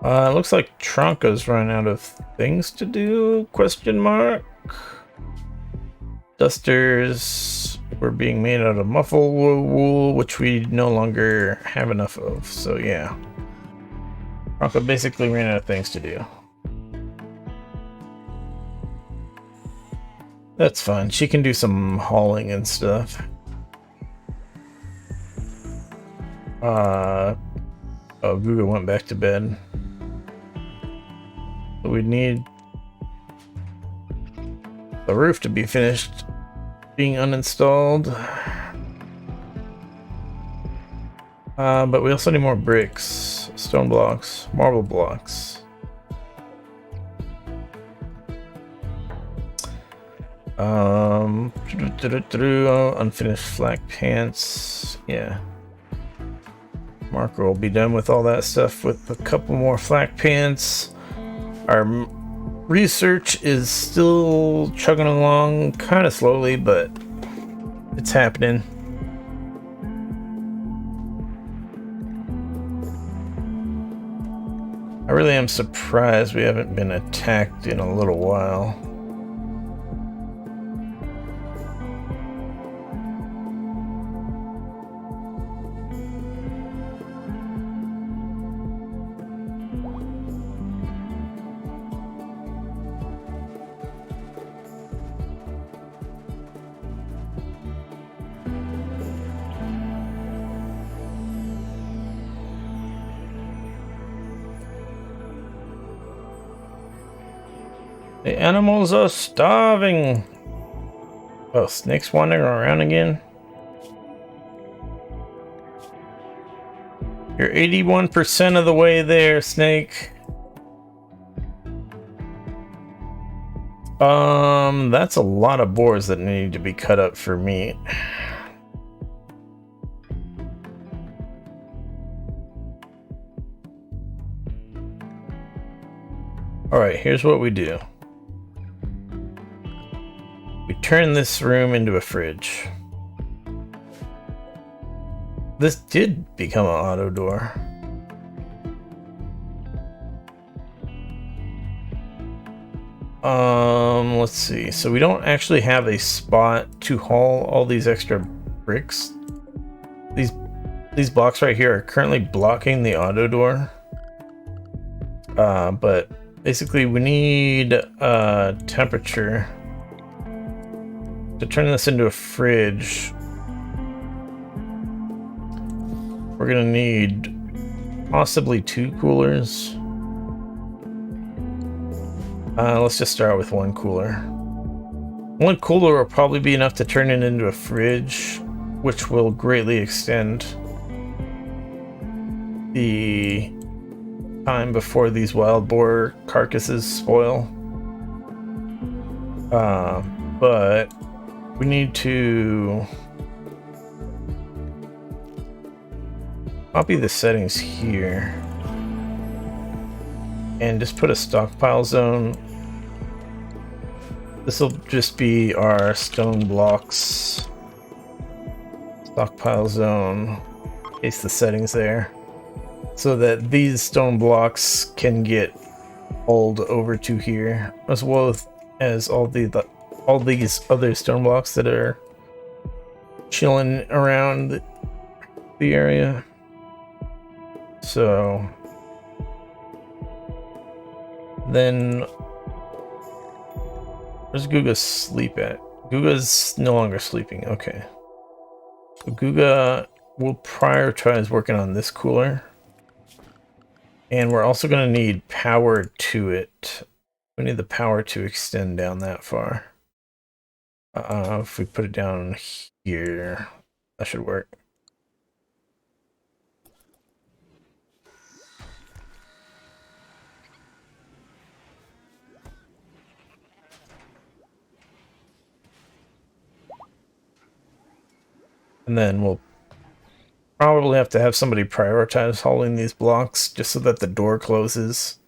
Looks like Tronco's run out of things to do, question mark. Dusters were being made out of muffle wool, which we no longer have enough of, so yeah. Tronco basically ran out of things to do. That's fine, she can do some hauling and stuff. Oh, Guga went back to bed. So we need the roof to be finished being uninstalled. But we also need more bricks, stone blocks, marble blocks. Unfinished flak pants. Yeah. Marker will be done with all that stuff with a couple more flak pants. Our research is still chugging along kind of slowly, but it's happening. I really am surprised we haven't been attacked in a little while. The animals are starving. Oh, snakes wandering around again. You're 81% of the way there, snake. That's a lot of boars that need to be cut up for meat. Alright, here's what we do. We turn this room into a fridge. This did become an auto door. Let's see. So we don't actually have a spot to haul all these extra bricks. These blocks right here are currently blocking the auto door. But basically we need temperature to turn this into a fridge. We're gonna need possibly 2 coolers. Let's just start with 1 cooler. 1 cooler will probably be enough to turn it into a fridge, which will greatly extend the time before these wild boar carcasses spoil. But we need to copy the settings here and just put a stockpile zone. This will just be our stone blocks stockpile zone. Paste the settings there so that these stone blocks can get hauled over to here, as well as all these other stone blocks that are chilling around the area. So then where's Guga sleep at? Guga's no longer sleeping. Okay. So Guga will prioritize working on this cooler. And we're also going to need power to it. We need the power to extend down that far. If we put it down here, that should work. And then we'll probably have to have somebody prioritize hauling these blocks just so that the door closes.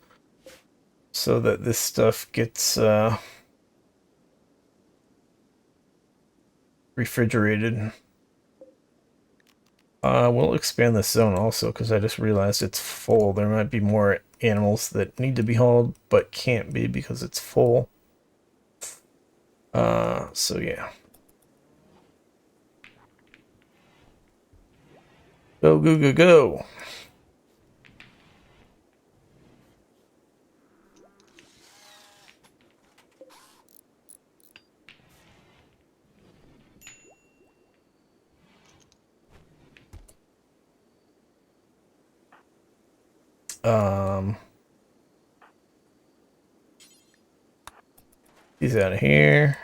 So that this stuff gets refrigerated. We'll expand this zone also because I just realized it's full. There might be more animals that need to be hauled but can't be because it's full. So yeah. Go, go, go, go. He's out of here.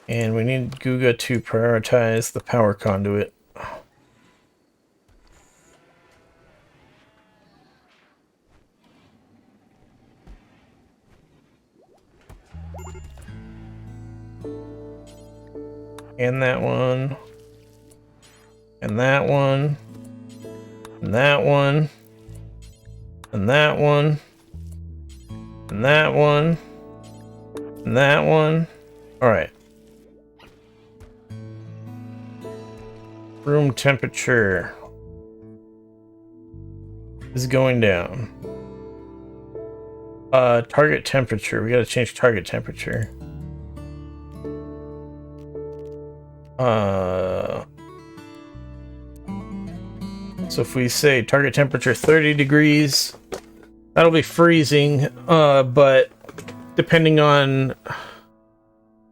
And we need Guga to prioritize the power conduit. And that one. And that one. And that one. And that one. And that one. And that one. Alright. Room temperature is going down. Target temperature. We gotta change target temperature. So if we say target temperature 30 degrees, that'll be freezing, but depending on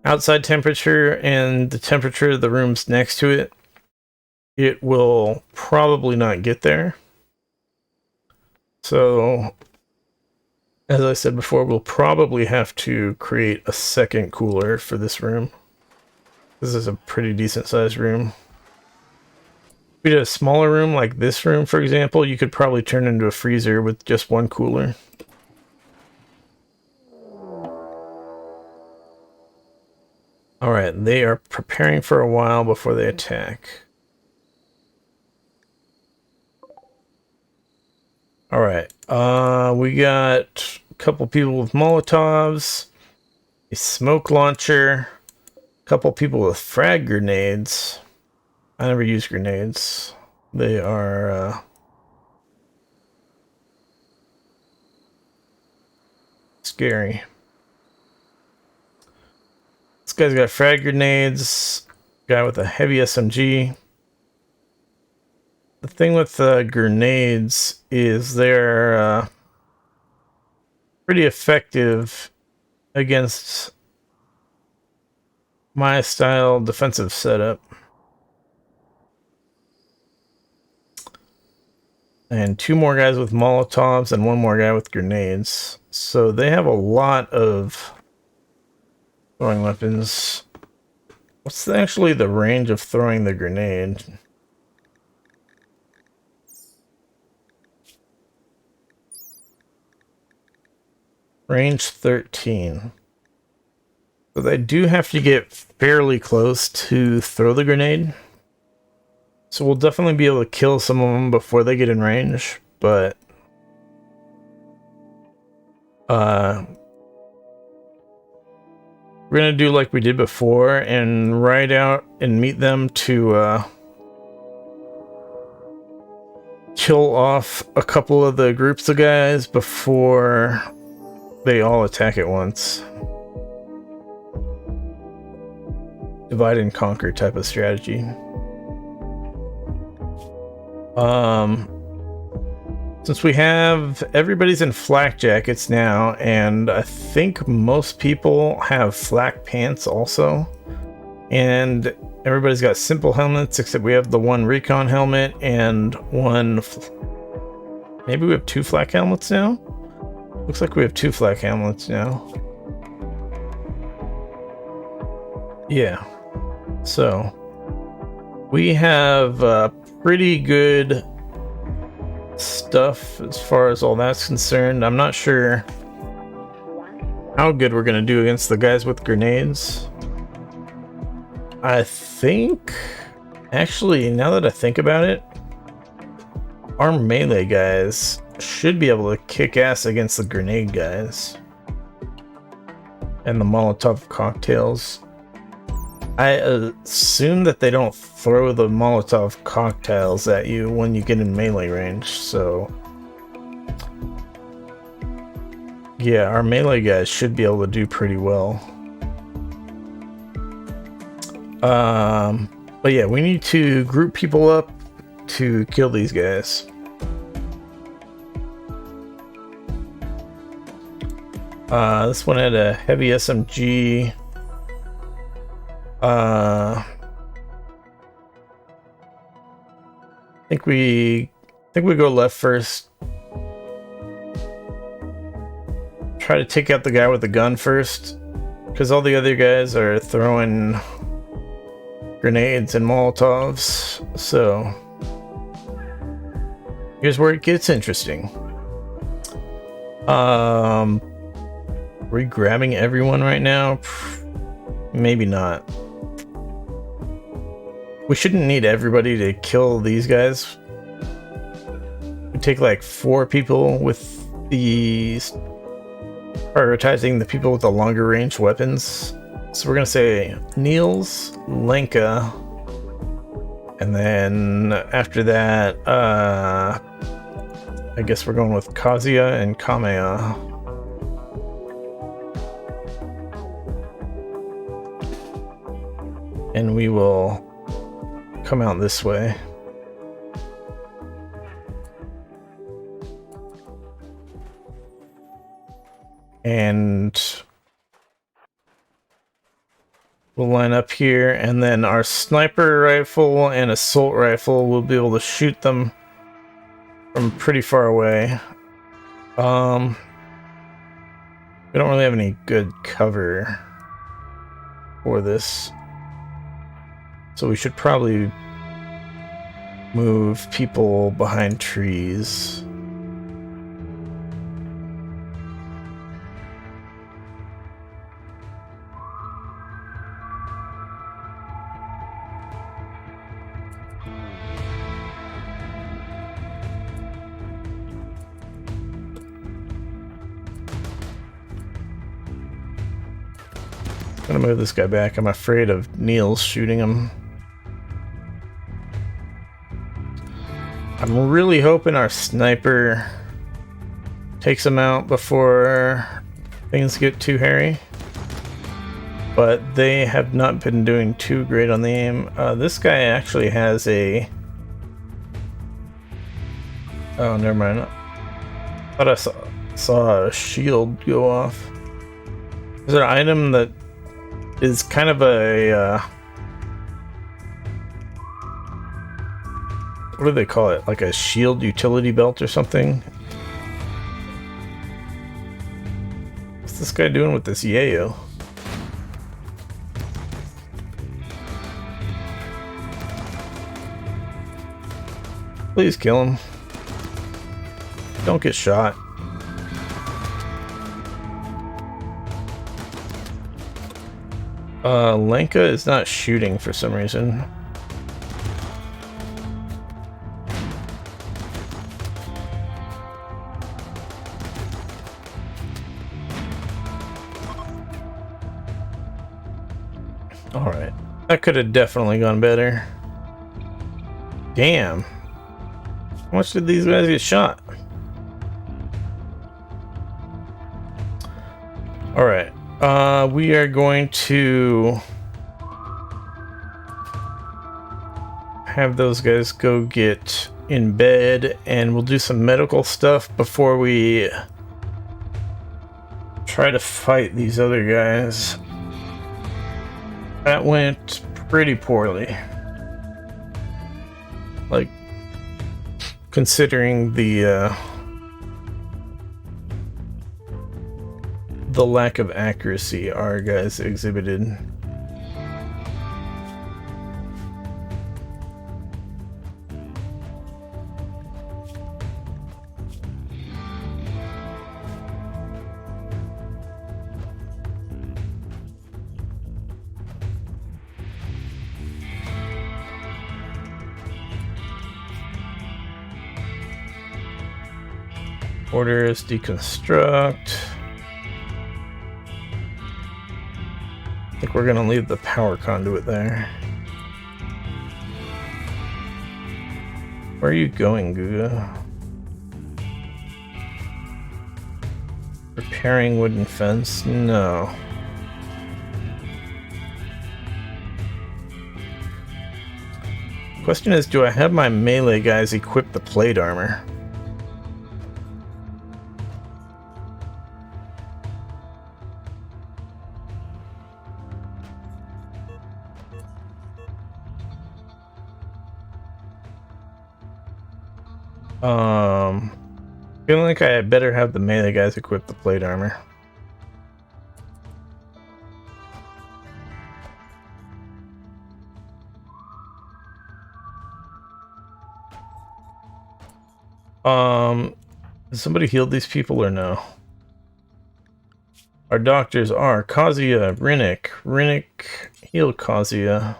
outside temperature and the temperature of the rooms next to it, it will probably not get there. So, as I said before, we'll probably have to create a second cooler for this room. This is a pretty decent sized room. If we did a smaller room like this room, for example, you could probably turn into a freezer with just one cooler. Alright, they are preparing for a while before they attack. Alright, we got a couple people with Molotovs, a smoke launcher, a couple people with frag grenades. I never use grenades. They are scary. This guy's got frag grenades. Guy with a heavy SMG. The thing with grenades is they're pretty effective against my style defensive setup. And two more guys with Molotovs and one more guy with grenades. So they have a lot of throwing weapons. What's actually the range of throwing the grenade? Range 13. So they do have to get fairly close to throw the grenade. So we'll definitely be able to kill some of them before they get in range, but we're gonna do like we did before and ride out and meet them to kill off a couple of the groups of guys before they all attack at once. Divide and conquer type of strategy. Since we have everybody's in flak jackets now, and I think most people have flak pants also, and everybody's got simple helmets except we have the one recon helmet and one. Maybe we have 2 flak helmets now? Looks like we have 2 flak helmets now. Yeah. So we have pretty good stuff as far as all that's concerned. I'm not sure how good we're gonna do against the guys with grenades. I think, actually, now that I think about it, our melee guys should be able to kick ass against the grenade guys and the Molotov cocktails. I assume that they don't throw the Molotov cocktails at you when you get in melee range, so yeah, our melee guys should be able to do pretty well. But yeah, we need to group people up to kill these guys. This one had a heavy SMG. I think we go left first. Try to take out the guy with the gun first, because all the other guys are throwing grenades and Molotovs. So here's where it gets interesting. Are we grabbing everyone right now? Maybe not. We shouldn't need everybody to kill these guys. We take like 4 people with these, prioritizing the people with the longer range weapons. So we're gonna say Niels, Lenka, and then after that, I guess we're going with Kazuya and Kamea. And we will come out this way. And we'll line up here, and then our sniper rifle and assault rifle will be able to shoot them from pretty far away. We don't really have any good cover for this. So we should probably move people behind trees. I'm gonna move this guy back. I'm afraid of Niels shooting him. I'm really hoping our sniper takes him out before things get too hairy. But they have not been doing too great on the aim. This guy actually has a... Oh, never mind. I thought I saw a shield go off. Is there an item that is kind of a... what do they call it? Like a shield utility belt or something? What's this guy doing with this yayo? Please kill him. Don't get shot. Lenka is not shooting for some reason. Alright. That could have definitely gone better. Damn. How much did these guys get shot? Alright. We are going to have those guys go get in bed, and we'll do some medical stuff before we try to fight these other guys. That went pretty poorly. Like, considering the lack of accuracy our guys exhibited. Orders, deconstruct. I think we're gonna leave the power conduit there. Where are you going, Guga? Repairing wooden fence? No. Question is, do I have my melee guys equip the plate armor? Feeling like I better have the melee guys equip the plate armor. Has somebody healed these people or no? Our doctors are Kazuya, Rinnik. Rinnik healed Kazuya.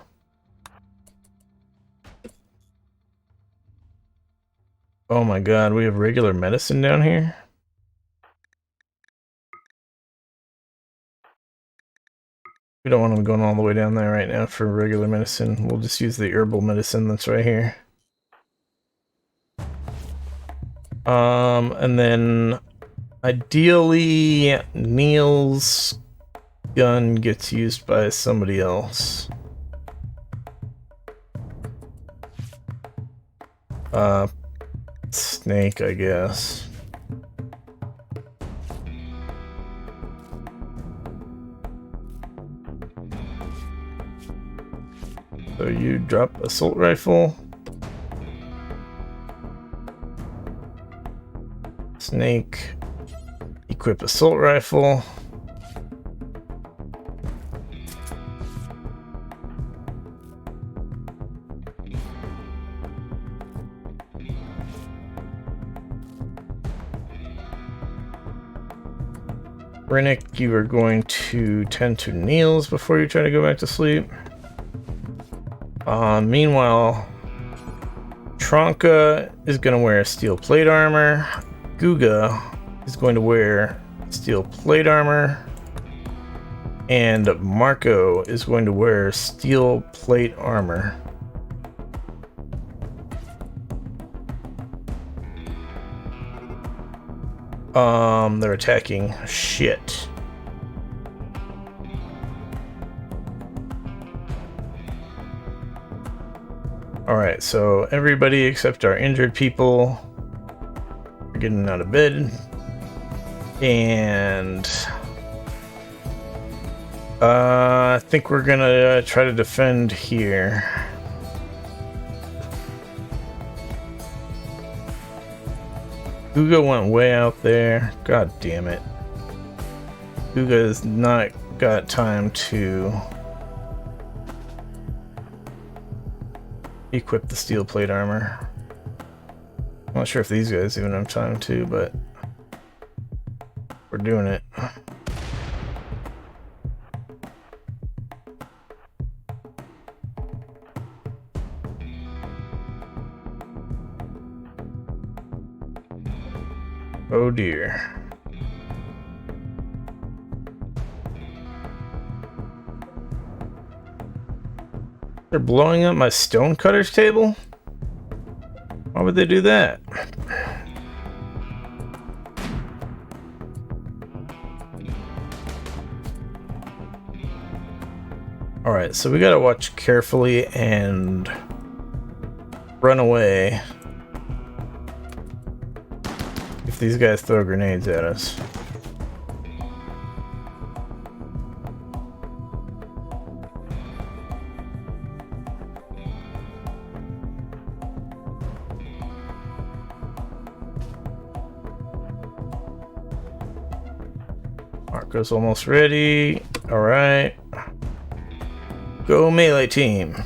Oh my god, we have regular medicine down here? We don't want them going all the way down there right now for regular medicine. We'll just use the herbal medicine that's right here. And then ideally Neil's gun gets used by somebody else. Snake, I guess. So you drop assault rifle. Snake, equip assault rifle. Rinnik, you are going to tend to Niels before you try to go back to sleep. Meanwhile, Tronka is going to wear steel plate armor. Guga is going to wear steel plate armor. And Marco is going to wear steel plate armor. They're attacking. Shit. Alright, so everybody except our injured people are getting out of bed. And I think we're gonna try to defend here. Guga went way out there. God damn it. Guga has not got time to equip the steel plate armor. I'm not sure if these guys even have time to, but we're doing it. Oh dear. They're blowing up my stonecutter's table? Why would they do that? Alright, so we gotta watch carefully and run away these guys throw grenades at us. Marco's almost ready. Alright. Go melee team.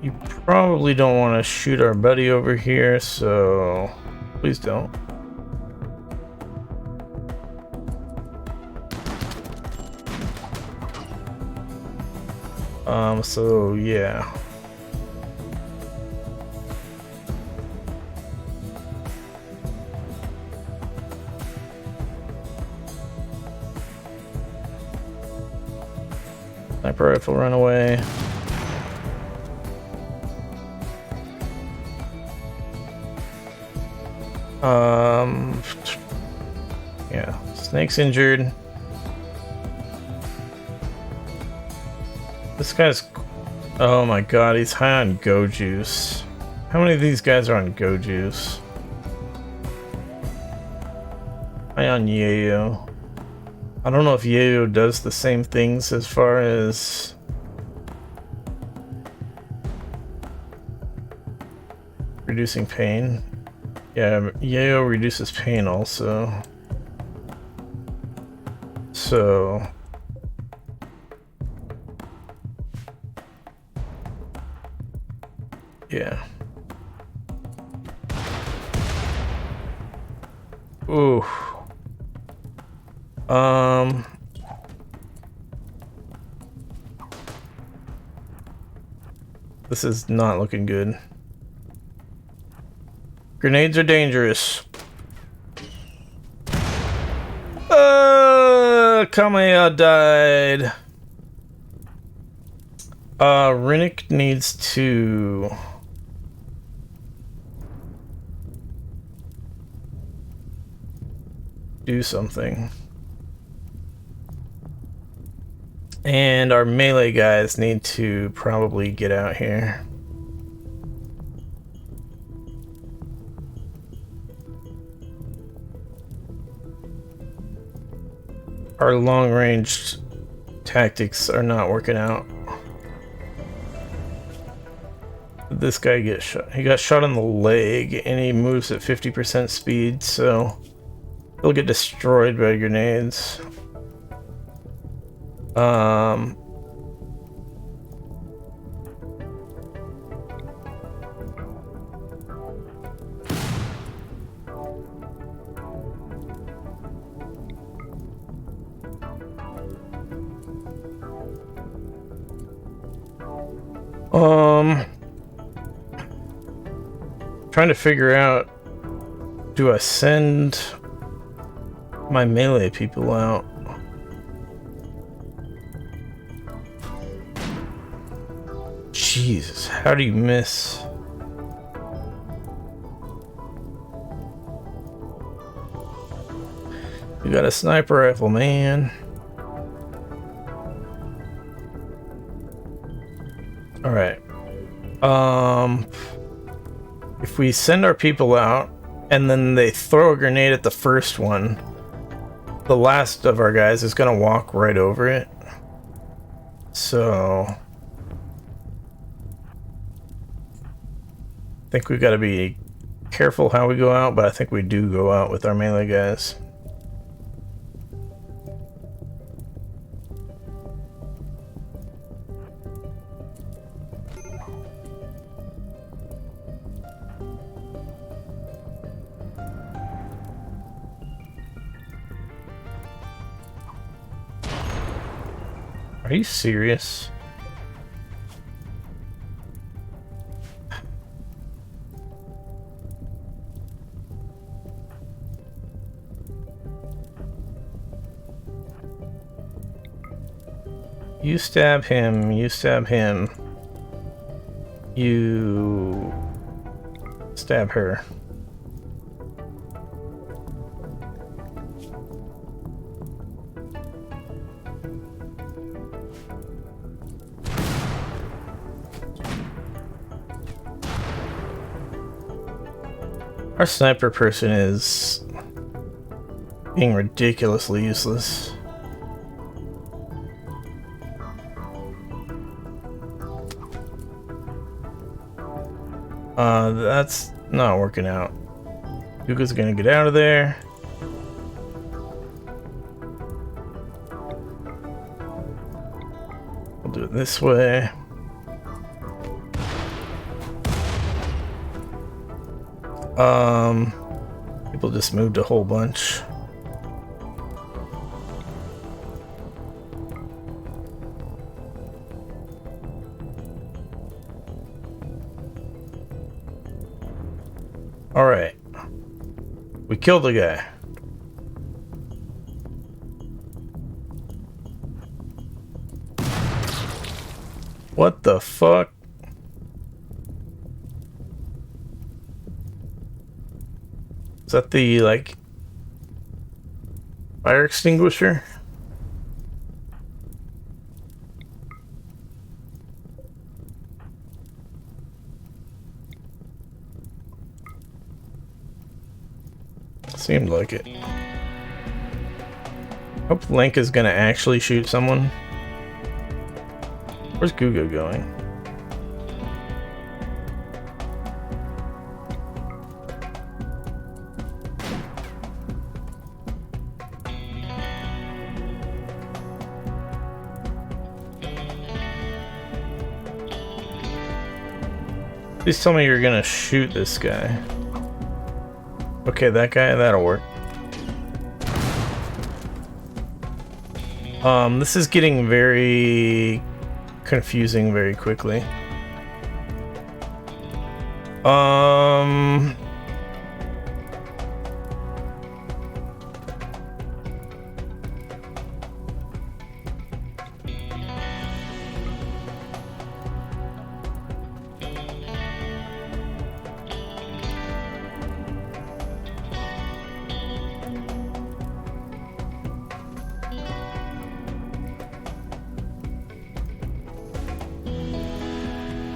You probably don't want to shoot our buddy over here, so please don't. So yeah. Sniper rifle, run away. Yeah, Snake's injured. This guy's... Oh my god, he's high on go juice. How many of these guys are on go juice? High on yayo. I don't know if yayo does the same things as far as... reducing pain. Yeah, yayo reduces pain also. So... yeah. Ooh. This is not looking good. Grenades are dangerous. Kamea died. Rinnick needs to... do something. And our melee guys need to probably get out here. Our long-range tactics are not working out. Did this guy get shot? He got shot in the leg, and he moves at 50% speed, so he'll get destroyed by grenades. Trying to figure out, do I send my melee people out? Jesus, how do you miss? You got a sniper rifle, man. All right. If we send our people out and then they throw a grenade at the first one, the last of our guys is gonna walk right over it. So I think we've got to be careful how we go out, but I think we do go out with our melee guys. Are you serious? You stab him, you stab him. You stab her. Our sniper person is being ridiculously useless. That's not working out. Yuka's gonna get out of there. We'll do it this way. People just moved a whole bunch. All right. We killed the guy. What the fuck? Is that the, like, fire extinguisher? Seemed like it. Hope Link is gonna actually shoot someone. Where's Guga going? Please tell me you're gonna shoot this guy. Okay, that guy, that'll work. This is getting very confusing very quickly.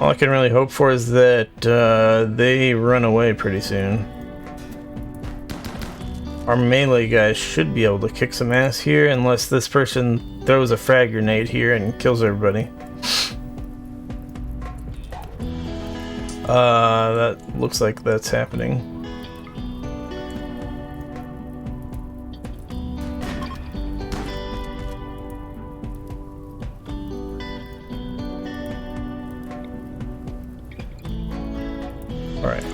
All I can really hope for is that they run away pretty soon. Our melee guys should be able to kick some ass here, unless this person throws a frag grenade here and kills everybody. That looks like that's happening. Alright.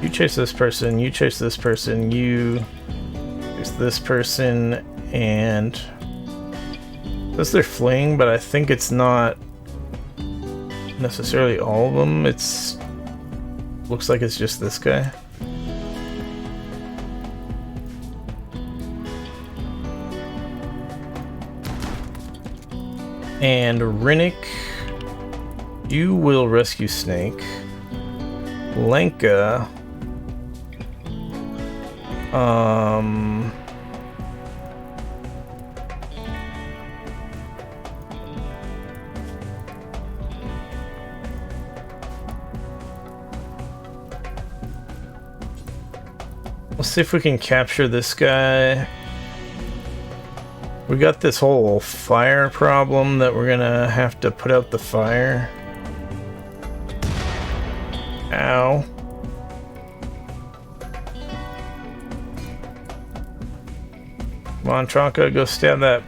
You chase this person, you chase this person, you chase this person, and that's their fling, but I think it's not necessarily all of them. It's looks like it's just this guy. And Rinnik, you will rescue Snake. Lenka, let's see if we can capture this guy. We got this whole fire problem that we're gonna have to put out the fire. Ow. Come on, Tronka, go stab that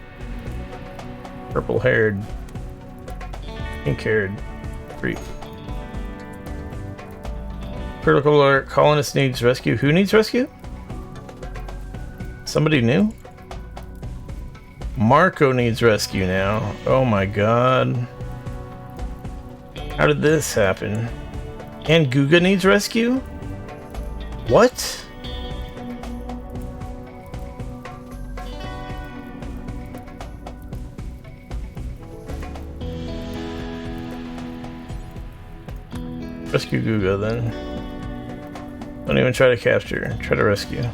purple-haired, pink-haired freak. Critical alert, colonist needs rescue. Who needs rescue? Somebody new? Marco needs rescue now. Oh my god. How did this happen? And Guga needs rescue? What? Rescue Guga then. Don't even try to capture, try to rescue.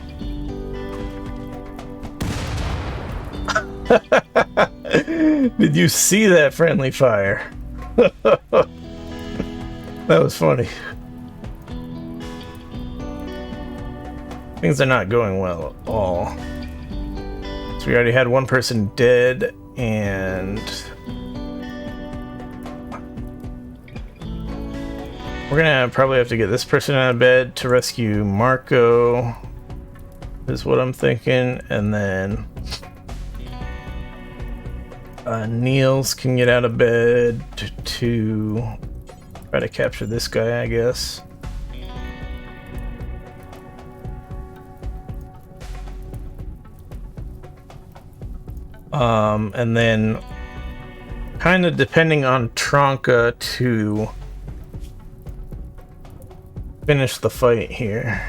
Did you see that friendly fire? That was funny. Things are not going well at all. So we already had one person dead, and we're gonna probably have to get this person out of bed to rescue Marco, is what I'm thinking, and then Niels can get out of bed to try to capture this guy, I guess. And then kind of depending on Tronka to finish the fight here.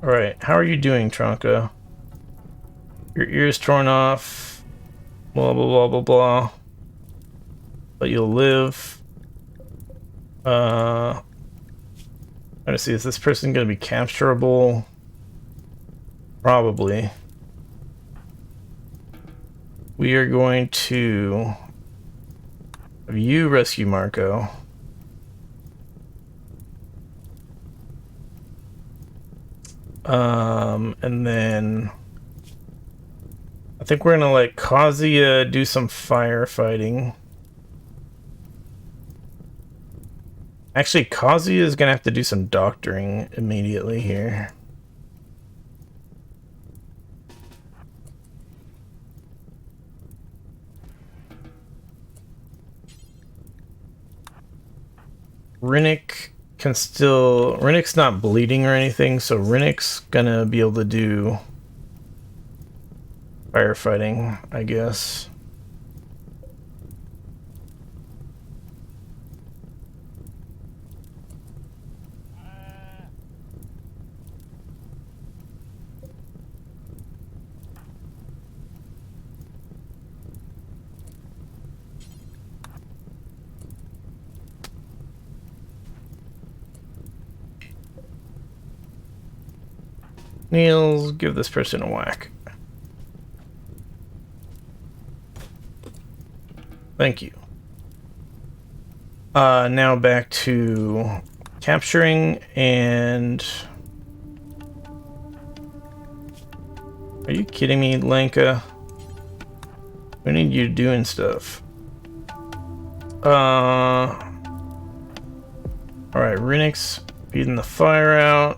Alright, how are you doing, Tronka? Your ear's torn off. Blah, blah, blah, blah, blah. But you'll live. Trying to see, is this person going to be capturable? Probably. We are going to have you rescue Marco. And then I think we're gonna let Kazuya do some firefighting. Actually, Kazuya is gonna have to do some doctoring immediately here. Rinnick's not bleeding or anything, so Rinnick's gonna be able to do firefighting, I guess. Niels, give this person a whack. Thank you. Now back to capturing, and are you kidding me, Lenka? We need you doing stuff. Alright, Rinnick's beating the fire out.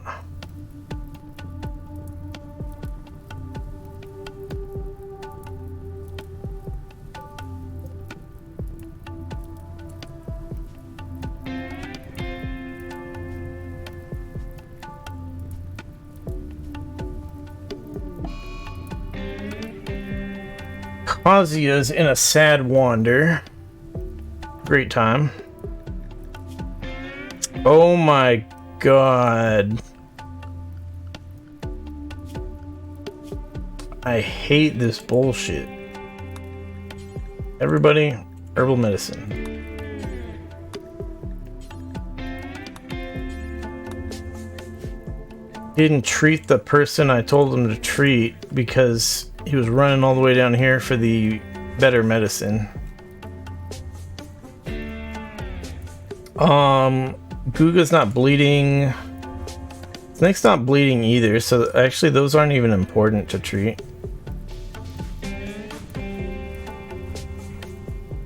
Kazuya's in a sad wander. Great time. Oh my god. I hate this bullshit. Everybody, herbal medicine. Didn't treat the person I told him to treat because he was running all the way down here for the better medicine. Guga's not bleeding. Snake's not bleeding either, so actually those aren't even important to treat.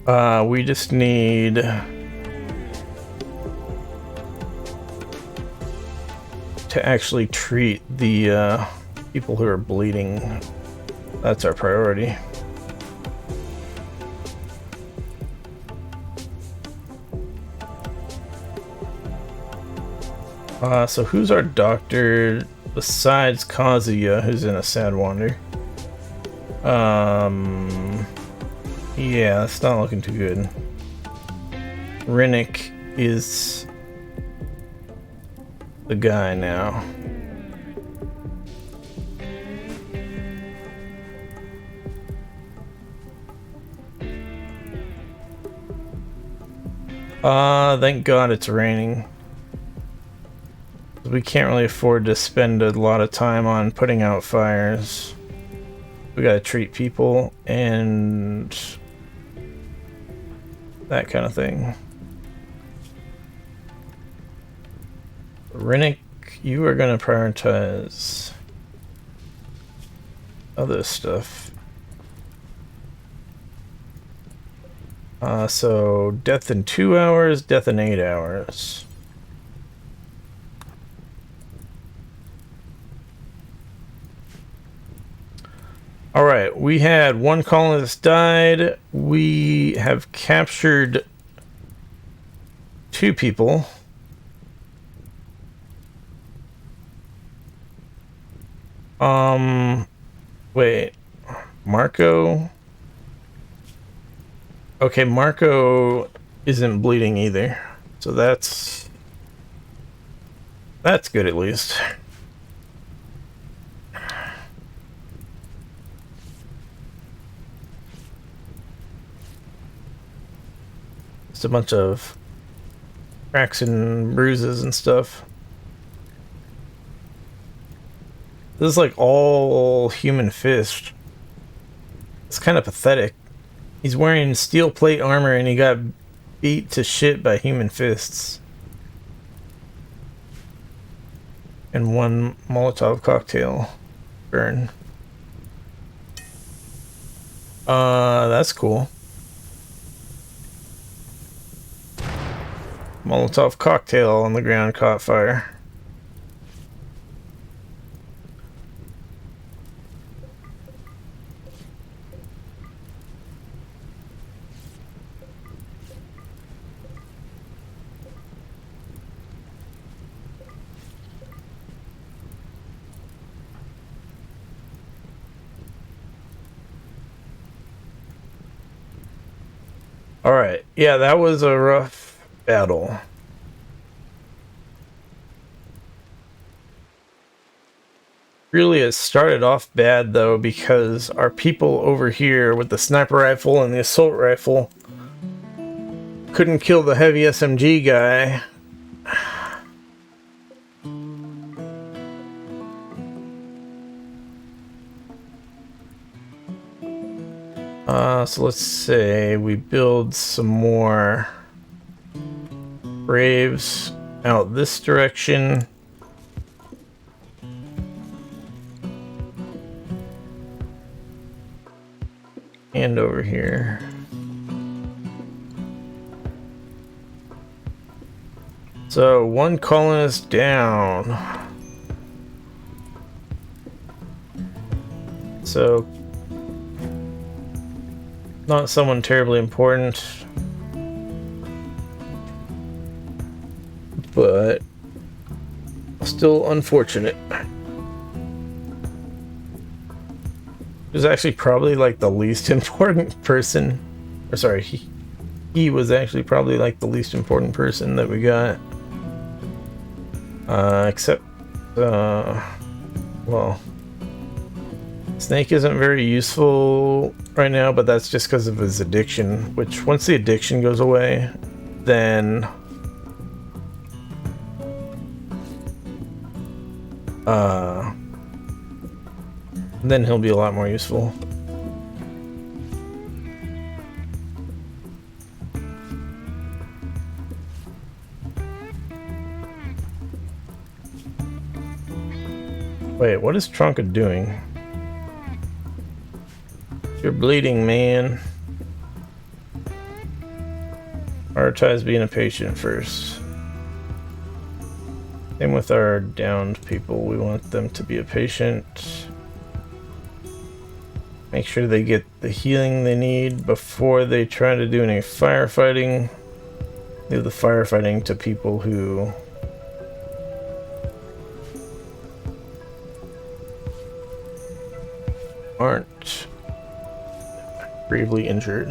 We just need to actually treat the people who are bleeding. That's our priority. So who's our doctor besides Kazuya, who's in a sad wander? Yeah, that's not looking too good. Rinnick is the guy now. Thank God it's raining. We can't really afford to spend a lot of time on putting out fires. We gotta treat people and that kind of thing. Rennick, you are gonna prioritize other stuff. So death in 2 hours, death in 8 hours. Alright, we had one colonist died. We have captured 2 people. Wait. Marco? Okay, Marco isn't bleeding either. So that's good at least. Just a bunch of cracks and bruises and stuff. This is like all human fist. It's kind of pathetic. He's wearing steel plate armor and he got beat to shit by human fists. And 1 Molotov cocktail burn. That's cool. Molotov cocktail on the ground caught fire. Alright, yeah, that was a rough battle. Really, it started off bad though because our people over here with the sniper rifle and the assault rifle couldn't kill the heavy SMG guy. So let's say we build some more Braves out this direction. And over here. So 1 colonist down. So not someone terribly important, but still unfortunate. He was actually probably like the least important person. Or sorry, he was actually probably like the least important person that we got. Except, well, Snake isn't very useful right now, but that's just because of his addiction, which once the addiction goes away, then he'll be a lot more useful. Wait, what is Tronka doing? You're bleeding, man. Prioritize being a patient first. Same with our downed people. We want them to be a patient. Make sure they get the healing they need before they try to do any firefighting. Leave the firefighting to people who aren't gravely injured.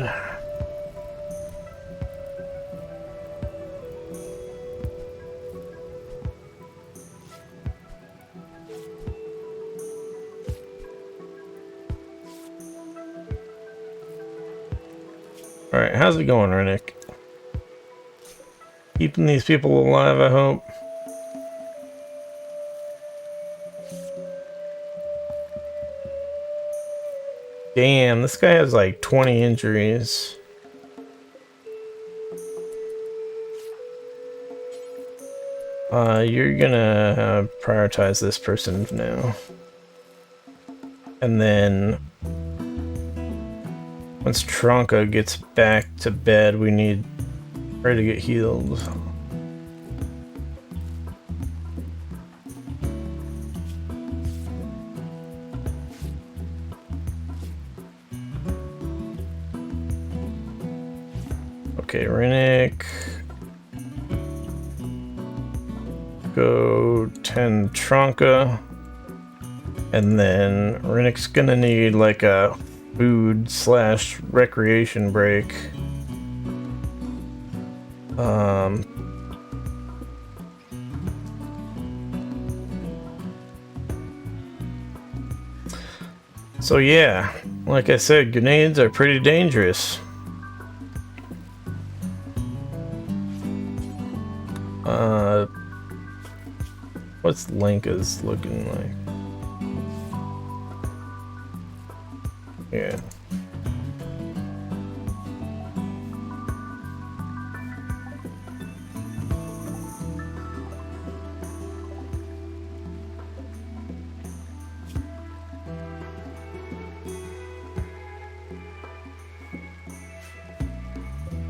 Alright, how's it going, Rennick? Keeping these people alive, I hope. Damn, this guy has like 20 injuries. You're gonna prioritize this person now. And then once Tronka gets back to bed, we need her to get healed. Okay, Rennick. Go 10 Tronka. And then Rennick's gonna need like a food / recreation break. So yeah, like I said, grenades are pretty dangerous. What's Lenka's looking like? Yeah.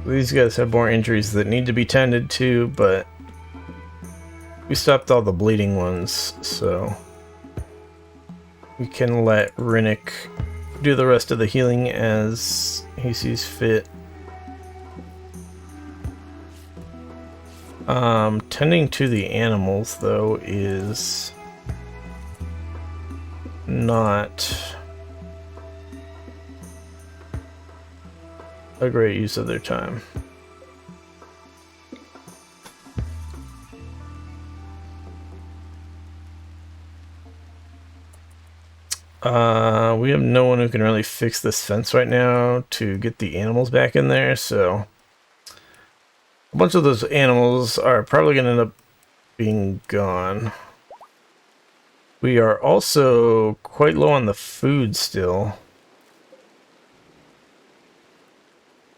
These guys have more injuries that need to be tended to, but we stopped all the bleeding ones, so we can let Rennick do the rest of the healing as he sees fit. Tending to the animals, though, is not a great use of their time. We have no one who can really fix this fence right now to get the animals back in there, so a bunch of those animals are probably going to end up being gone. We are also quite low on the food still,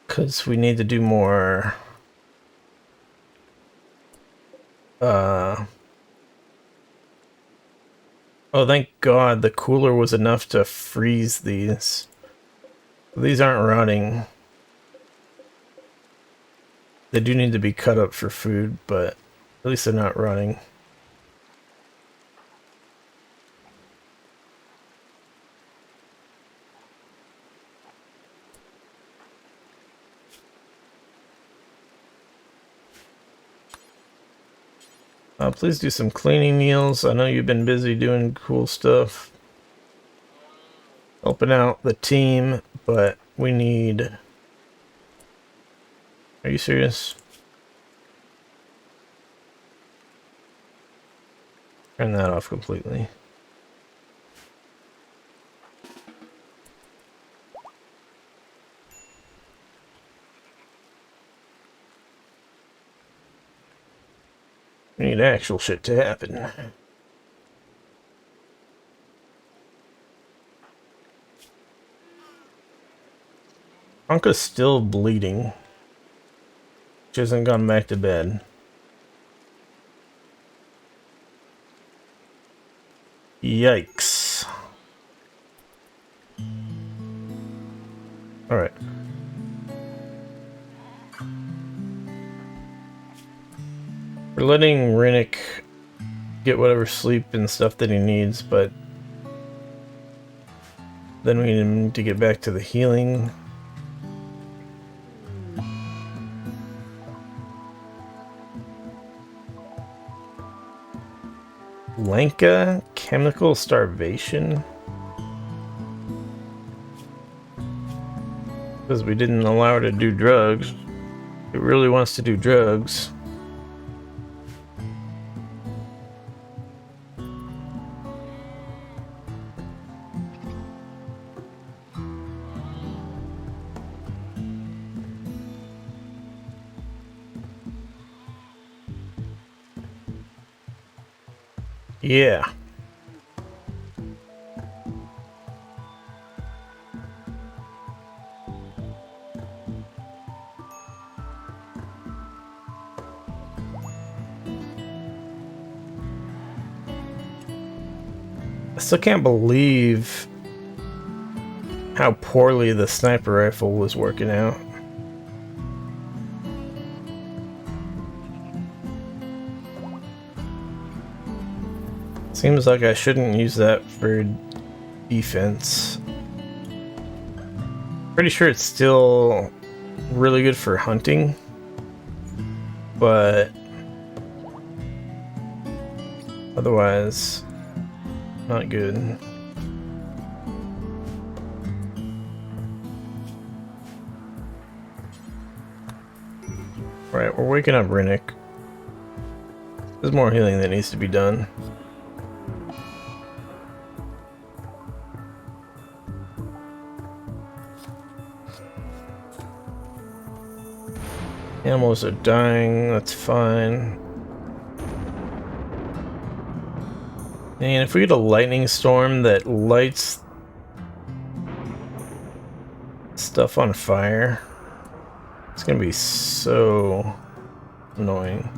because we need to do more oh, thank God the cooler was enough to freeze these. These aren't rotting. They do need to be cut up for food, but at least they're not rotting. Please do some cleaning, Niels. I know you've been busy doing cool stuff, helping out the team, but we need... Are you serious? Turn that off completely. We need actual shit to happen. Anka's still bleeding. She hasn't gone back to bed. Yikes. Alright. We're letting Rennick get whatever sleep and stuff that he needs, but then we need him to get back to the healing. Lenka? Chemical starvation? Because we didn't allow her to do drugs. It really wants to do drugs. Yeah. I still can't believe how poorly the sniper rifle was working out. Seems like I shouldn't use that for defense. Pretty sure it's still really good for hunting, but otherwise, not good. Right, we're waking up Rinnick. There's more healing that needs to be done. Animals are dying, that's fine. And if we get a lightning storm that lights stuff on fire, it's gonna be so annoying.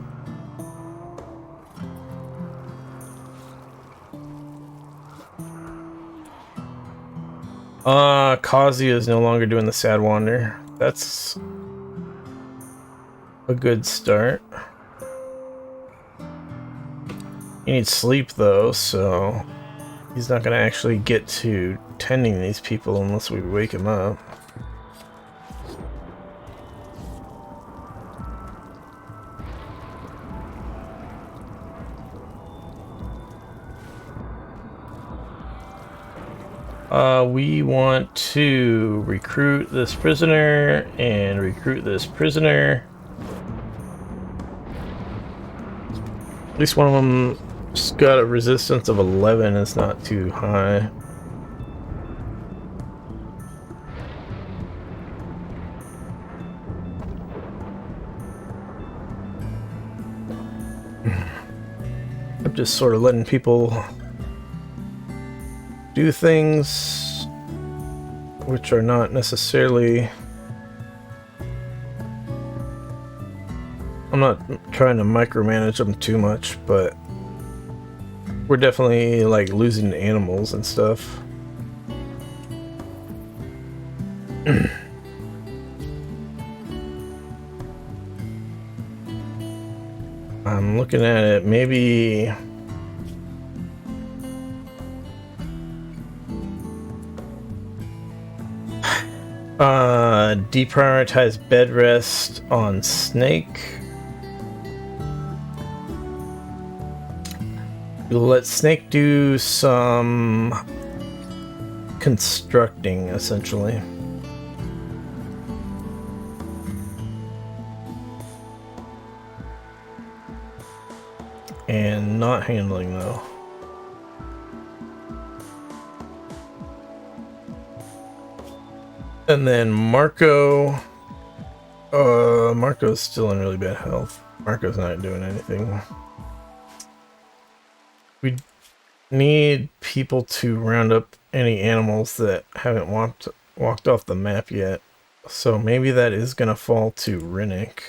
Kazuya is no longer doing the Sad Wander. That's a good start. He needs sleep though, so he's not gonna actually get to tending these people unless we wake him up. We want to recruit this prisoner and recruit this prisoner. At least one of them's got a resistance of 11, it's not too high. I'm just sort of letting people do things which are not necessarily... I'm not trying to micromanage them too much, but we're definitely like losing animals and stuff. I'm looking at it, maybe deprioritize bed rest on Snake. Let Snake do some constructing, essentially. And not handling, though. And then Marco's still in really bad health. Marco's not doing anything. We need people to round up any animals that haven't walked off the map yet. So maybe that is gonna fall to Rinnick.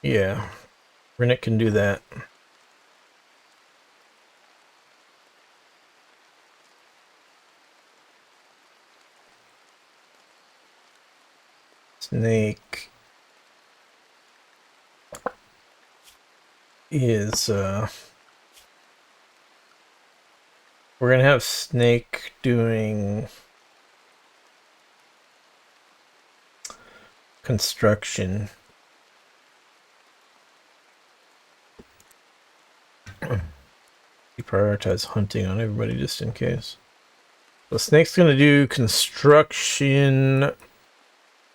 Yeah, Rinnick can do that. Snake is we're gonna have Snake doing construction. Prioritize hunting on everybody just in case. So Snake's gonna do construction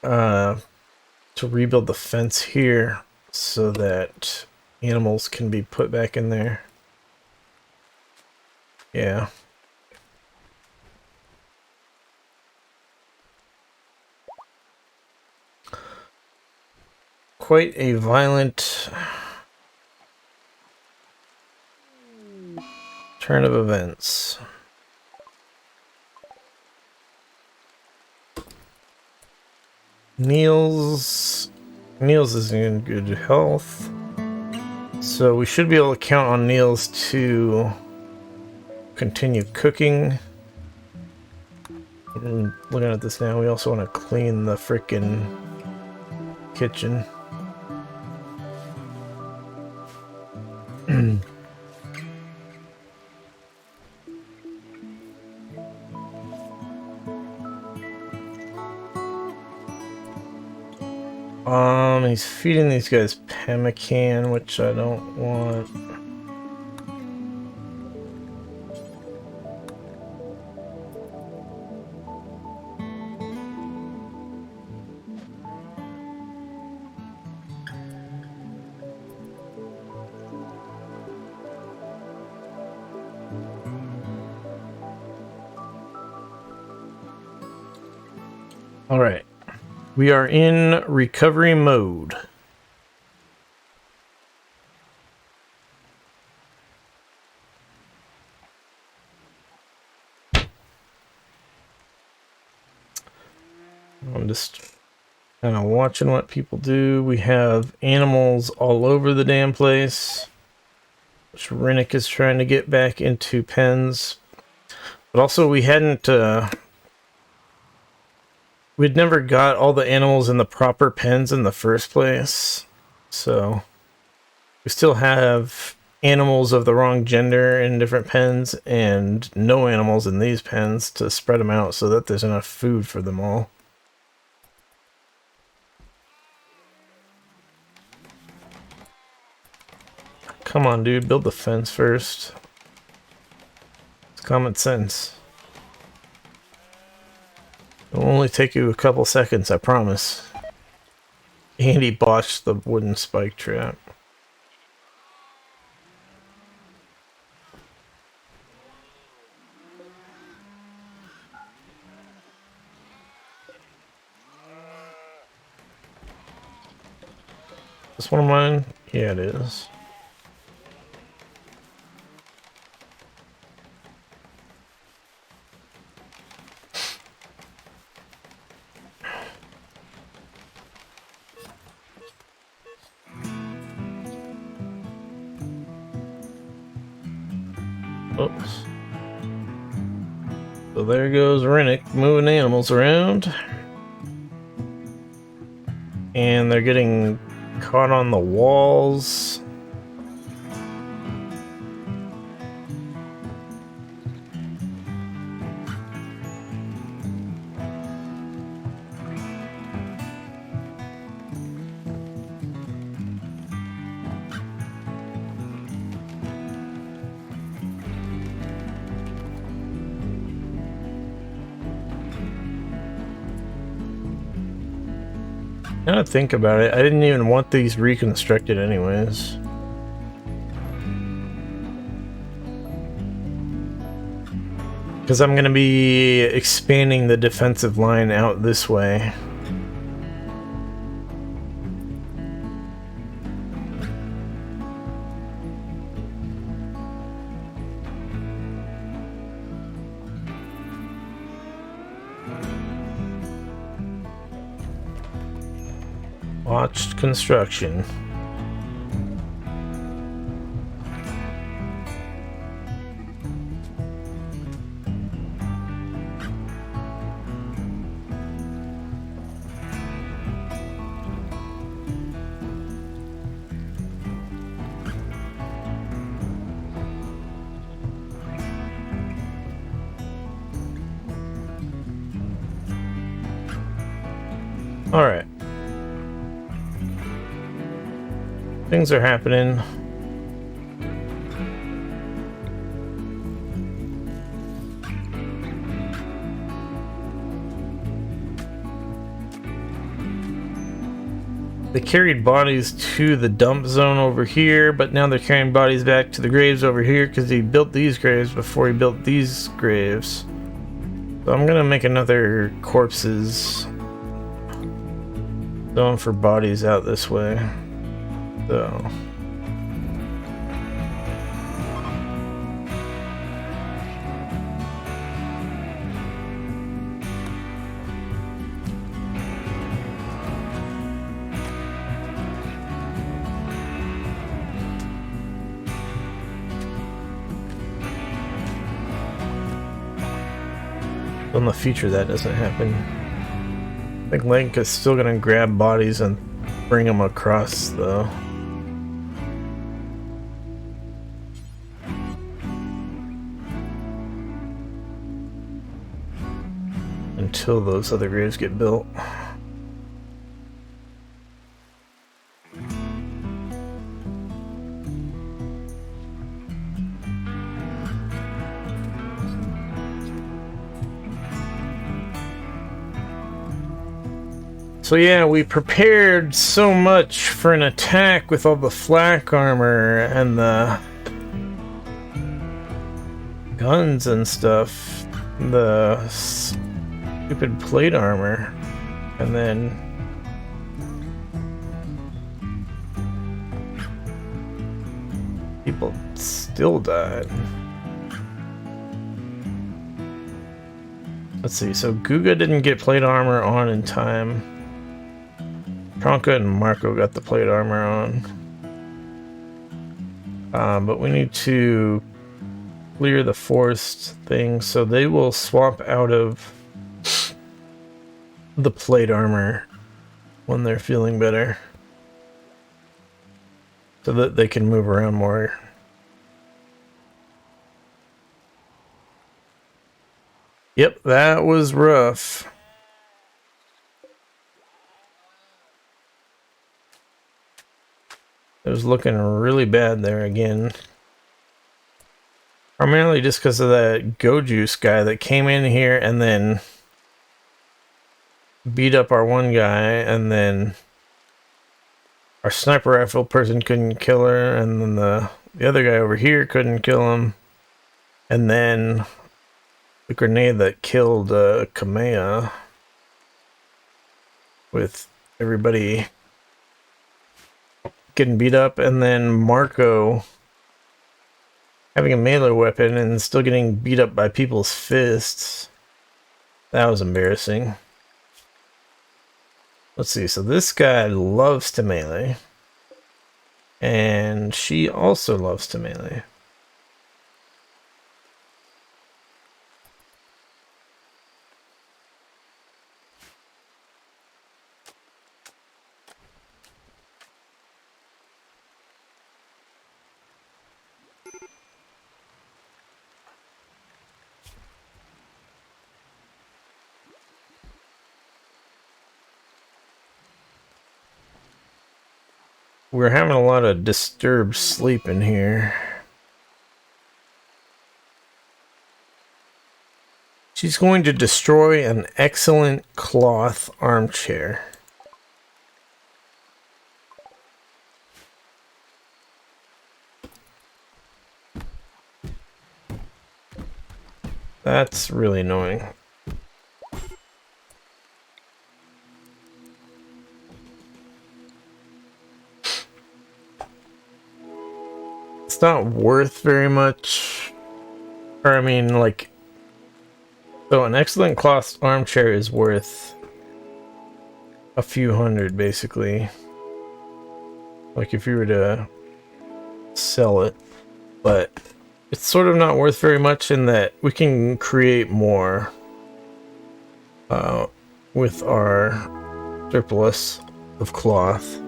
to rebuild the fence here so that animals can be put back in there. Yeah. Quite a violent turn of events. Niels is in good health. So we should be able to count on Niels to continue cooking. And looking at this now, we also want to clean the frickin' kitchen. He's feeding these guys pemmican, which I don't want. All right. We are in recovery mode. I'm just kind of watching what people do. We have animals all over the damn place, which Rennick is trying to get back into pens. But also we hadn't... we'd never got all the animals in the proper pens in the first place, so we still have animals of the wrong gender in different pens and no animals in these pens to spread them out so that there's enough food for them all. Come on, dude, build the fence first. It's common sense. It'll only take you a couple seconds, I promise. Andy botched the wooden spike trap. This one of mine? Yeah, it is. Oops. So there goes Rennick moving animals around. And they're getting caught on the walls. Now to think about it, I didn't even want these reconstructed anyways. Because I'm going to be expanding the defensive line out this way. Watched construction. All right. Things are happening. They carried bodies to the dump zone over here, but now they're carrying bodies back to the graves over here because he built these graves before he built these graves. So I'm gonna make another corpses zone for bodies out this way. So in the future that doesn't happen. I think Link is still gonna grab bodies and bring them across though. Until those other graves get built. So yeah, we prepared so much for an attack with all the flak armor and the guns and stuff, the stupid plate armor, and then people still died. Let's see, so Guga didn't get plate armor on in time. Tronka and Marco got the plate armor on. But we need to clear the forest thing, so they will swap out of the plate armor when they're feeling better. So that they can move around more. Yep, that was rough. It was looking really bad there again. Primarily just because of that Go-Juice guy that came in here and then beat up our one guy, and then our sniper rifle person couldn't kill her, and then the other guy over here couldn't kill him, and then the grenade that killed Kamea with everybody getting beat up, and then Marco having a melee weapon and still getting beat up by people's fists. That was embarrassing. Let's see, so this guy loves to melee, and she also loves to melee. We're having a lot of disturbed sleep in here. She's going to destroy an excellent cloth armchair. That's really annoying. It's not worth very much. Or I mean, like, so an excellent cloth armchair is worth a few hundred, basically. Like if you were to sell it. But it's sort of not worth very much in that we can create more with our surplus of cloth.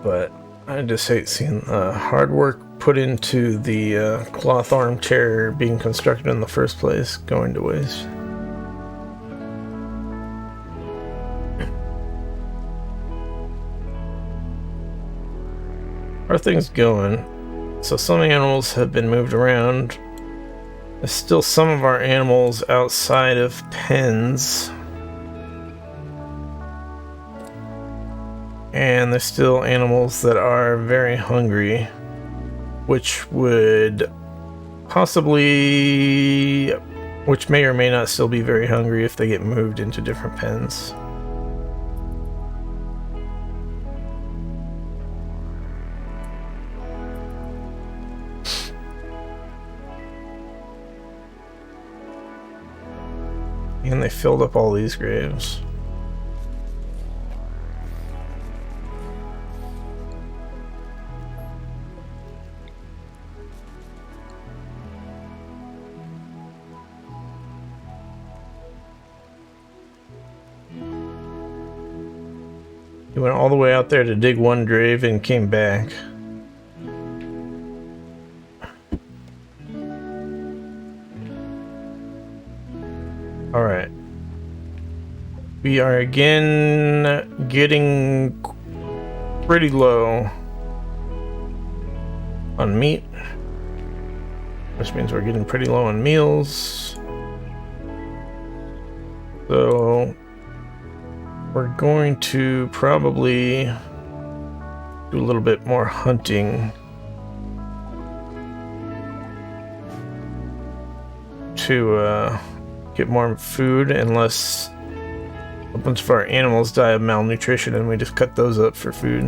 But I just hate seeing hard work put into the cloth armchair being constructed in the first place going to waste. How are things going? So some animals have been moved around. There's still some of our animals outside of pens. And there's still animals that are very hungry, which would possibly, which may or may not still be very hungry if they get moved into different pens. And they filled up all these graves. He went all the way out there to dig one grave and came back. Alright. We are again getting pretty low on meat, which means we're getting pretty low on meals. So we're going to probably do a little bit more hunting to get more food, unless a bunch of our animals die of malnutrition and we just cut those up for food.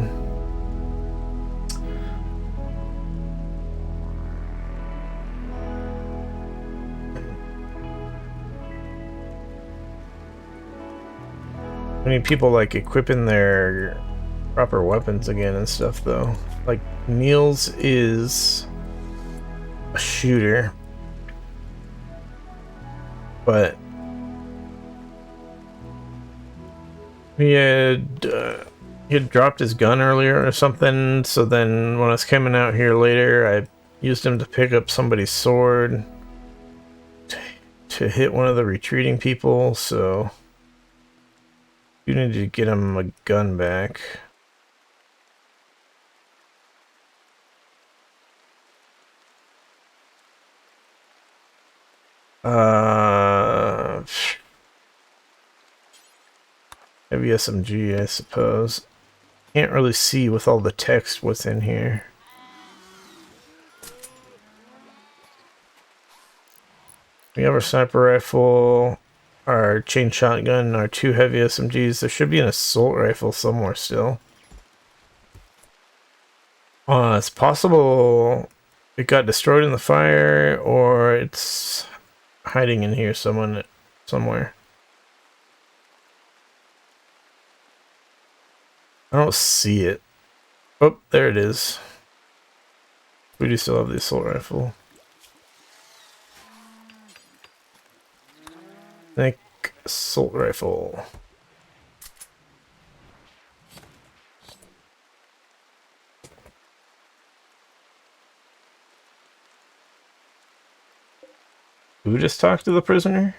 We need people like equipping their proper weapons again and stuff though. Like Niels is a shooter, but he had dropped his gun earlier or something, so then when I was coming out here later, I used him to pick up somebody's sword to hit one of the retreating people, so you need to get him a gun back. Maybe SMG, I suppose. Can't really see with all the text what's in here. We have our sniper rifle, our chain shotgun, our 2 heavy SMGs. There should be an assault rifle somewhere still. It's possible it got destroyed in the fire, or it's hiding in here somewhere. I don't see it. Oh, there it is. We do still have the assault rifle. Assault rifle. Who just talked to the prisoner?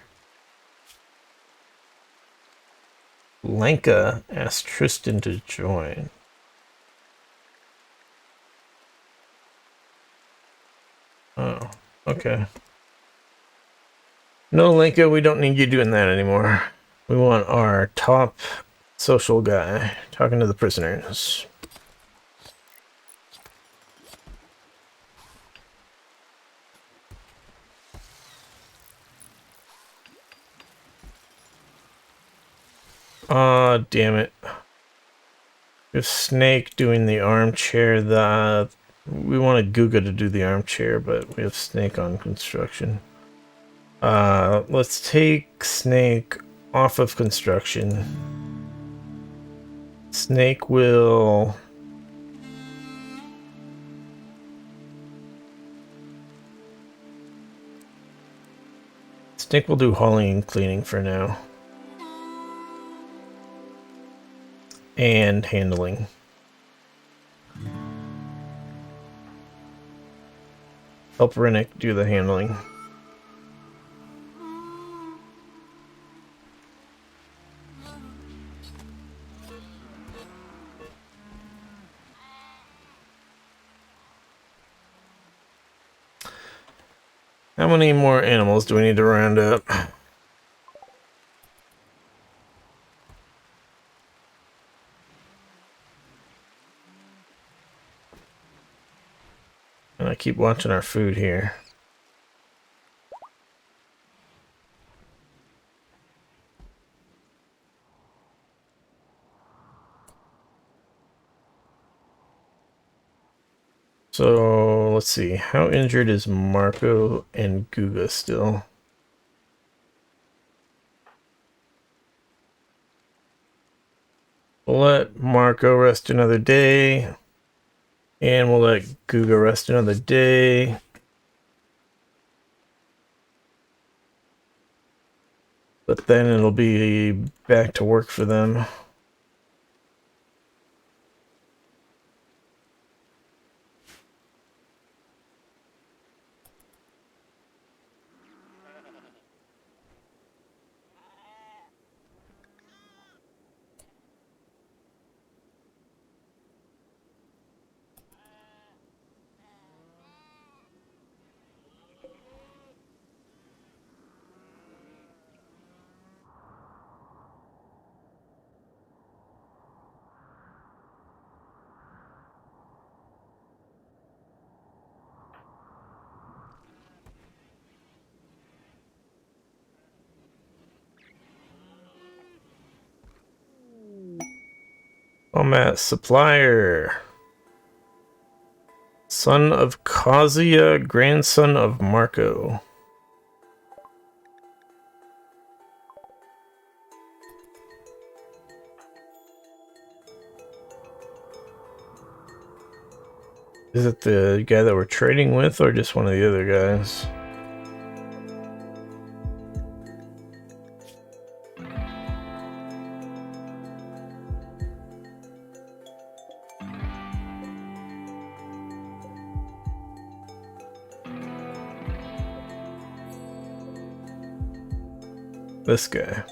Lanka asked Tristan to join. Oh, okay. No, Lanka, we don't need you doing that anymore. We want our top social guy talking to the prisoners. Aw, damn it. We have Snake doing the armchair. We wanted Guga to do the armchair, but we have Snake on construction. Let's take Snake off of construction. Snake will... Snake will do hauling and cleaning for now. And handling. Help Rennick do the handling. How many more animals do we need to round up? keep watching our food here. So let's see, how injured is Marco and Guga still? We'll let Marco rest another day, and we'll let Guga rest another day. But then it'll be back to work for them. Combat supplier. Son of Kazuya, grandson of Marco. Is it the guy that we're trading with, or just one of the other guys? This guy.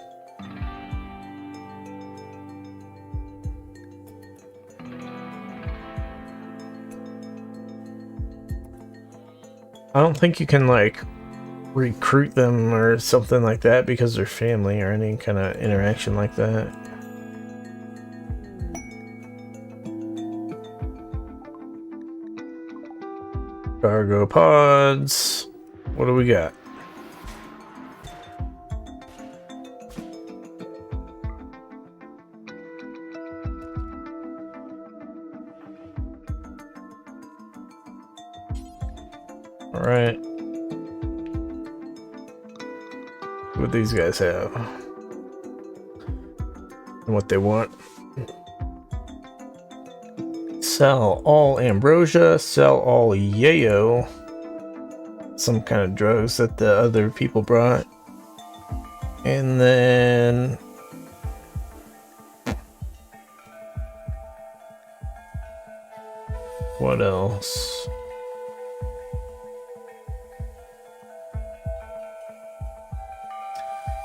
I don't think you can, like, recruit them or something like that because they're family or any kind of interaction like that. Cargo pods. What do we got? All right. What these guys have and what they want. Sell all ambrosia, sell all yayo, some kind of drugs that the other people brought, and then what else?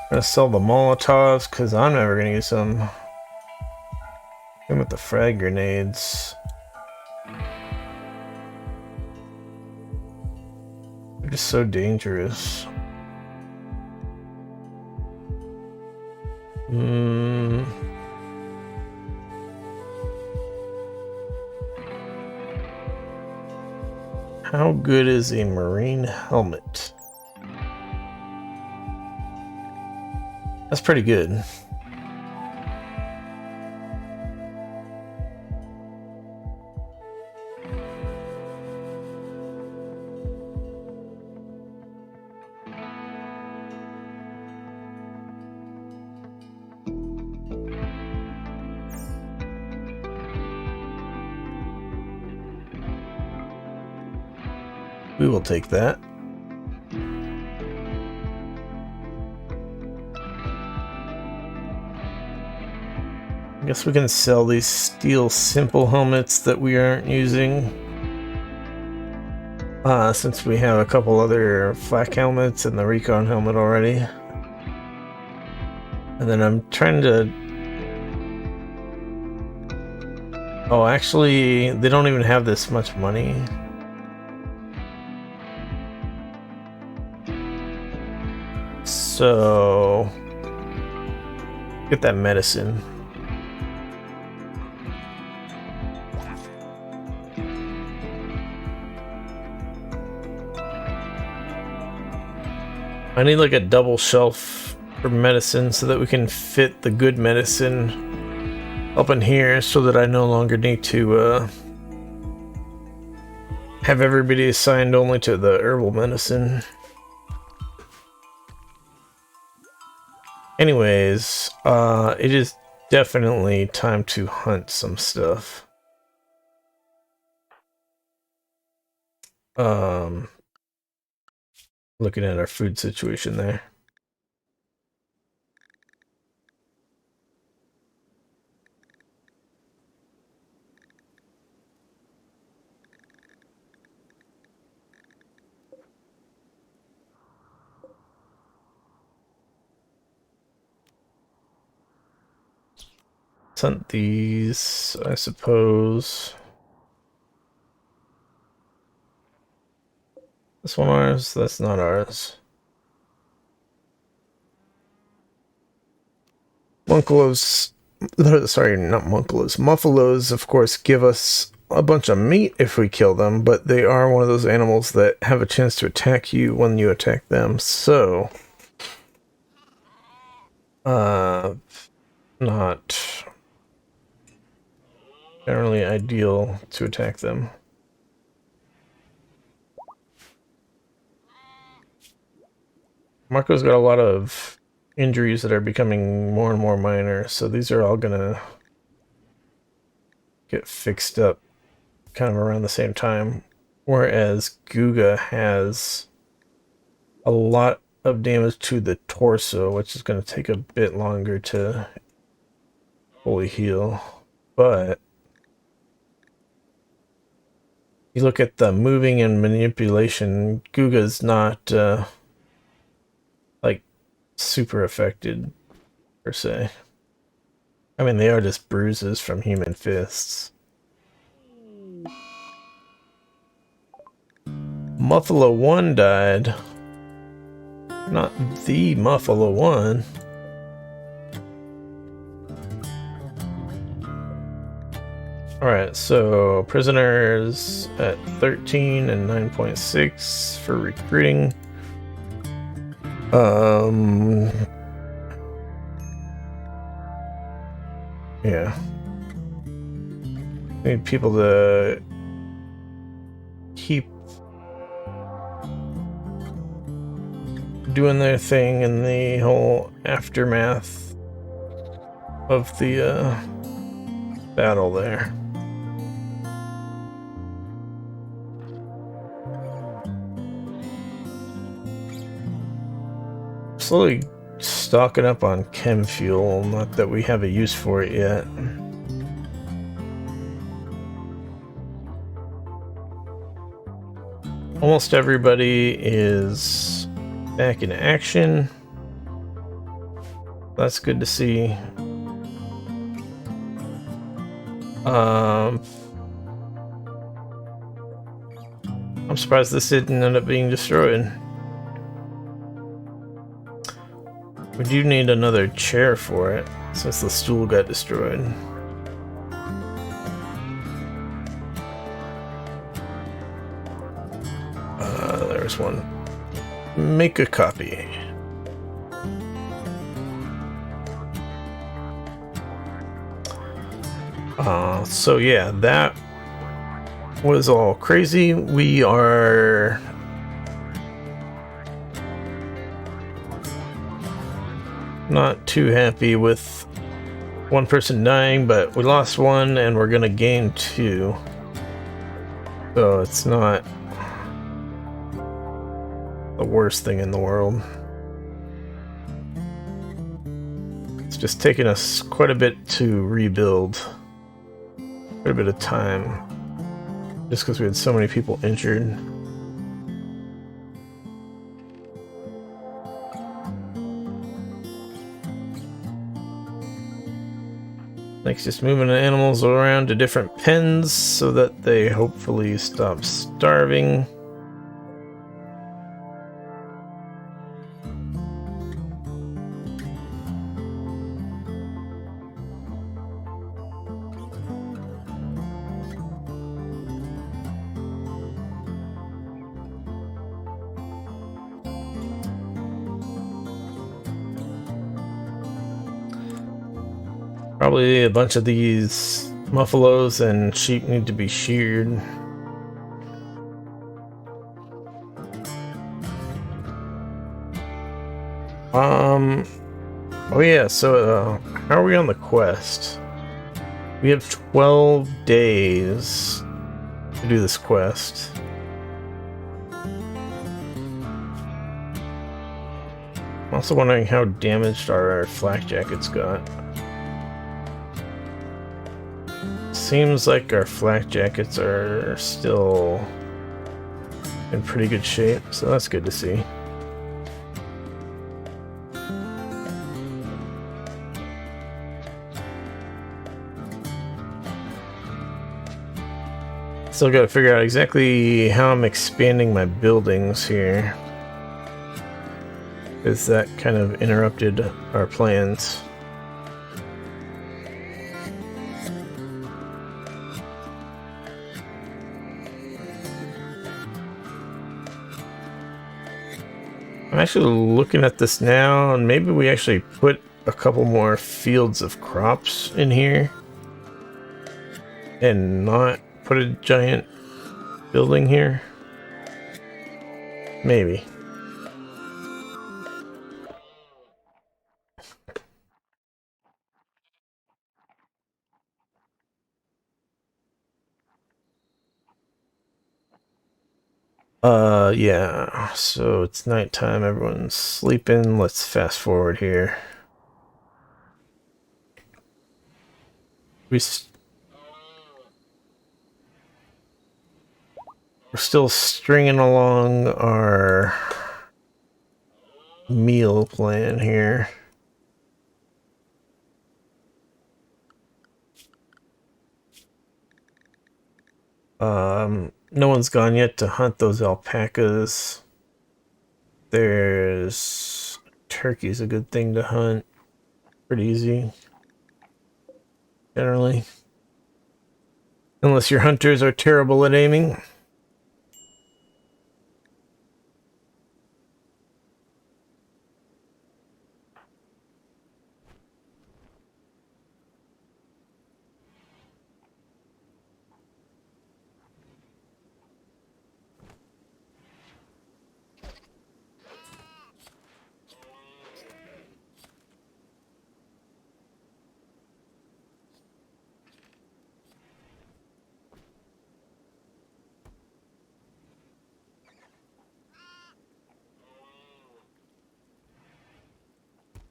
I'm gonna sell the Molotovs because I'm never gonna use them. Same with the frag grenades. They're just so dangerous. How good is a marine helmet? That's pretty good. We will take that. I guess we can sell these steel simple helmets that we aren't using. Since we have a couple other flak helmets and the recon helmet already. And then I'm trying to... Oh, actually, they don't even have this much money. So... get that medicine. I need like a double shelf for medicine so that we can fit the good medicine up in here so that I no longer need to have everybody assigned only to the herbal medicine. Anyways, it is definitely time to hunt some stuff. Looking at our food situation there. Let's hunt these, I suppose. This one ours? That's not ours. Munkalos, sorry, not Munkalos. Muffalos, of course, give us a bunch of meat if we kill them, but they are one of those animals that have a chance to attack you when you attack them, so... not generally ideal to attack them. Marco's got a lot of injuries that are becoming more and more minor, so these are all gonna get fixed up kind of around the same time, whereas Guga has a lot of damage to the torso, which is going to take a bit longer to fully heal. But you look at the moving and manipulation, Guga's not like super affected per se. I mean, they are just bruises from human fists. Muffalo 1 died. Not the Muffalo 1. Alright, so prisoners at 13 and 9.6 for recruiting. Yeah. Need people to keep doing their thing in the whole aftermath of the battle there. Slowly stocking up on chem fuel, not that we have a use for it yet. Almost everybody is back in action. That's good to see. I'm surprised this didn't end up being destroyed. We do need another chair for it, since the stool got destroyed. There's one. Make a copy. So yeah, that was all crazy. We are not too happy with one person dying, but we lost one and we're gonna gain 2. So it's not the worst thing in the world. It's just taken us quite a bit to rebuild. Quite a bit of time. Just because we had so many people injured. Next, just moving the animals around to different pens so that they hopefully stop starving. Probably a bunch of these muffalos and sheep need to be sheared. Oh yeah, so how are we on the quest? We have 12 days to do this quest. I'm also wondering how damaged our flak jackets got. Seems like our flak jackets are still in pretty good shape, so that's good to see. Still gotta figure out exactly how I'm expanding my buildings here, because that kind of interrupted our plans. I'm actually looking at this now, and maybe we actually put a couple more fields of crops in here and not put a giant building here. Maybe. Yeah, so it's nighttime, everyone's sleeping. Let's fast forward here. We're still stringing along our meal plan here. No one's gone yet to hunt those alpacas. There's turkey's a good thing to hunt. Pretty easy, generally. Unless your hunters are terrible at aiming.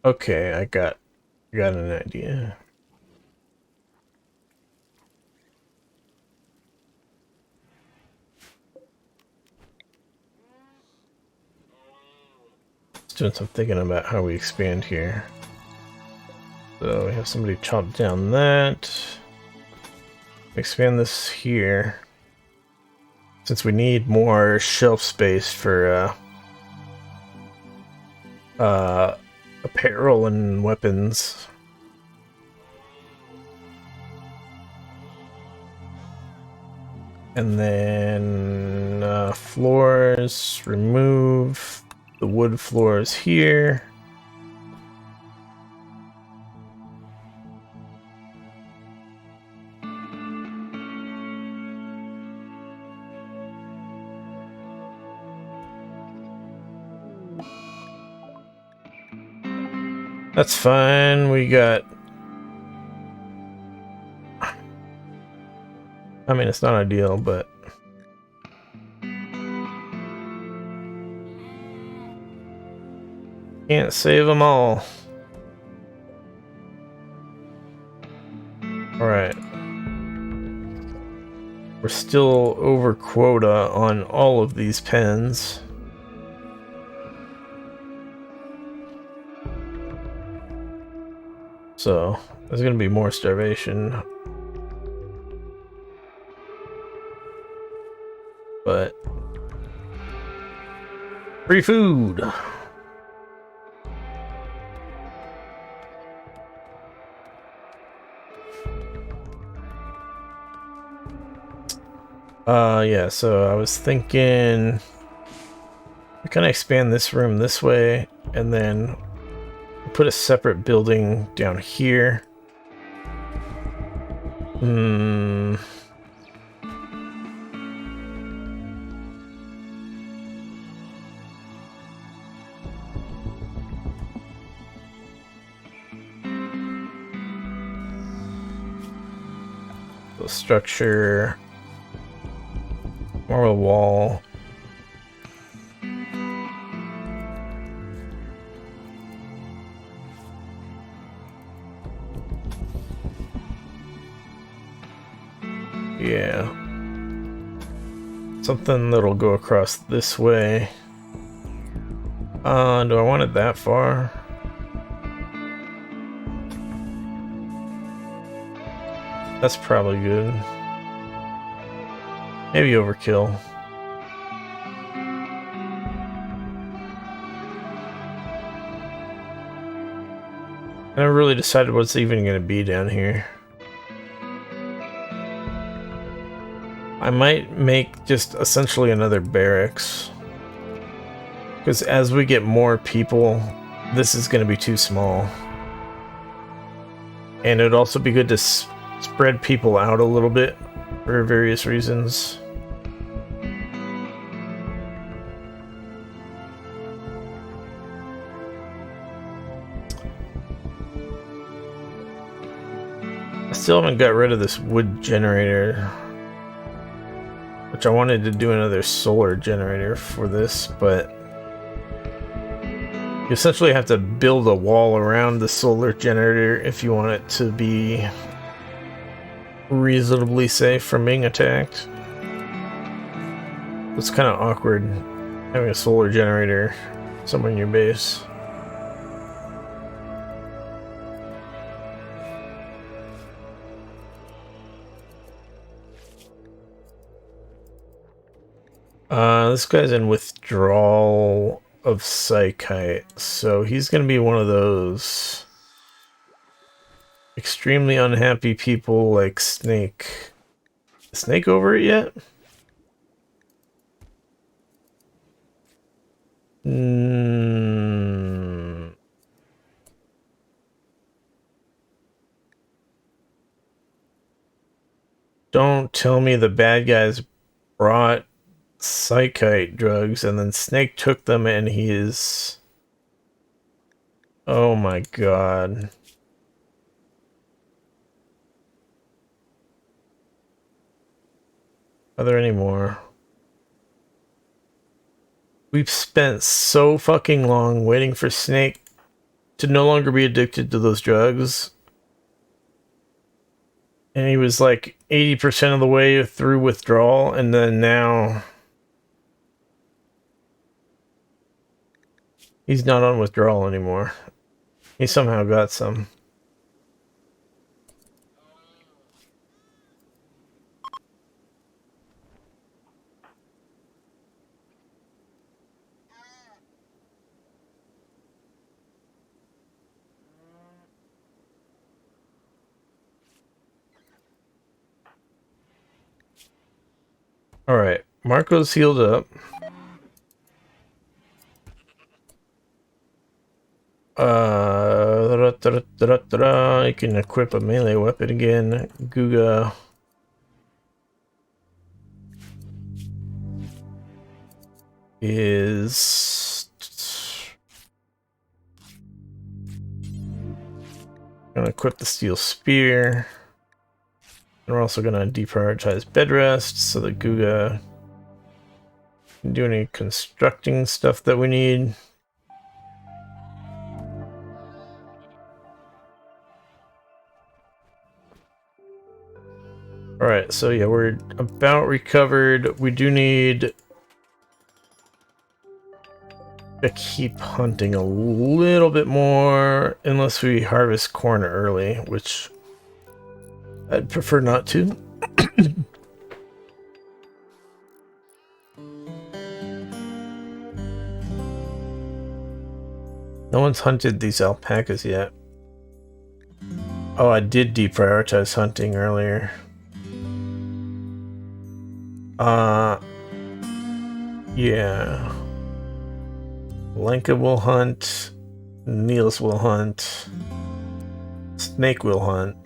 Okay, I got an idea. Just doing some thinking about how we expand here. So we have somebody chop down that. Expand this here. Since we need more shelf space for apparel and weapons. And then floors, remove the wood floors here. That's fine, we got... I mean, it's not ideal, but... Can't save them all. Alright. We're still over quota on all of these pens. So, there's gonna be more starvation. But... free food! Yeah, so I was thinking... we can expand this room this way, and then put a separate building down here Hmm. The structure. More of a wall. Yeah. Something that'll go across this way. Do I want it that far? That's probably good. Maybe overkill. I never really decided what's even going to be down here. I might make just essentially another barracks. Because as we get more people, this is going to be too small. And it'd also be good to spread people out a little bit for various reasons. I still haven't got rid of this wood generator. Which I wanted to do another solar generator for this, but you essentially have to build a wall around the solar generator if you want it to be reasonably safe from being attacked. It's kind of awkward having a solar generator somewhere in your base. This guy's in withdrawal of psychite, so he's gonna be one of those extremely unhappy people like Snake. Is Snake over it yet? Don't tell me the bad guys brought psychite drugs and then Snake took them and he is... Oh my god. Are there any more? We've spent so fucking long waiting for Snake to no longer be addicted to those drugs. And he was like 80% of the way through withdrawal, and then now he's not on withdrawal anymore. He somehow got some. Alright, Marco's healed up. You can equip a melee weapon again. Guga. Is... gonna equip the steel spear. And we're also gonna deprioritize bed rest so that Guga can do any constructing stuff that we need. Alright, so yeah, we're about recovered. We do need to keep hunting a little bit more, unless we harvest corn early, which I'd prefer not to. No one's hunted these alpacas yet. Oh, I did deprioritize hunting earlier. Yeah. Lenka will hunt. Niels will hunt. Snake will hunt.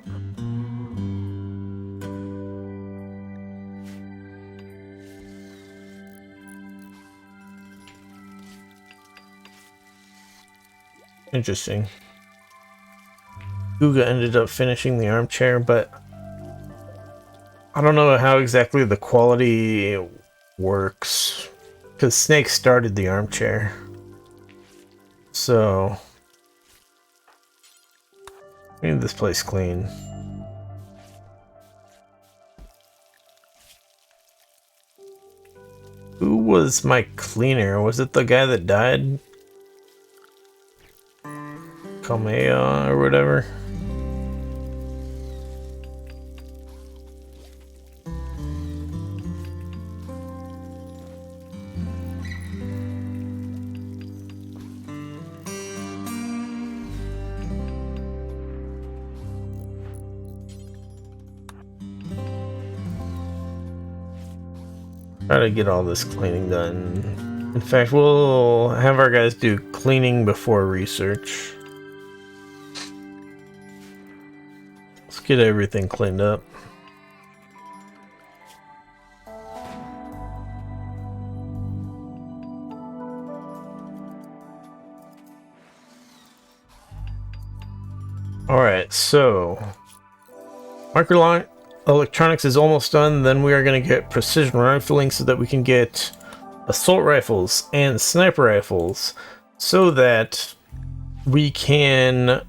Interesting. Guga ended up finishing the armchair, but I don't know how exactly the quality works. Because Snake started the armchair. So we need this place clean. Who was my cleaner? Was it the guy that died? Kamea or whatever? Try to get all this cleaning done. In fact, we'll have our guys do cleaning before research. Let's get everything cleaned up. Alright, so Microline Electronics is almost done. Then we are going to get precision rifling so that we can get assault rifles and sniper rifles so that we can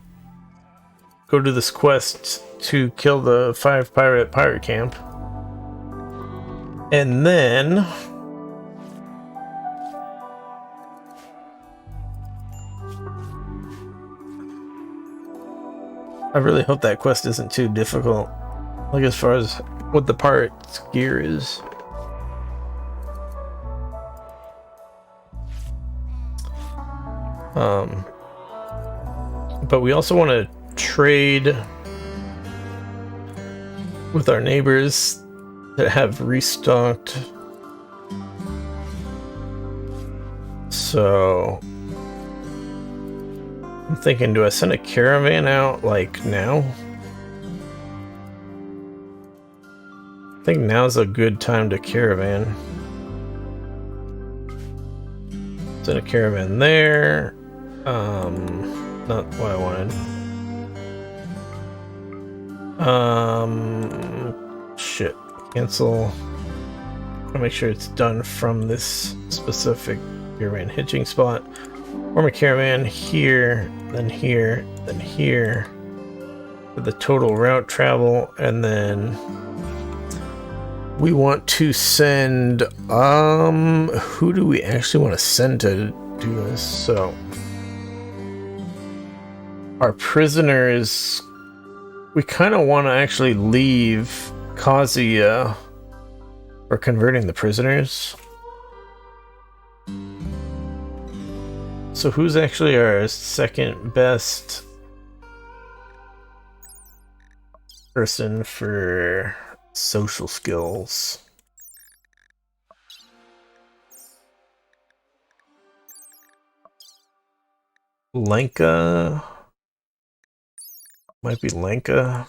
go to this quest to kill the 5 pirate camp. And then I really hope that quest isn't too difficult. Like as far as what the pirate's gear is. But we also want to trade with our neighbors that have restocked. So I'm thinking, do I send a caravan out like now? I think now's a good time to caravan. Send a caravan there. Not what I wanted. Shit. Cancel. I'll make sure it's done from this specific caravan hitching spot. Form a caravan here, then here, then here. For the total route travel, and then we want to send, who do we actually want to send to do this? So, our prisoners, we kind of want to actually leave Kazuya for converting the prisoners. So who's actually our second best person for social skills? Lenka? Might be Lenka.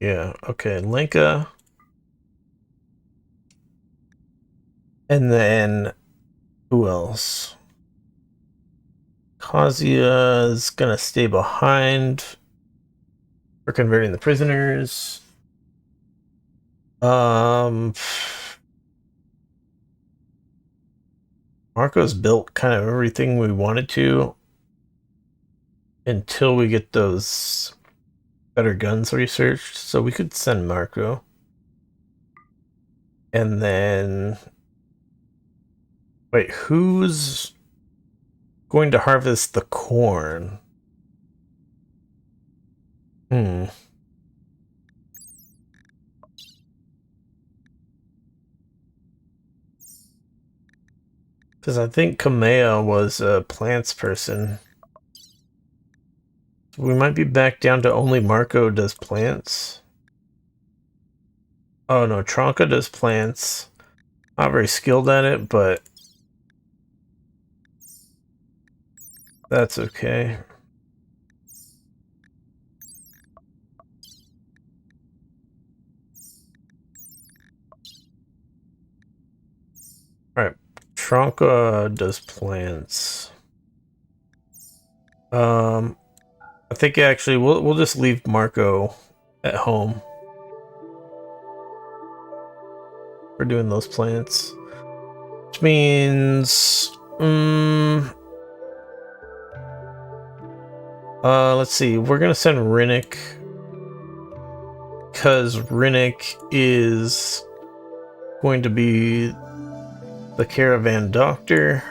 Yeah, okay, Lenka. And then who else? Kazuya's gonna stay behind for converting the prisoners. Marco's built kind of everything we wanted to until we get those better guns researched, so we could send Marco. And then wait, who's going to harvest the corn? Because I think Kamea was a plants person. We might be back down to only Marco does plants. Oh no, Tronka does plants. Not very skilled at it, but that's okay. Alright, Tronka does plants. I think actually we'll just leave Marco at home for doing those plants, which means let's see. We're gonna send Rinnick because Rinnick is going to be the caravan doctor.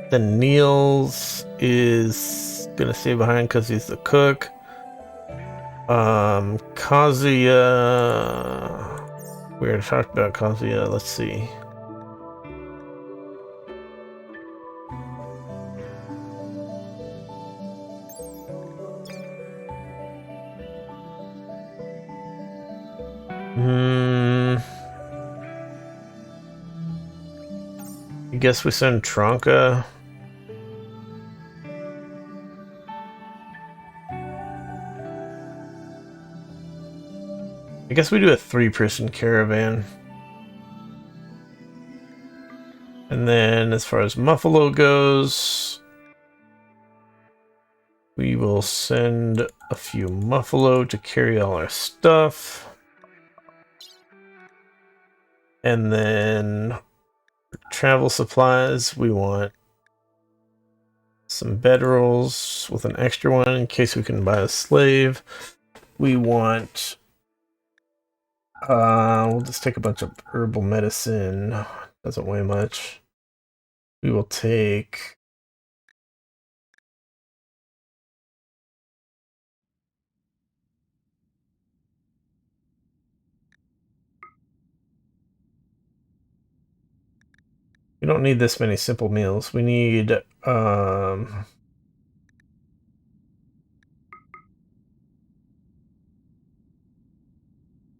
Then Niels is gonna stay behind because he's the cook. Kazuya, we already talked about Kazuya. Let's see. I guess we send Tronka. I guess we do a 3-person caravan. And then as far as Muffalo goes, we will send a few Muffalo to carry all our stuff. And then for travel supplies, we want some bedrolls with an extra one in case we can buy a slave. We want we'll just take a bunch of herbal medicine. Doesn't weigh much. We will take we don't need this many simple meals. We need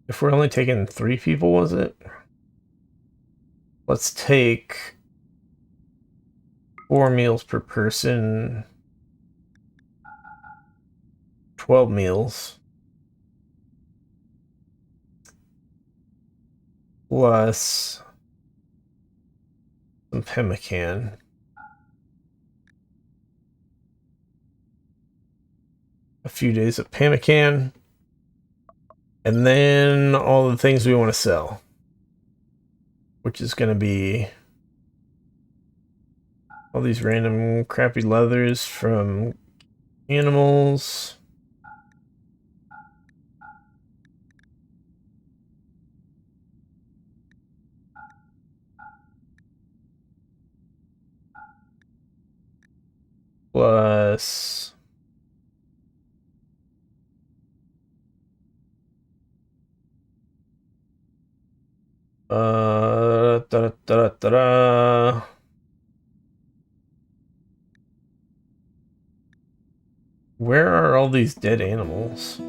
if we're only taking 3 people, was it? Let's take 4 meals per person. 12 meals. Plus some pemmican. A few days of pemmican. And then all the things we want to sell. Which is going to be all these random crappy leathers from animals. Plus where are all these dead animals?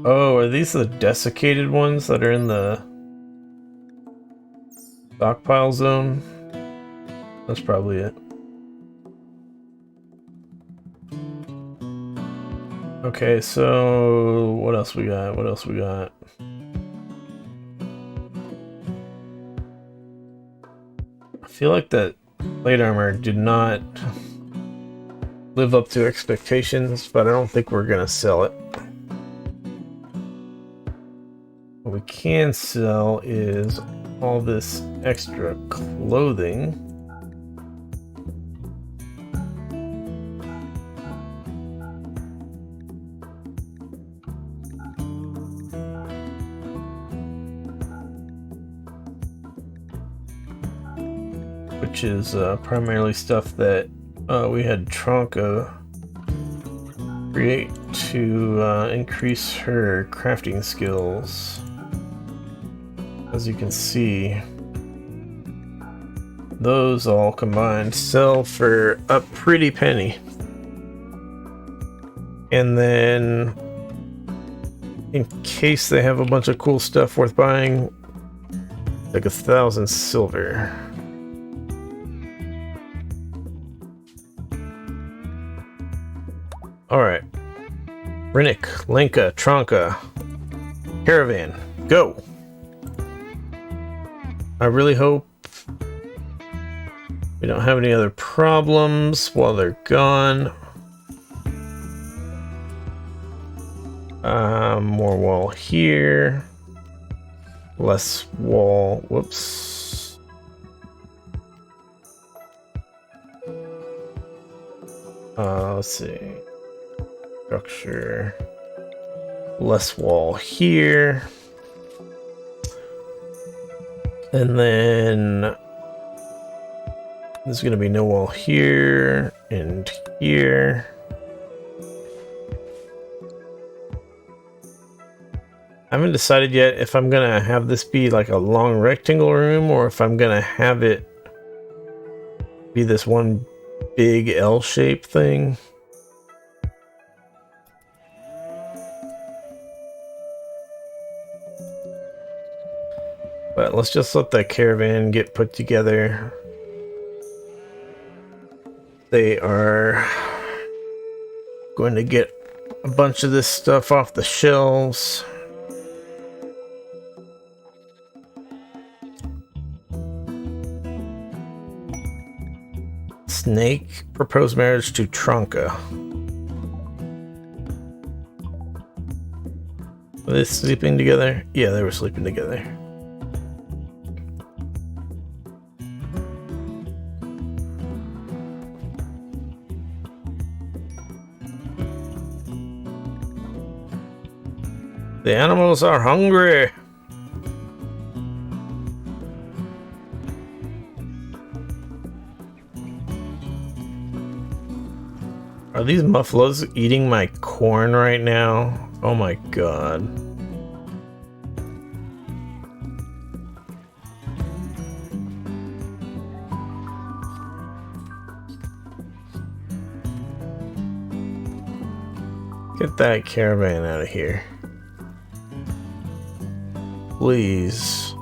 Oh, are these the desiccated ones that are in the stockpile zone? That's probably it. Okay, so what else we got? What else we got? I feel like that plate armor did not live up to expectations, but I don't think we're gonna sell it. What we can sell is all this extra clothing. Which is primarily stuff that we had Tronka create to increase her crafting skills. As you can see, those all combined sell for a pretty penny. And then, in case they have a bunch of cool stuff worth buying, like 1,000 silver. Alright. Rinnick, Lenka, Tronka, Caravan, go! I really hope we don't have any other problems while they're gone. More wall here. Less wall. Whoops. Let's see. Structure. Less wall here. And then there's going to be no wall here and here. I haven't decided yet if I'm going to have this be like a long rectangle room or if I'm going to have it be this one big L-shaped thing. But let's just let the caravan get put together. They are going to get a bunch of this stuff off the shelves. Snake proposed marriage to Tronka. Were they sleeping together? Yeah, they were sleeping together. The animals are hungry. Are these muffaloes eating my corn right now? Oh my god. Get that caravan out of here. Please.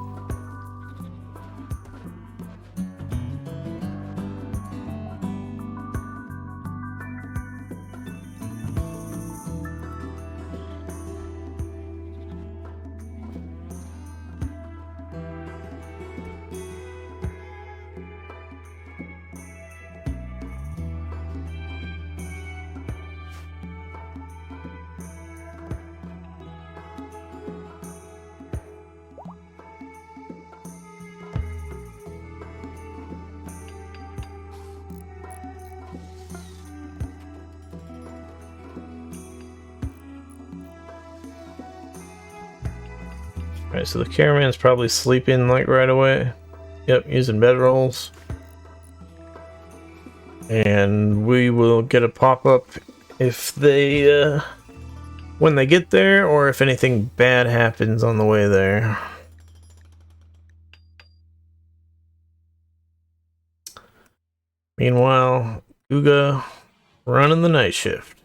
Alright, so the caravan's probably sleeping like right away. Yep, using bedrolls. And we will get a pop-up if they, when they get there, or if anything bad happens on the way there. Meanwhile, Guga running the night shift.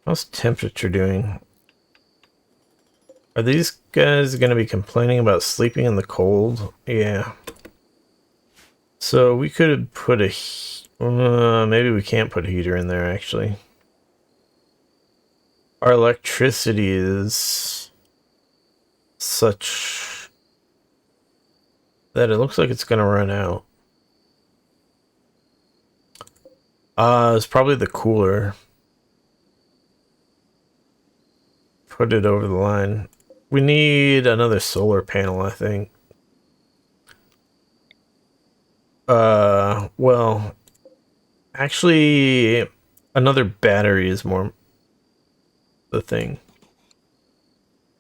How's temperature doing? Are these guys going to be complaining about sleeping in the cold? Yeah. So we could put a... maybe we can't put a heater in there, actually. Our electricity is such that it looks like it's going to run out. It's probably the cooler. Put it over the line. We need another solar panel, I think. Well, actually, another battery is more the thing.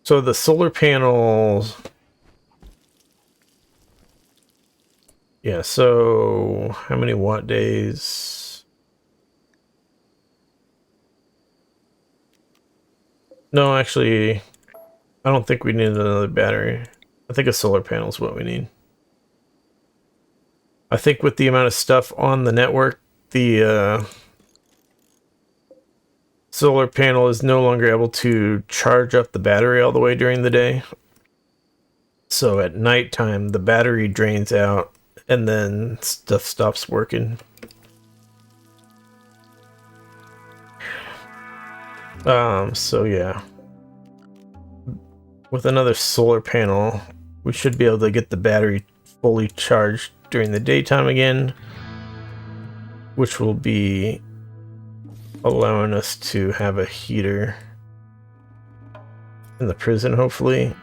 So the solar panels... Yeah, so how many watt days? No, actually, I don't think we need another battery. I think a solar panel is what we need. I think with the amount of stuff on the network, the solar panel is no longer able to charge up the battery all the way during the day. So at nighttime, the battery drains out and then stuff stops working. So yeah. With another solar panel, we should be able to get the battery fully charged during the daytime again, which will be allowing us to have a heater in the prison, hopefully.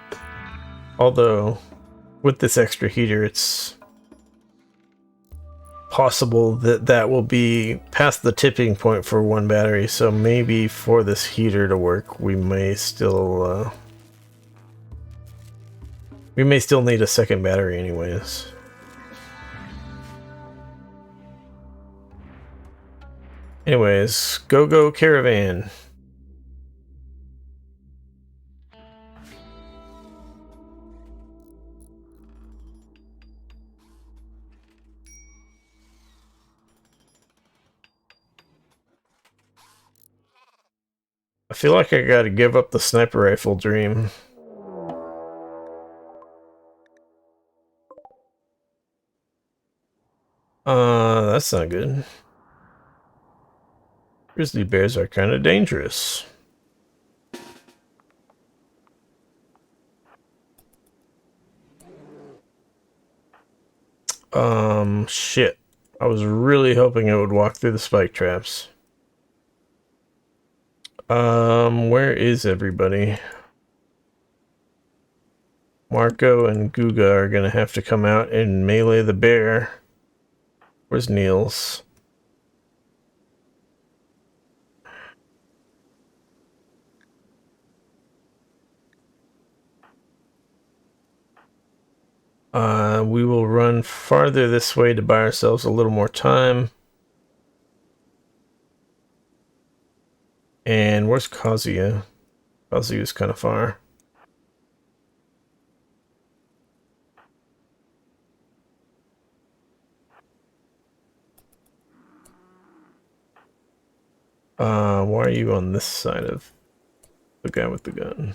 Although, with this extra heater, it's possible that that will be past the tipping point for one battery, so maybe for this heater to work, we may still need a second battery anyways. Anyways, go caravan. I feel like I gotta give up the sniper rifle dream. That's not good. Grizzly bears are kind of dangerous. Shit. I was really hoping it would walk through the spike traps. Where is everybody? Marco and Guga are gonna have to come out and melee the bear. Where's Niels? We will run farther this way to buy ourselves a little more time. And where's Kazuya? Kazuya's kind of far. Why are you on this side of the guy with the gun?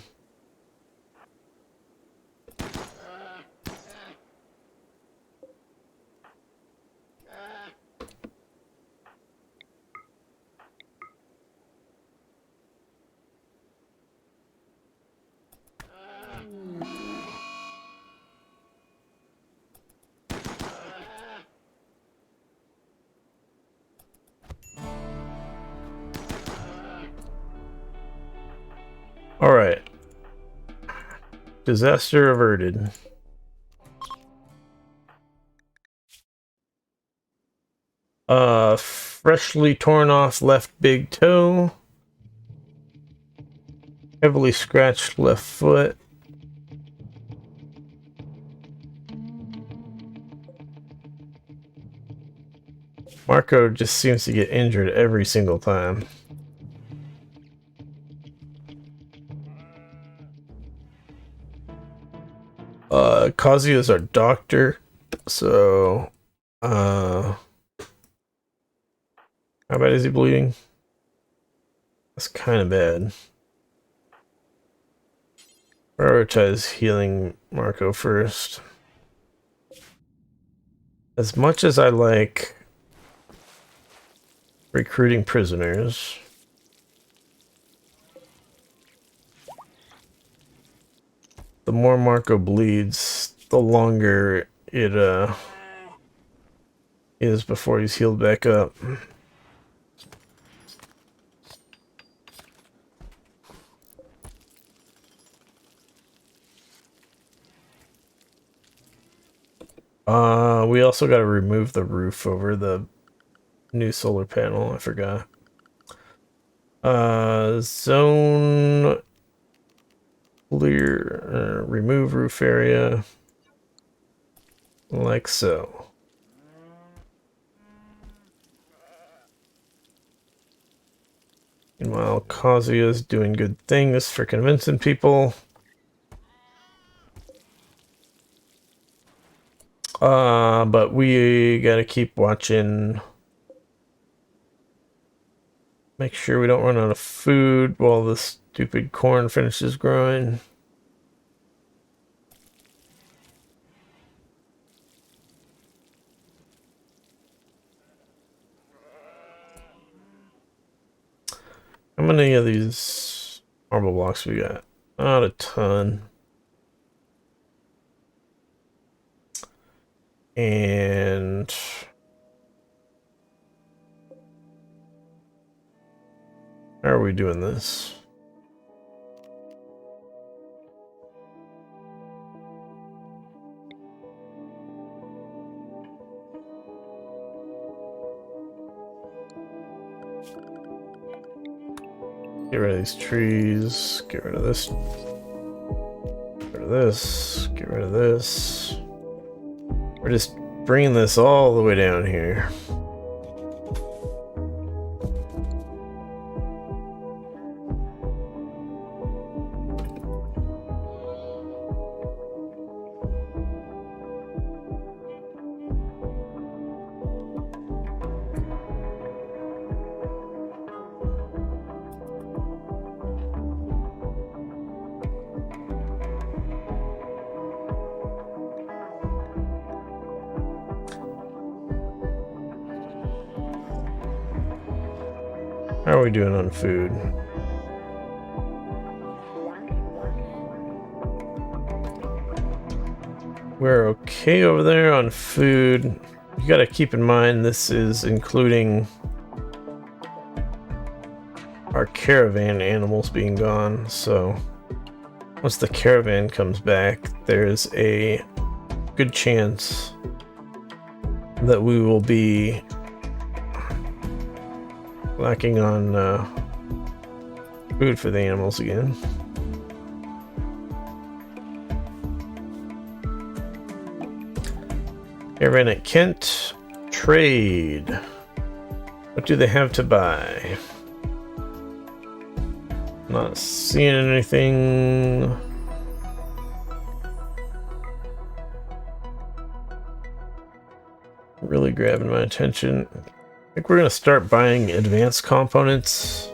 Alright. Disaster averted. Freshly torn off left big toe. Heavily scratched left foot. Marco just seems to get injured every single time. Kazuya is our doctor, so how bad is he bleeding? That's kind of bad. Prioritize healing Marco first. As much as I like recruiting prisoners, the more Marco bleeds, the longer it is before he's healed back up. We also got to remove the roof over the new solar panel. I forgot. Zone clear, remove roof area, like so. Meanwhile, Kazuya's doing good things for convincing people. But we gotta keep watching. Make sure we don't run out of food while the stupid corn finishes growing. How many of these marble blocks we got? Not a ton. And how are we doing this? Get rid of these trees. Get rid of this. Get rid of this. Get rid of this. We're just bringing this all the way down here. How are we doing on food? We're okay over there on food. You gotta keep in mind this is including our caravan animals being gone, so once the caravan comes back, there's a good chance that we will be lacking on food for the animals again. Caravan at Kent. Trade. What do they have to buy? Not seeing anything. Really grabbing my attention. I think we're going to start buying advanced components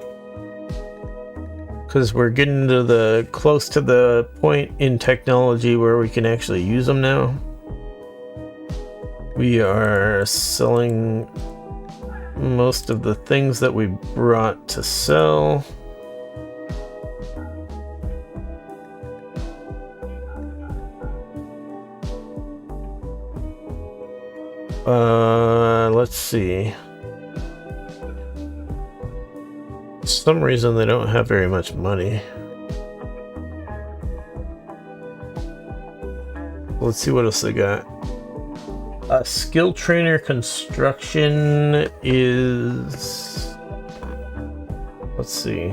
because we're getting to the close to the point in technology where we can actually use them now. We are selling most of the things that we brought to sell. Let's see. For some reason they don't have very much money. Let's see what else they got. Skill trainer construction is... Let's see.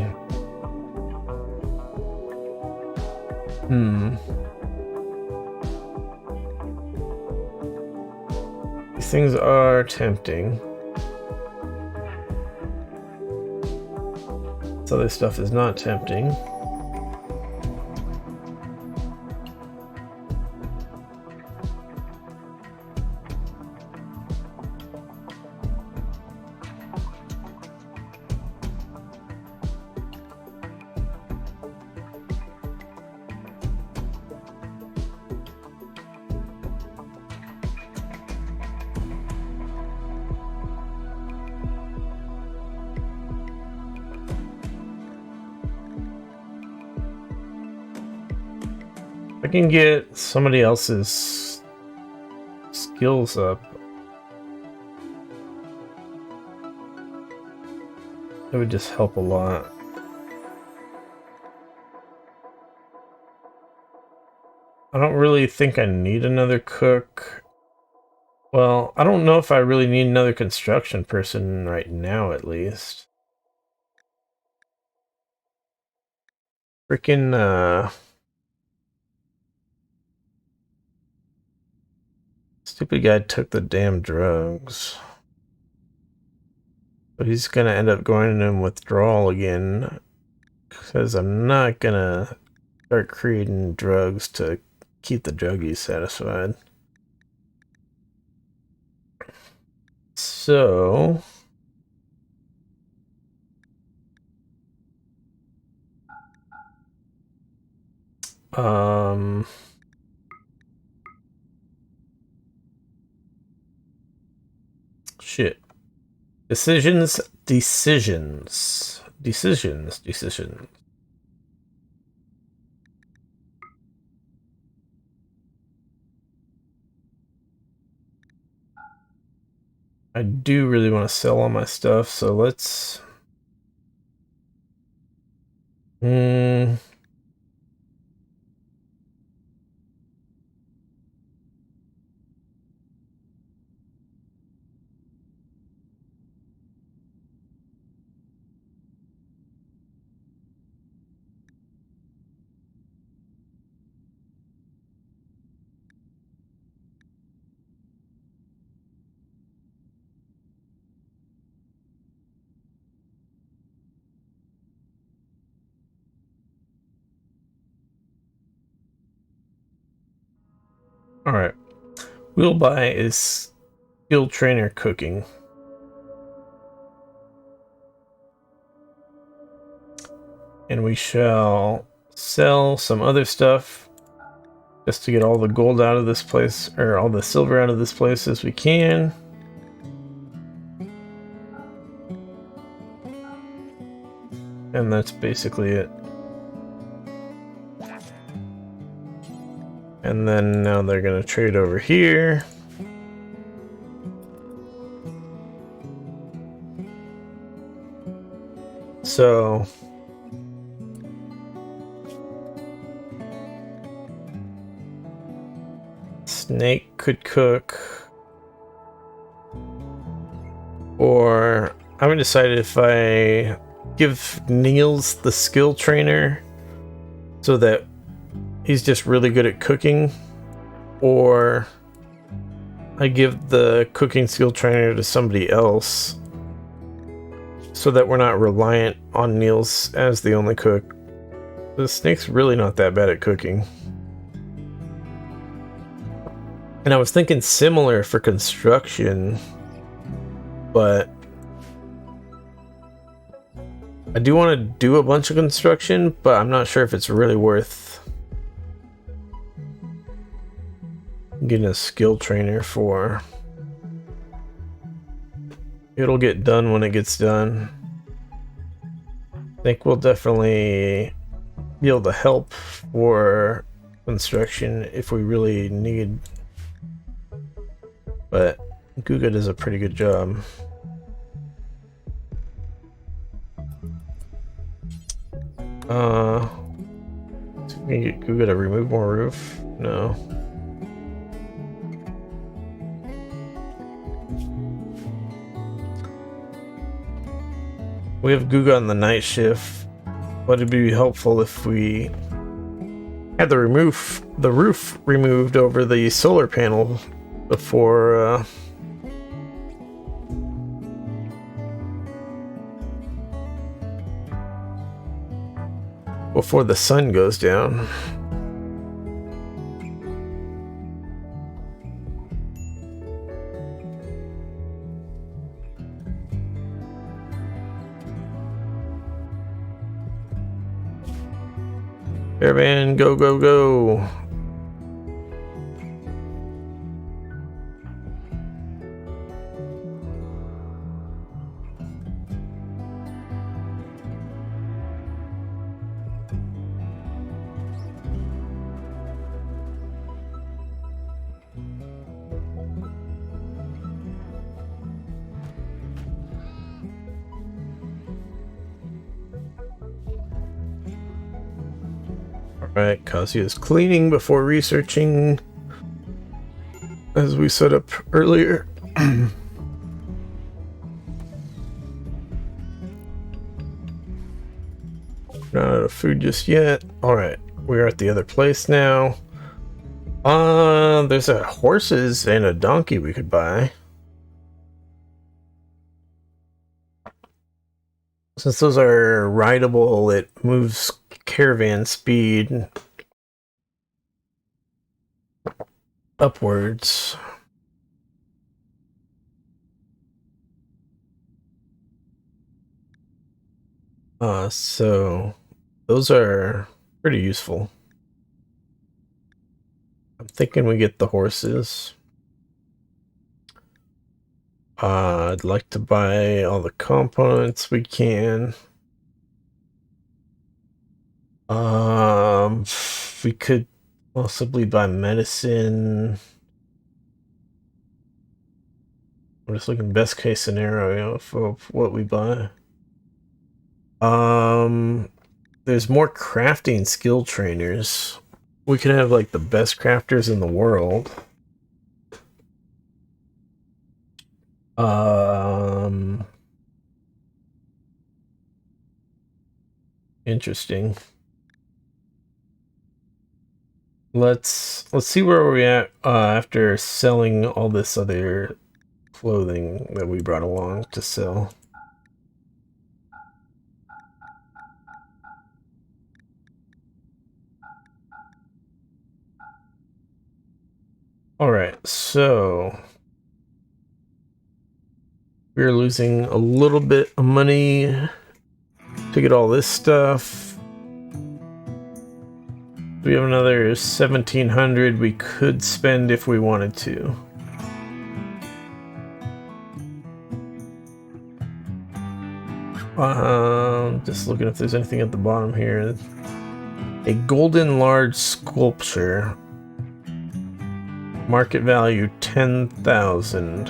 These things are tempting. This other stuff is not tempting. I can get somebody else's skills up. It would just help a lot. I don't really think I need another cook. Well, I don't know if I really need another construction person right now, at least. Freaking, stupid guy took the damn drugs. But he's gonna end up going in withdrawal again. Because I'm not gonna start creating drugs to keep the druggies satisfied. So... Shit. Decisions. Decisions. I do really want to sell all my stuff, so let's... Alright. We'll buy a skill trainer cooking. And we shall sell some other stuff just to get all the gold out of this place, or all the silver out of this place as we can. And that's basically it. And then now they're gonna trade over here. So Snake could cook, or I haven't decided if I give Niels the skill trainer so that he's just really good at cooking, or I give the cooking skill trainer to somebody else so that we're not reliant on Niels as the only cook. The Snake's really not that bad at cooking. And I was thinking similar for construction, but I do want to do a bunch of construction, but I'm not sure if it's really worth getting a skill trainer for. It'll get done when it gets done. I think we'll definitely be able to help for construction if we really need. But Guga does a pretty good job. So we can get Guga to remove more roof? No. We have Guga on the night shift, but it'd be helpful if we had the roof removed over the solar panel before before the sun goes down. Caravan, go, go, go. Alright, Kazuya's cleaning before researching, as we set up earlier. Not out of food just yet. Alright, we're at the other place now. There's a horses and a donkey we could buy. Since those are rideable, it moves caravan speed upwards. So those are pretty useful. I'm thinking we get the horses. I'd like to buy all the components we can. We could possibly buy medicine. I'm just looking best case scenario for what we buy. There's more crafting skill trainers. We could have like the best crafters in the world. Interesting. Let's see where we're at after selling all this other clothing that we brought along to sell. All right, so we're losing a little bit of money to get all this stuff. We have another 1,700 we could spend if we wanted to. Just looking if there's anything at the bottom here. A golden large sculpture. Market value 10,000.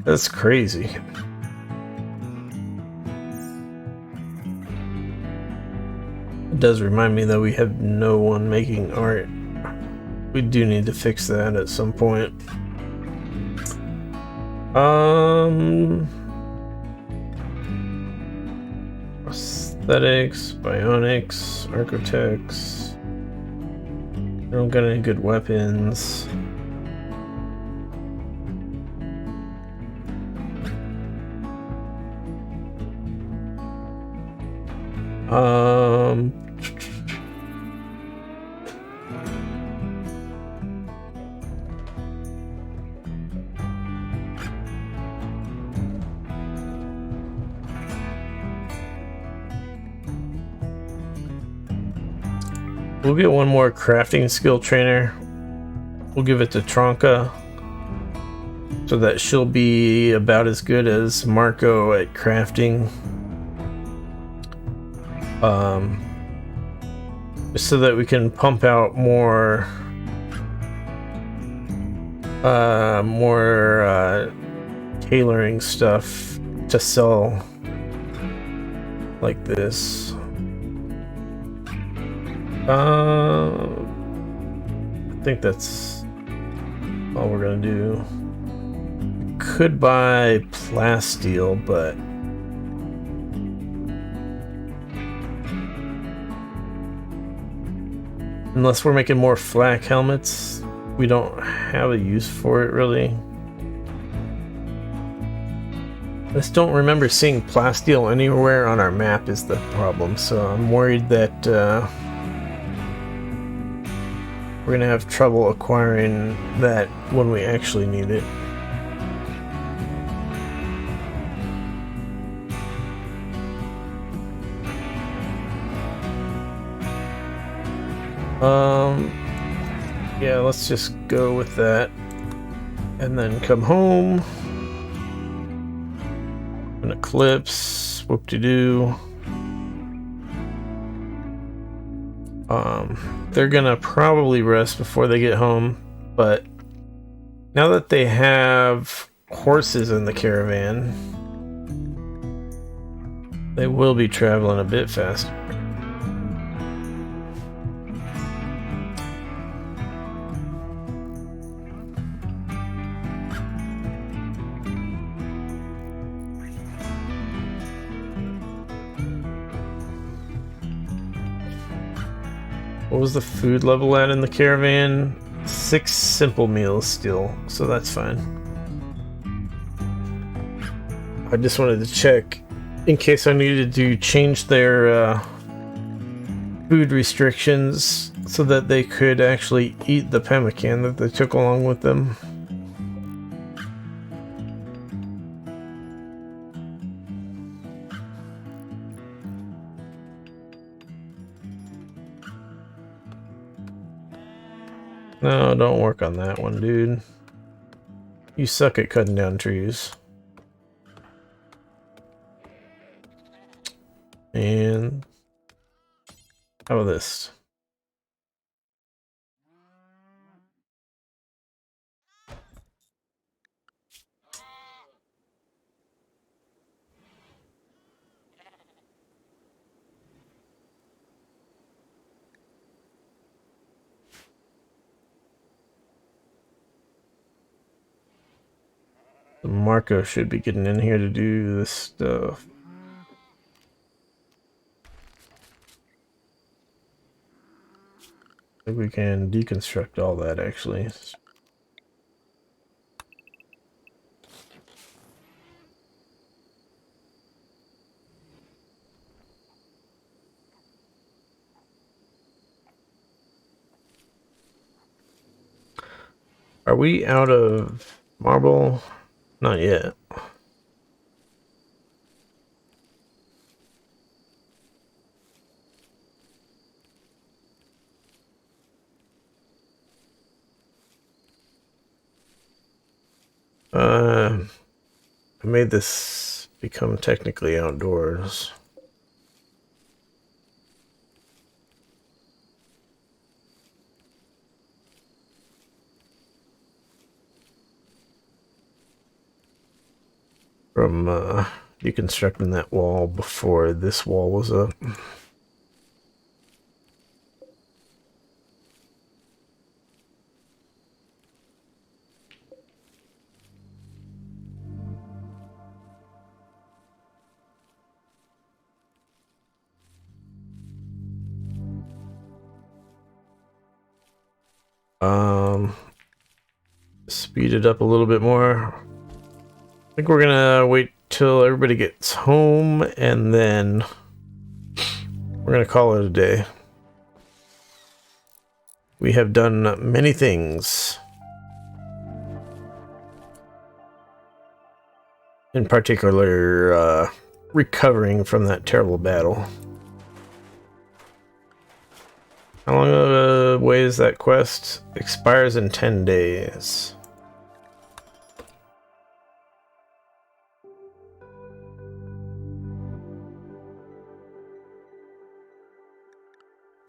That's crazy. It does remind me that we have no one making art. We do need to fix that at some point. Aesthetics, bionics, architects. I don't got any good weapons. We'll get one more crafting skill trainer. We'll give it to Tronka so that she'll be about as good as Marco at crafting. So that we can pump out more tailoring stuff to sell like this. I think that's all we're gonna do. We could buy plasteel, but unless we're making more flak helmets, we don't have a use for it really. I just don't remember seeing plasteel anywhere on our map is the problem, so I'm worried that we're gonna have trouble acquiring that when we actually need it. Yeah, let's just go with that and then come home. An eclipse, whoop-de-doo. They're gonna probably rest before they get home, but now that they have horses in the caravan, they will be traveling a bit faster. What was the food level at in the caravan? 6 simple meals still, so that's fine. I just wanted to check in case I needed to change their food restrictions so that they could actually eat the pemmican that they took along with them. No, don't work on that one, dude. You suck at cutting down trees. And how about this? Marco should be getting in here to do this stuff. I think we can deconstruct all that actually. Are we out of marble? Not yet. I made this become technically outdoors. From deconstructing that wall before this wall was up. Speed it up a little bit more. I think we're gonna wait till everybody gets home and then we're gonna call it a day. We have done many things. In particular, recovering from that terrible battle. How long away is that quest? Expires in 10 days.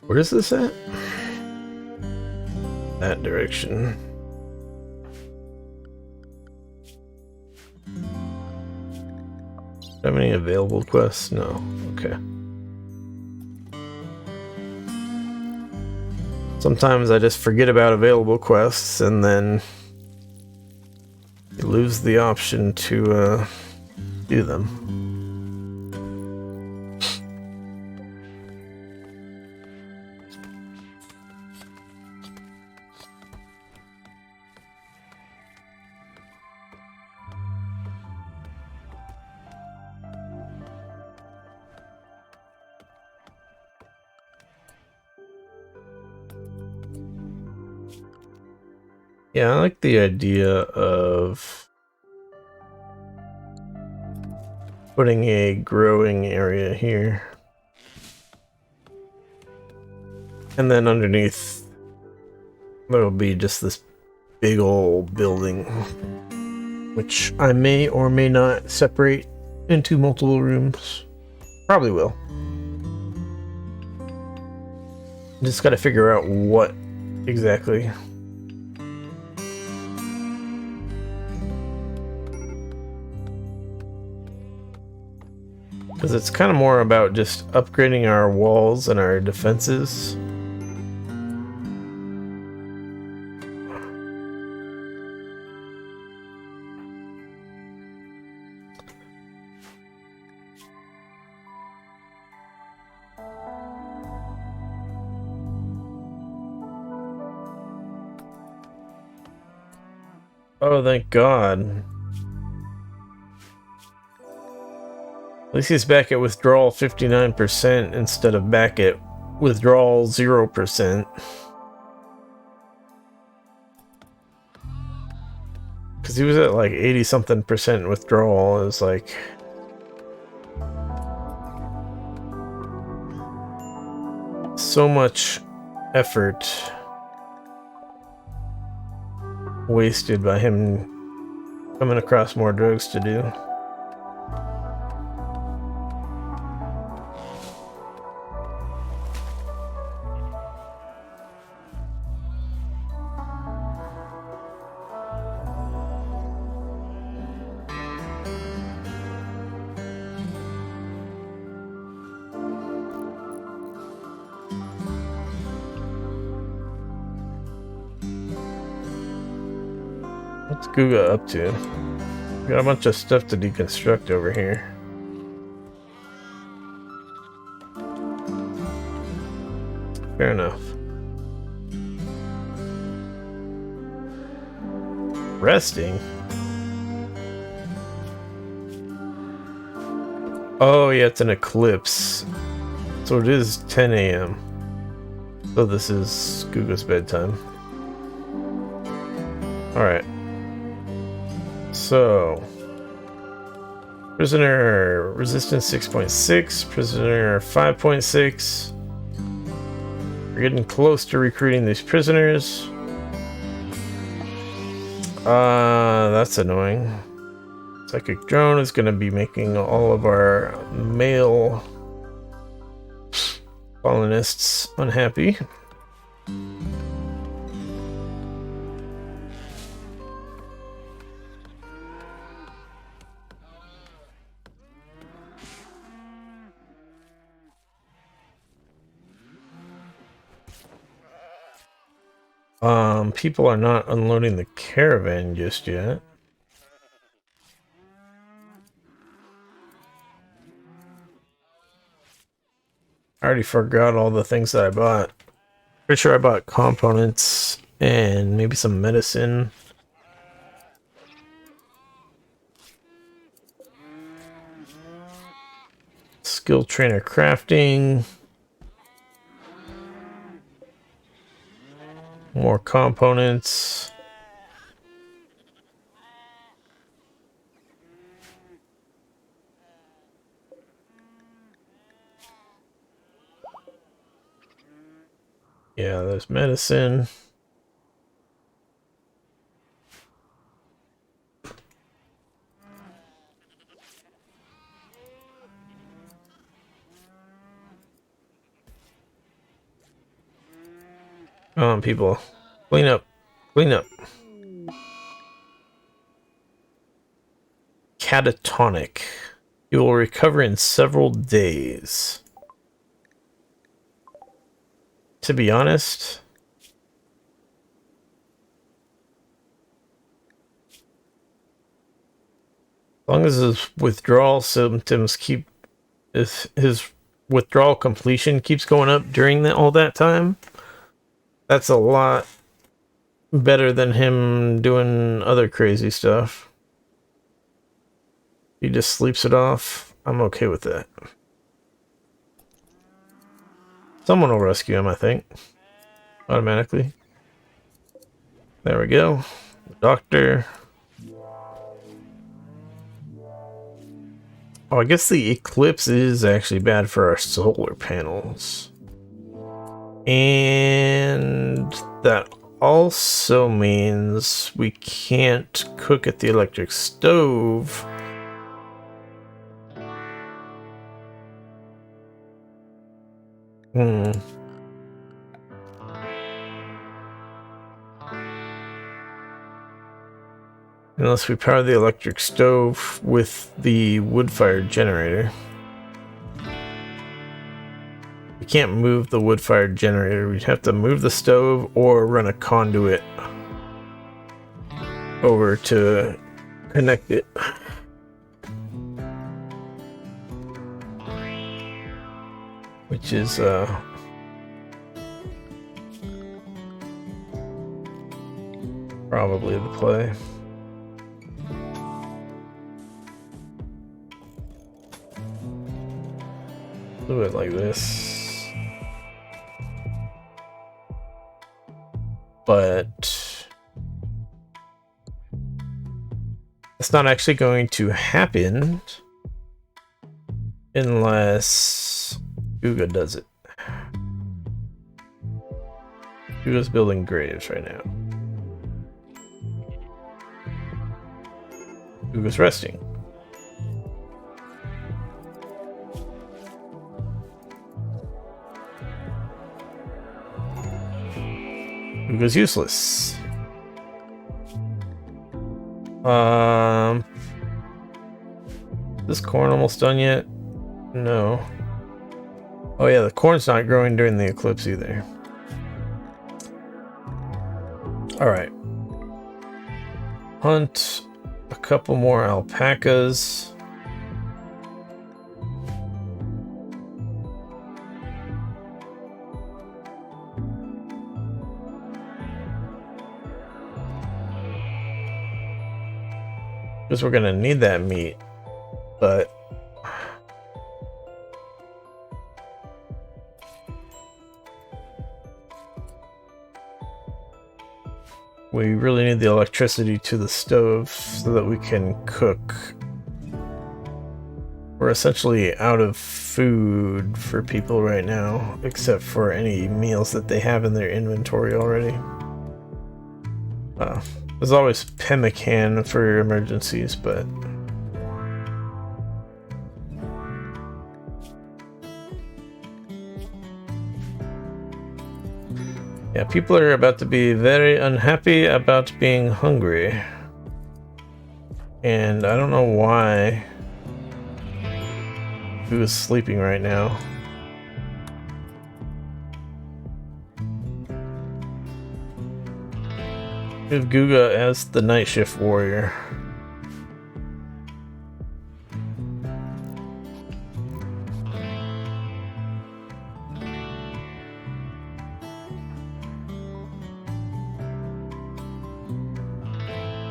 Where is this at? That direction. Do I have any available quests? No. Okay. Sometimes I just forget about available quests and then you lose the option to do them. Yeah, I like the idea of putting a growing area here. And then underneath, there'll be just this big old building, which I may or may not separate into multiple rooms. Probably will. Just gotta figure out what exactly. Because it's kind of more about just upgrading our walls and our defenses. Oh, thank God. At least he's back at withdrawal 59% instead of back at withdrawal 0%. Because he was at like 80-something% withdrawal. It was like... so much effort wasted by him coming across more drugs to do. What's Guga up to? Got a bunch of stuff to deconstruct over here. Fair enough. Resting? Oh yeah, it's an eclipse. So it is 10 a.m. So this is Guga's bedtime. Alright. So... Prisoner resistance 6.6, prisoner 5.6. We're getting close to recruiting these prisoners. That's annoying. Psychic drone is going to be making all of our male colonists unhappy. People are not unloading the caravan just yet. I already forgot all the things that I bought. Pretty sure I bought components and maybe some medicine. Skill trainer crafting. More components. Yeah, there's medicine. Come on, people. Clean up. Clean up. Catatonic. You will recover in several days. To be honest, as long as his withdrawal symptoms keep... If his withdrawal completion keeps going up during all that time, that's a lot better than him doing other crazy stuff. He just sleeps it off. I'm okay with that. Someone will rescue him, I think. Automatically. There we go. Doctor. Oh, I guess the eclipse is actually bad for our solar panels. And that also means we can't cook at the electric stove. Unless we power the electric stove with the wood-fired generator. We can't move the wood-fired generator. We'd have to move the stove or run a conduit over to connect it. Which is probably the play. Do it like this. But it's not actually going to happen unless Guga does it. Guga's building graves right now. Guga's resting. Guga's useless. This corn almost done yet? No. Oh yeah, the corn's not growing during the eclipse either. Alright. hunt a couple more alpacas. Because we're gonna need that meat, but we really need the electricity to the stove so that we can cook. We're essentially out of food for people right now, except for any meals that they have in their inventory already. There's always pemmican for emergencies, but yeah, people are about to be very unhappy about being hungry. And I don't know why. Who is sleeping right now? We have Guga as the night shift warrior.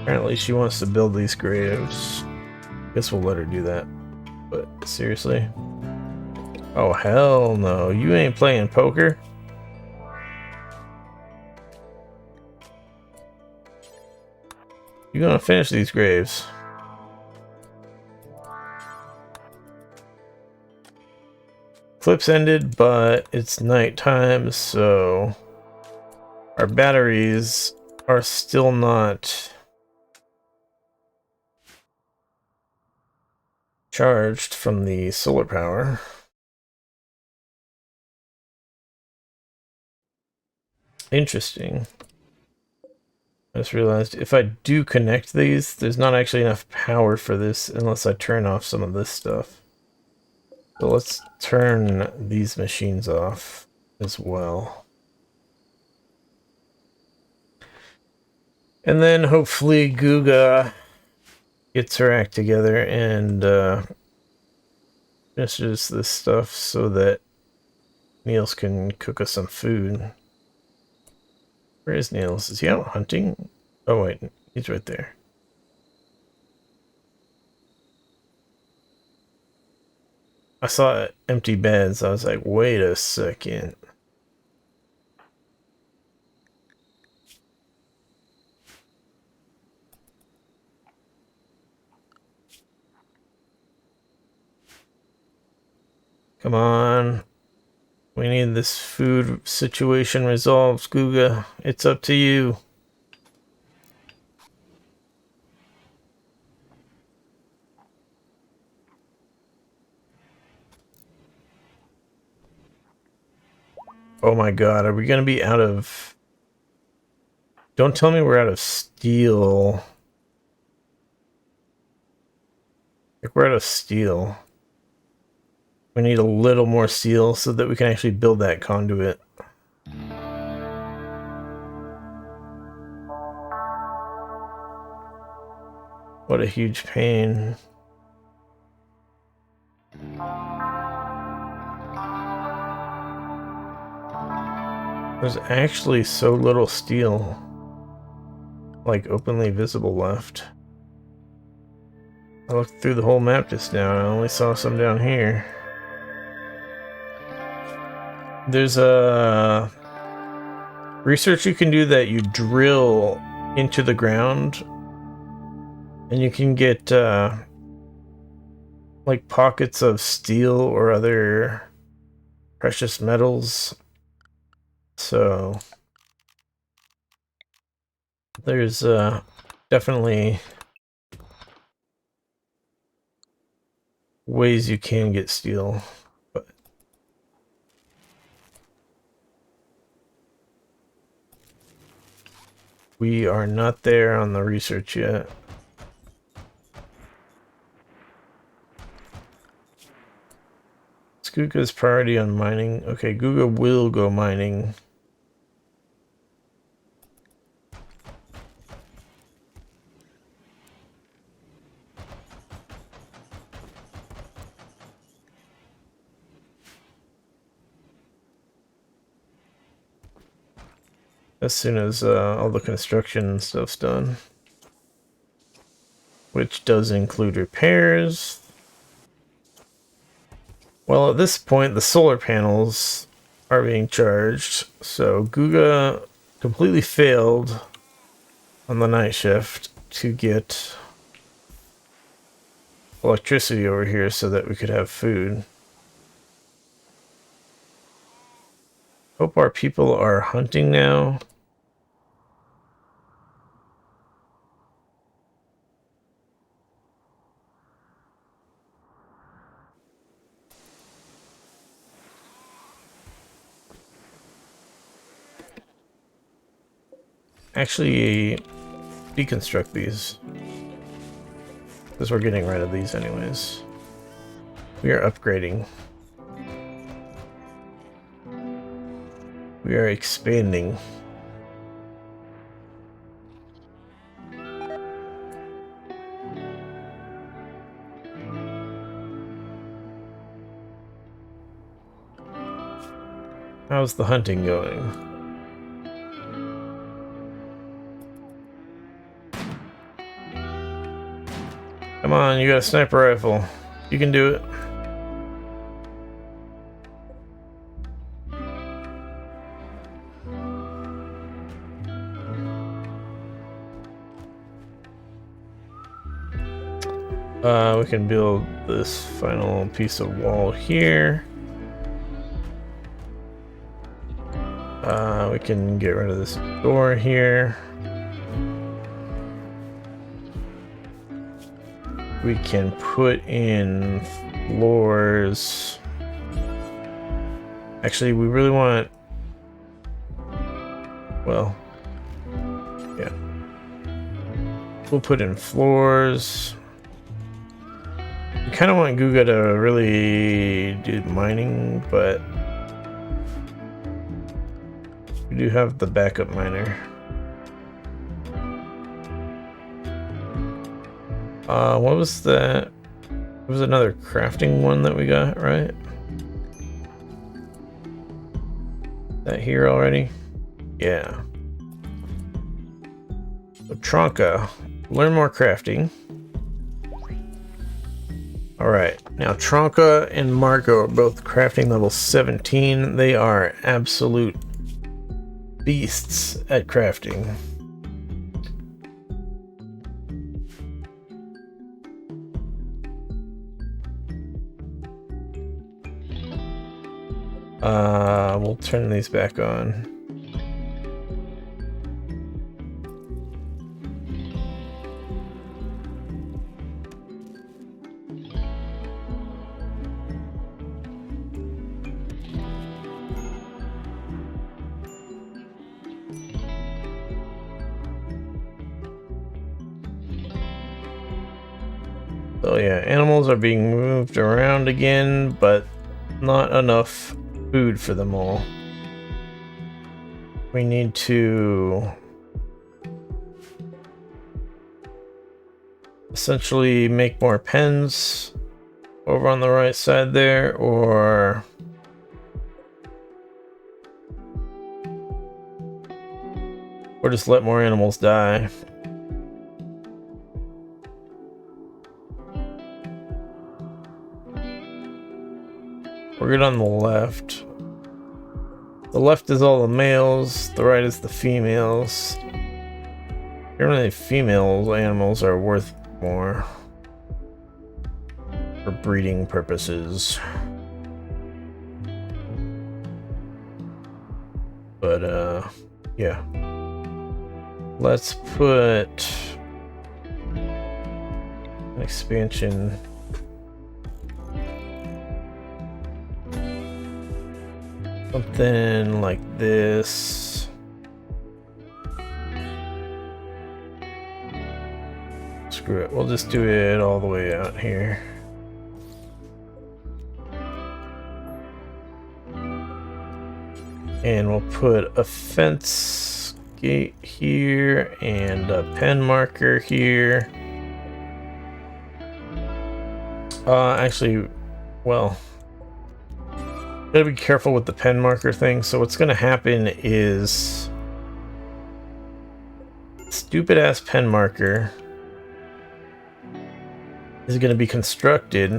Apparently she wants to build these graves. Guess we'll let her do that. But seriously? Oh hell no, you ain't playing poker? You're gonna finish these graves. Clips ended, but it's nighttime, so our batteries are still not charged from the solar power. Interesting. I just realized if I do connect these, there's not actually enough power for this unless I turn off some of this stuff. So let's turn these machines off as well. And then hopefully Guga gets her act together and finishes this stuff so that Niels can cook us some food. Where is Niels? Is he out hunting? Oh wait, he's right there. I saw empty beds. I was like, wait a second. Come on. We need this food situation resolved, Guga. It's up to you. Oh my god, are we gonna be out of... Don't tell me we're out of steel. Like we're out of steel. We need a little more steel so that we can actually build that conduit. What a huge pain. There's actually so little steel, like, openly visible left. I looked through the whole map just now and I only saw some down here. There's a research you can do that you drill into the ground and you can get like pockets of steel or other precious metals. So there's definitely ways you can get steel, but we are not there on the research yet. Is Guga's priority on mining? Okay, Guga will go mining. as soon as all the construction stuff's done, which does include repairs. Well, at this point, the solar panels are being charged, so Guga completely failed on the night shift to get electricity over here so that we could have food. Hope our people are hunting now. Actually, deconstruct these, because we're getting rid of these anyways. We are upgrading. We are expanding. How's the hunting going? Come on, you got a sniper rifle. You can do it. We can build this final piece of wall here. We can get rid of this door here. We can put in floors. Actually, we really want... Well, yeah. We'll put in floors. We kind of want Guga to really do mining, but we do have the backup miner. What was that? It was another crafting one that we got, right? That here already? Yeah. So Tronka, learn more crafting. Alright, now Tronka and Marco are both crafting level 17. They are absolute beasts at crafting. We'll turn these back on. So yeah, animals are being moved around again, but not enough food for them all. We need to essentially make more pens over on the right side there, or just let more animals die. We're good on the left. The left is all the males, the right is the females. Generally, female animals are worth more for breeding purposes. But, yeah. Let's put an expansion. Something like this. Screw it, we'll just do it all the way out here. And we'll put a fence gate here and a pen marker here. Actually, well, gotta be careful with the pen marker thing. So what's gonna happen is stupid ass pen marker is going to be constructed,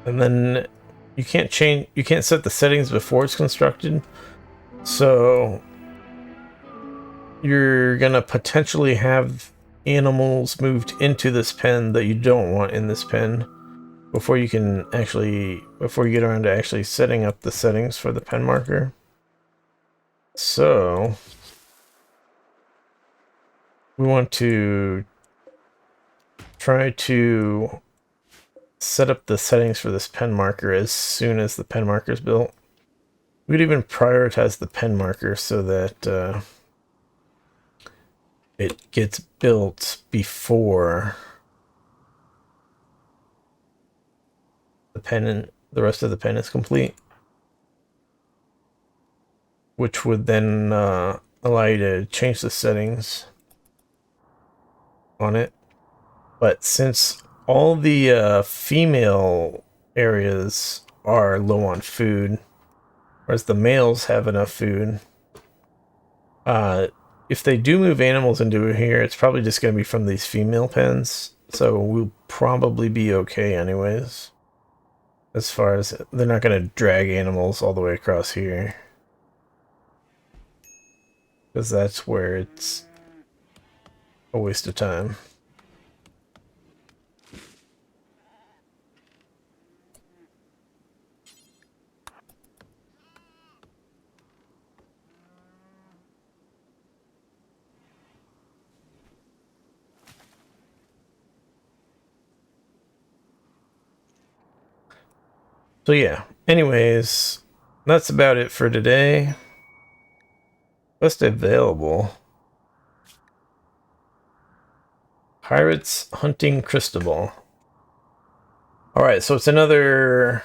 and then you can't set the settings before it's constructed, so you're going to potentially have animals moved into this pen that you don't want in this pen before you get around to actually setting up the settings for the pen marker. So we want to try to set up the settings for this pen marker as soon as the pen marker is built. We could even prioritize the pen marker so that it gets built before the pen and the rest of the pen is complete, which would then allow you to change the settings on it. But since all the female areas are low on food, whereas the males have enough food, if they do move animals into here, it's probably just going to be from these female pens, so we'll probably be okay anyways. As far as they're not going to drag animals all the way across here, because that's where it's a waste of time. So yeah, anyways, that's about it for today. Quest available. Pirates hunting cristobal. Alright, so it's another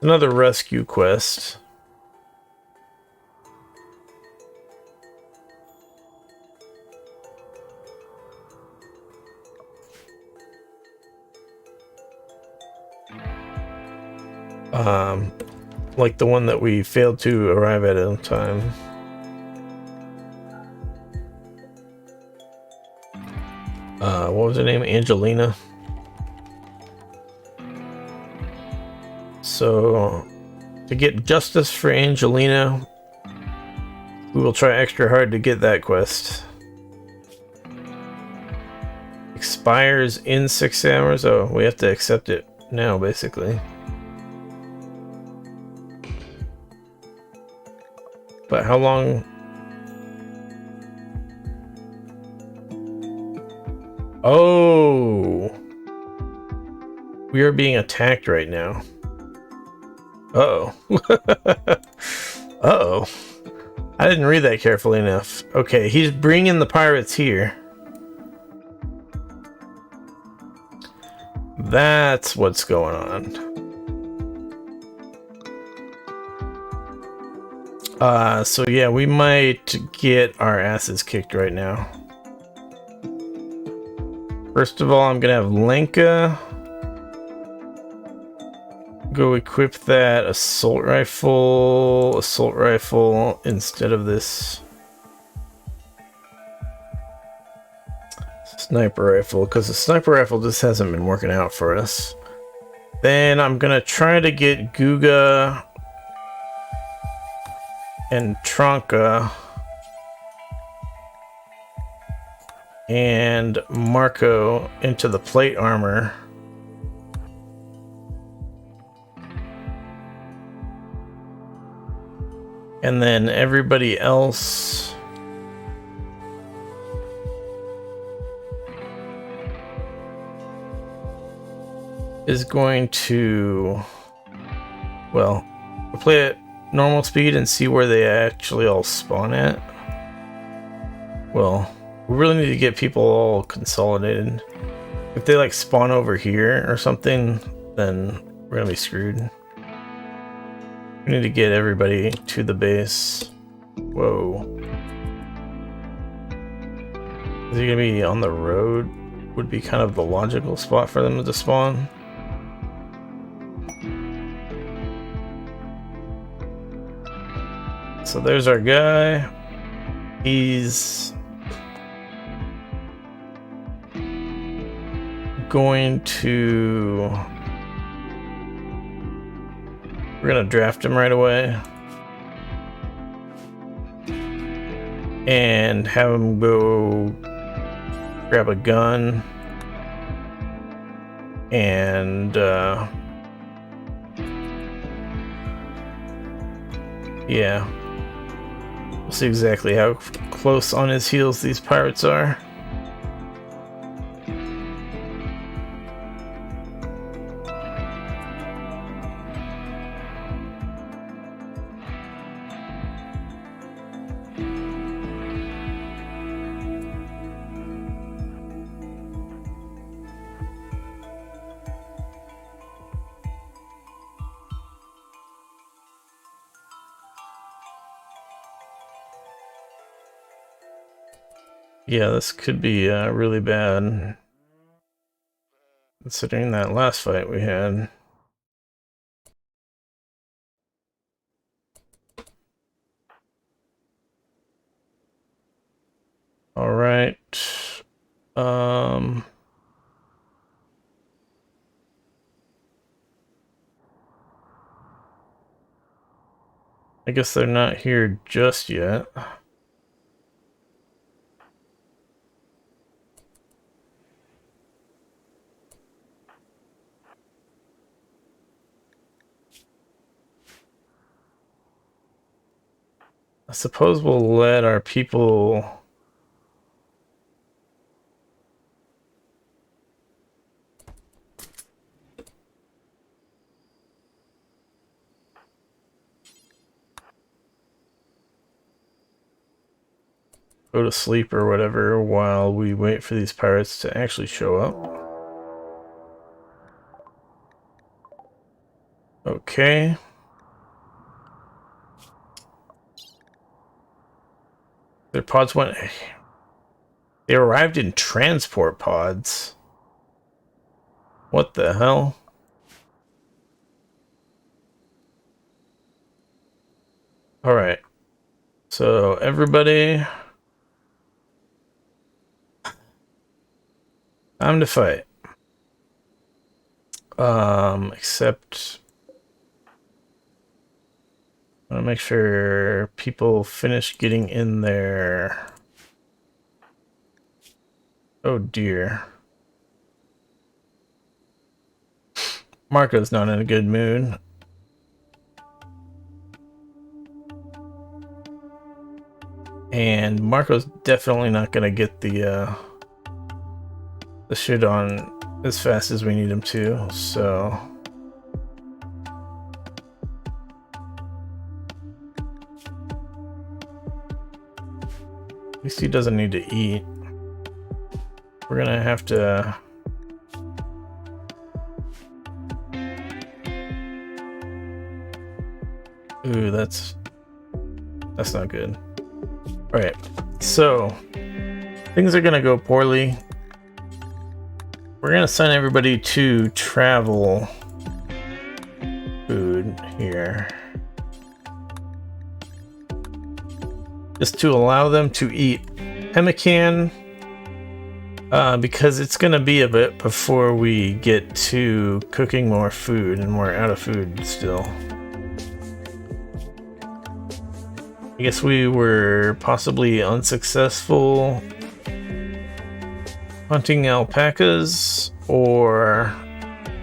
rescue quest. Like the one that we failed to arrive at on time. What was her name? Angelina. So, to get justice for Angelina, we will try extra hard to get that quest. Expires in 6 hours. Oh, we have to accept it now, basically. But how long? Oh! We are being attacked right now. Uh-oh. Uh-oh. I didn't read that carefully enough. Okay, he's bringing the pirates here. That's what's going on. So yeah, we might get our asses kicked right now. First of all, I'm gonna have Lenka go equip that assault rifle instead of this sniper rifle, because the sniper rifle just hasn't been working out for us. Then I'm gonna try to get Guga and Tronka and Marco into the plate armor. And then everybody else is going to, well, we'll play at normal speed and see where they actually all spawn at. Well, we really need to get people all consolidated. If they like spawn over here or something, then we're gonna be screwed. We need to get everybody to the base. Whoa. Is he gonna be on the road? Would be kind of the logical spot for them to spawn. So there's our guy. He's going to... We're gonna draft him right away. And have him go grab a gun. And yeah. We'll see exactly how close on his heels these pirates are. Yeah, this could be really bad, considering that last fight we had. All right. I guess they're not here just yet. I suppose we'll let our people... go to sleep or whatever while we wait for these pirates to actually show up. Okay. Their pods went... They arrived in transport pods. What the hell? Alright. So, everybody... time to fight. Except... I want to make sure people finish getting in there. Oh dear. Marco's not in a good mood. And Marco's definitely not gonna get the shit on as fast as we need him to, so... At least he doesn't need to eat. We're gonna have to... Ooh, that's not good. Alright, so things are gonna go poorly. We're gonna send everybody to travel food here. Just to allow them to eat pemmican, because it's gonna be a bit before we get to cooking more food, and we're out of food still. I guess we were possibly unsuccessful hunting alpacas, or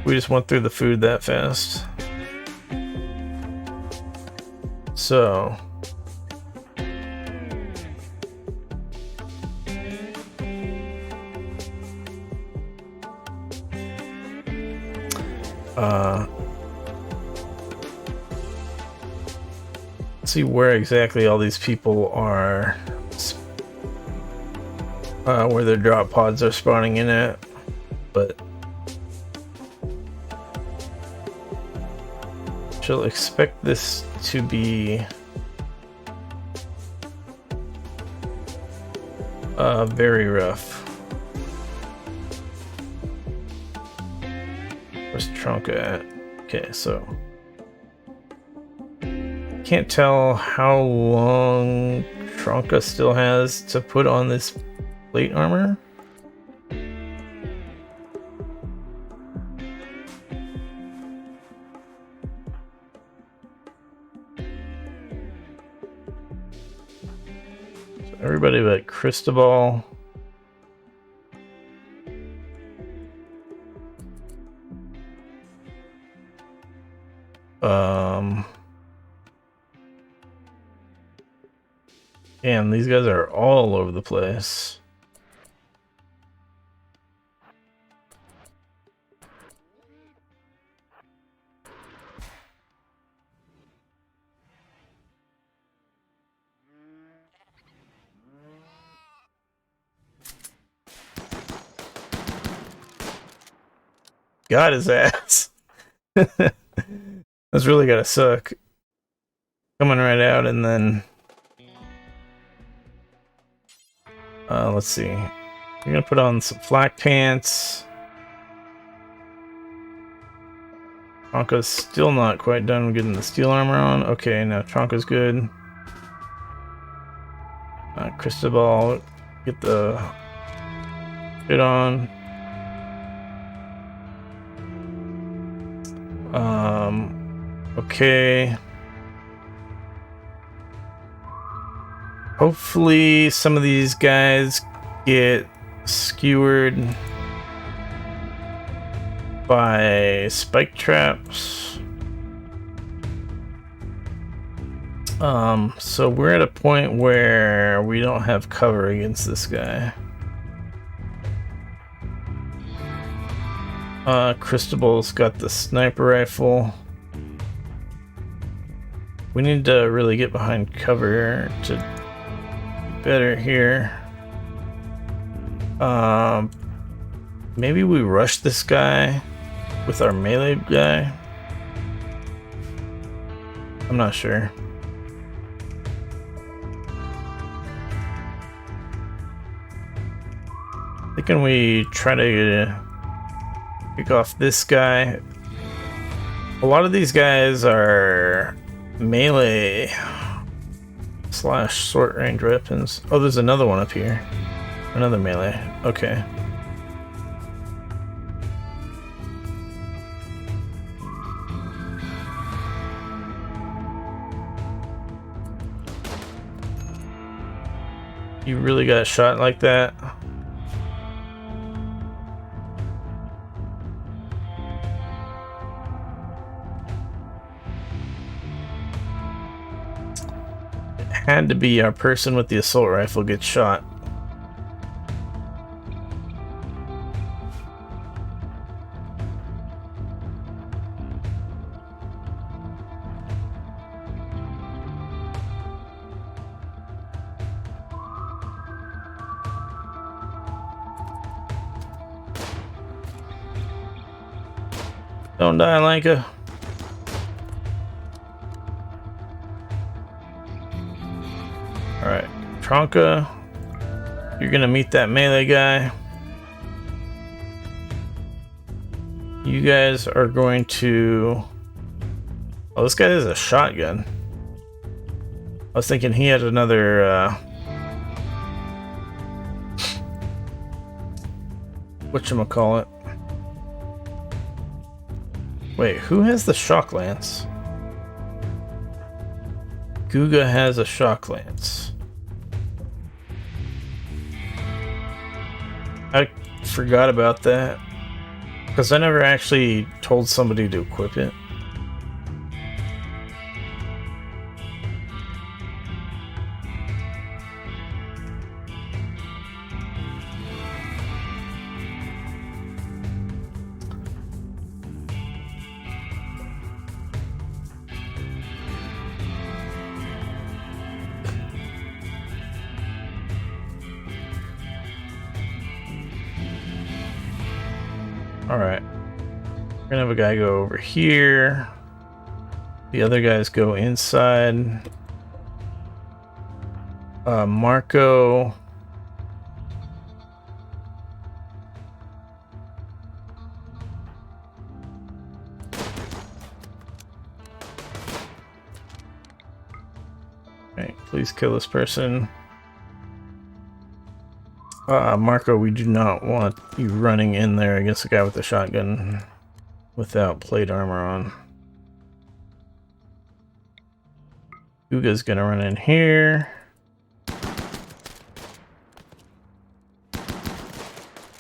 we just went through the food that fast. So let's see where exactly all these people are, where their drop pods are spawning in at, but she'll expect this to be very rough. Where's Trunka at? Okay, so can't tell how long Tronka still has to put on this plate armor. So everybody but Cristobal. Damn, these guys are all over the place. Got his ass. That's really gotta suck. Coming right out and then... let's see. We're gonna put on some flak pants. Tronka's still not quite done getting the steel armor on. Okay, now Tronka's good. Cristobal, get the fit on. Okay. Hopefully some of these guys get skewered by spike traps. So we're at a point where we don't have cover against this guy. Cristobal's got the sniper rifle. We need to really get behind cover to be better here. Maybe we rush this guy with our melee guy. I'm not sure. Thinking we try to pick off this guy. A lot of these guys are melee / short range weapons. Oh, there's another one up here. Another melee. Okay. You really got shot like that? Had to be our person with the assault rifle gets shot. Don't die, Lanka. Alright, Tronka, you're gonna meet that melee guy. You guys are going to... Oh, this guy has a shotgun. I was thinking he had another, whatchamacallit. Wait, who has the shock lance? Guga has a shock lance. I forgot about that because I never actually told somebody to equip it. Alright. We're gonna have a guy go over here. The other guys go inside. Marco. Right, please kill this person. Marco, we do not want you running in there against a guy with a shotgun without plate armor on. Uga's gonna run in here.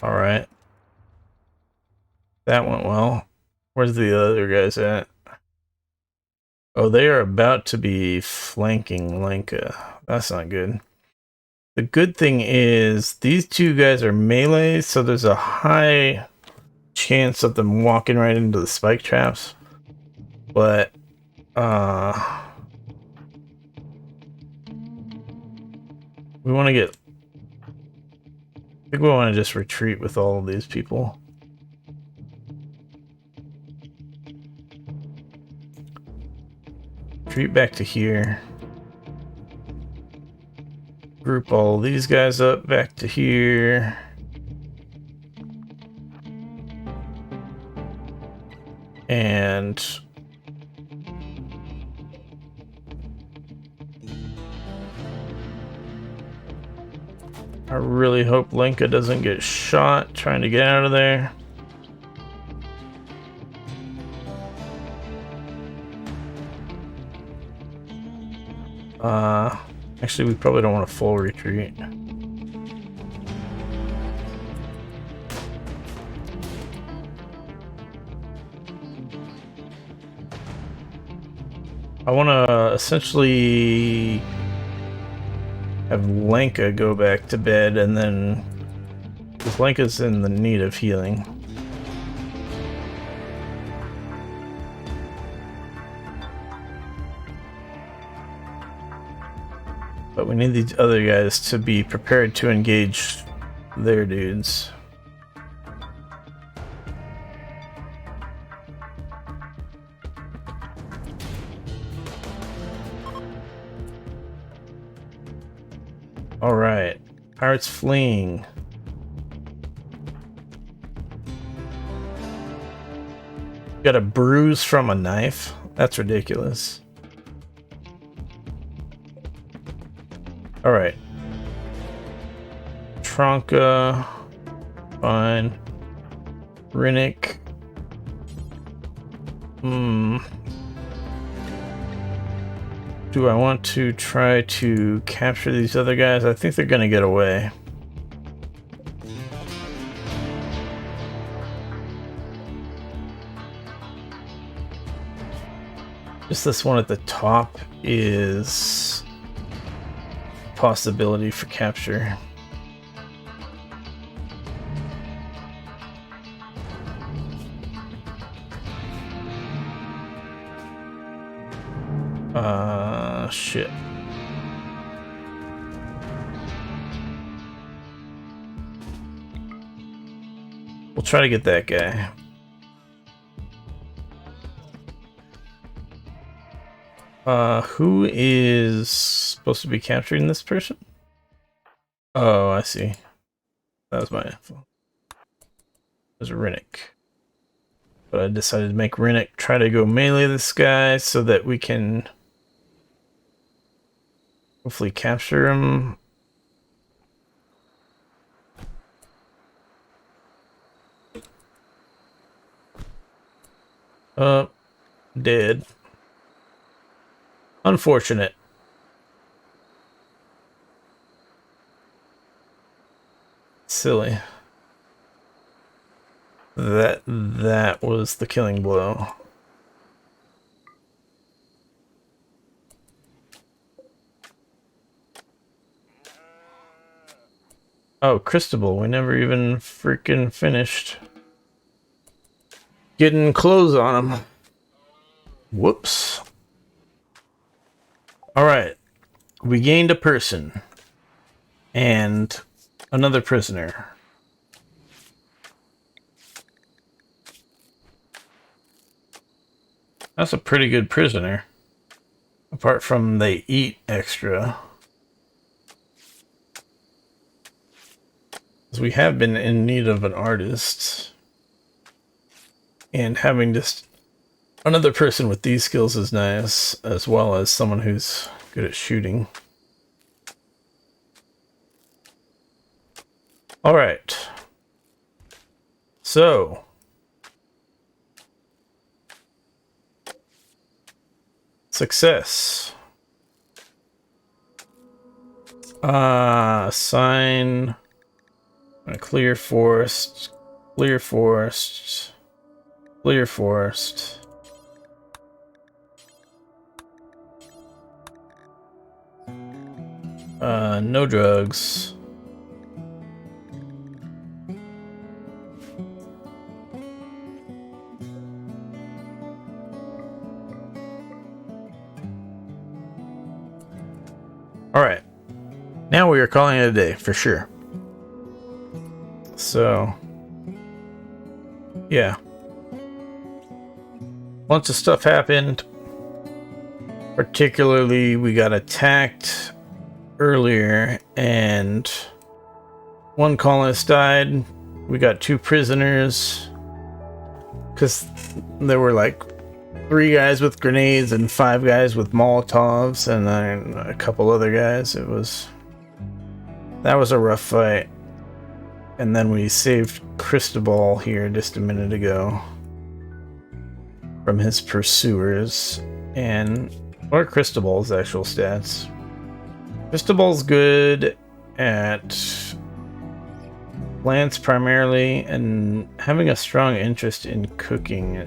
Alright. That went well. Where's the other guys at? Oh, they are about to be flanking Lenka. That's not good. The good thing is these two guys are melee, so there's a high chance of them walking right into the spike traps. But, we want to get... I think we want to just retreat with all of these people. Retreat back to here. Group all these guys up back to here. And... I really hope Lenka doesn't get shot trying to get out of there. Actually, we probably don't want a full retreat. I want to essentially have Lenka go back to bed, and then because Lenka's in the need of healing. But we need these other guys to be prepared to engage their dudes. Alright, pirates fleeing. Got a bruise from a knife? That's ridiculous. Alright. Tronka. Fine. Rinnick. Do I want to try to capture these other guys? I think they're gonna get away. Just this one at the top is a possibility for capture. Shit. We'll try to get that guy. Who is supposed to be capturing this person? Oh, I see. That was my info. There's a Rinnick. But I decided to make Rinnick try to go melee this guy so that we can hopefully capture him. Dead. Unfortunate. Silly. That was the killing blow. Oh, cristobal. We never even freaking finished getting clothes on him. Whoops. Alright. We gained a person. And another prisoner. That's a pretty good prisoner. Apart from they eat extra. We have been in need of an artist. And having just another person with these skills is nice, as well as someone who's good at shooting. All right. So success. Assign a clear forest, clear forest, clear forest. No drugs. All right. Now we are calling it a day for sure. So, yeah. Bunch of stuff happened. Particularly, we got attacked earlier and one colonist died. We got 2 prisoners because there were like 3 guys with grenades and 5 guys with Molotovs and then a couple other guys. That was a rough fight. And then we saved Cristobal here just a minute ago from his pursuers. And what are Cristobal's actual stats? Cristobal's good at plants primarily and having a strong interest in cooking.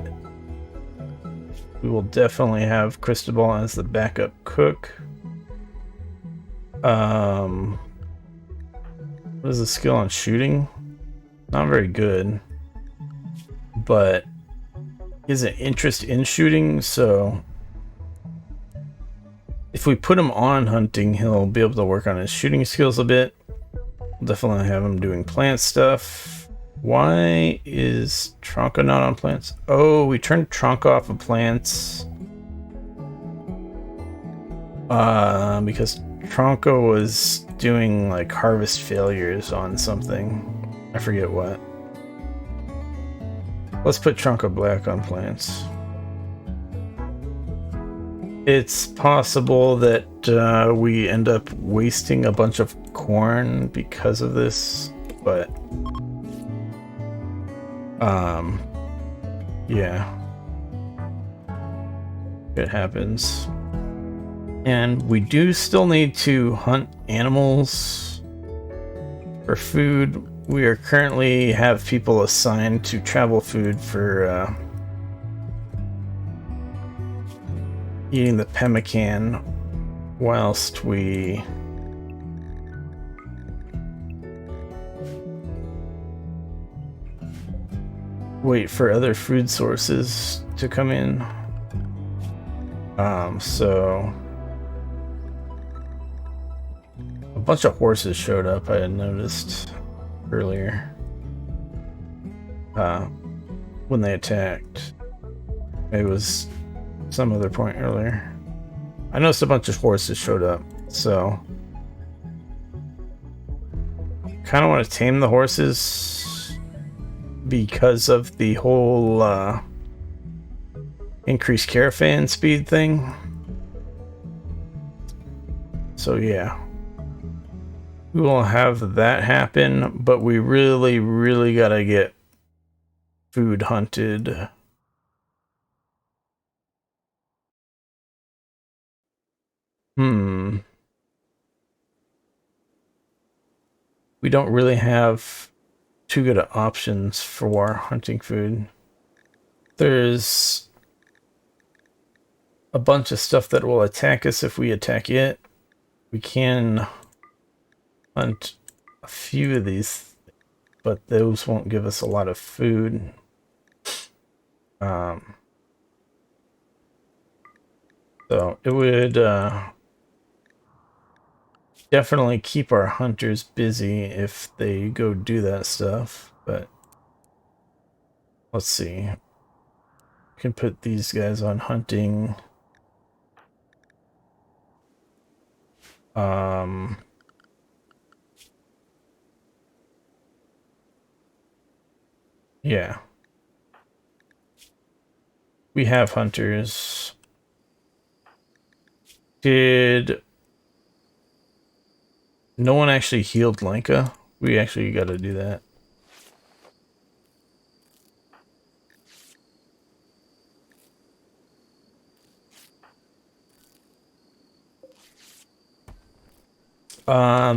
We will definitely have Cristobal as the backup cook. What is the skill on shooting? Not very good, but he has an interest in shooting, so if we put him on hunting, he'll be able to work on his shooting skills a bit. We'll definitely have him doing plant stuff. Why is Tronco not on plants? Oh, we turned Tronco off of plants. Because Tronco was doing like harvest failures on something. I forget what. Let's put Tronco Black on plants. It's possible that we end up wasting a bunch of corn because of this, but yeah, it happens. And we do still need to hunt animals for food. We are currently have people assigned to travel food for eating the pemmican whilst we wait for other food sources to come in. So a bunch of horses showed up, I had noticed earlier when they attacked. It was some other point earlier. I noticed a bunch of horses showed up, so kind of want to tame the horses because of the whole increased caravan speed thing. So yeah, we will have that happen, but we really gotta get food hunted. We don't really have too good options for hunting food. There's a bunch of stuff that will attack us if we attack it. We can hunt a few of these, but those won't give us a lot of food. So it would definitely keep our hunters busy if they go do that stuff, but let's see. We can put these guys on hunting. Yeah. We have hunters. Did no one actually healed Lenka? We actually got to do that.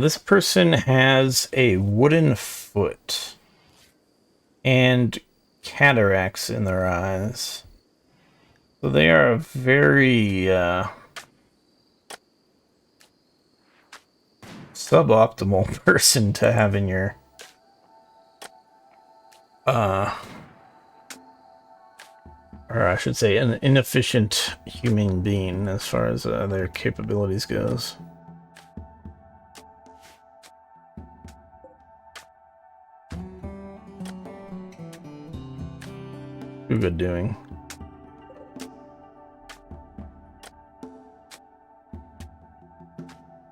This person has a wooden foot and cataracts in their eyes. So they are a very suboptimal person to have in your or I should say an inefficient human being as far as their capabilities goes. Too good doing.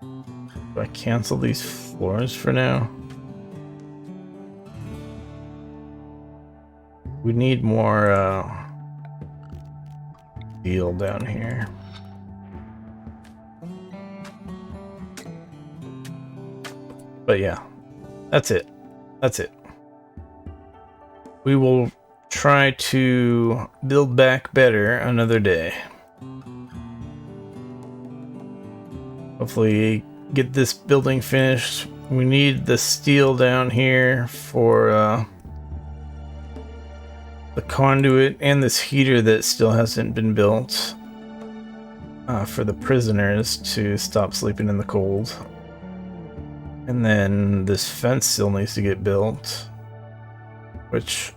Do I cancel these floors for now? We need more steel down here. But yeah, that's it. That's it. We will try to build back better another day. Hopefully get this building finished. We need the steel down here for the conduit and this heater that still hasn't been built for the prisoners to stop sleeping in the cold. And then this fence still needs to get built, which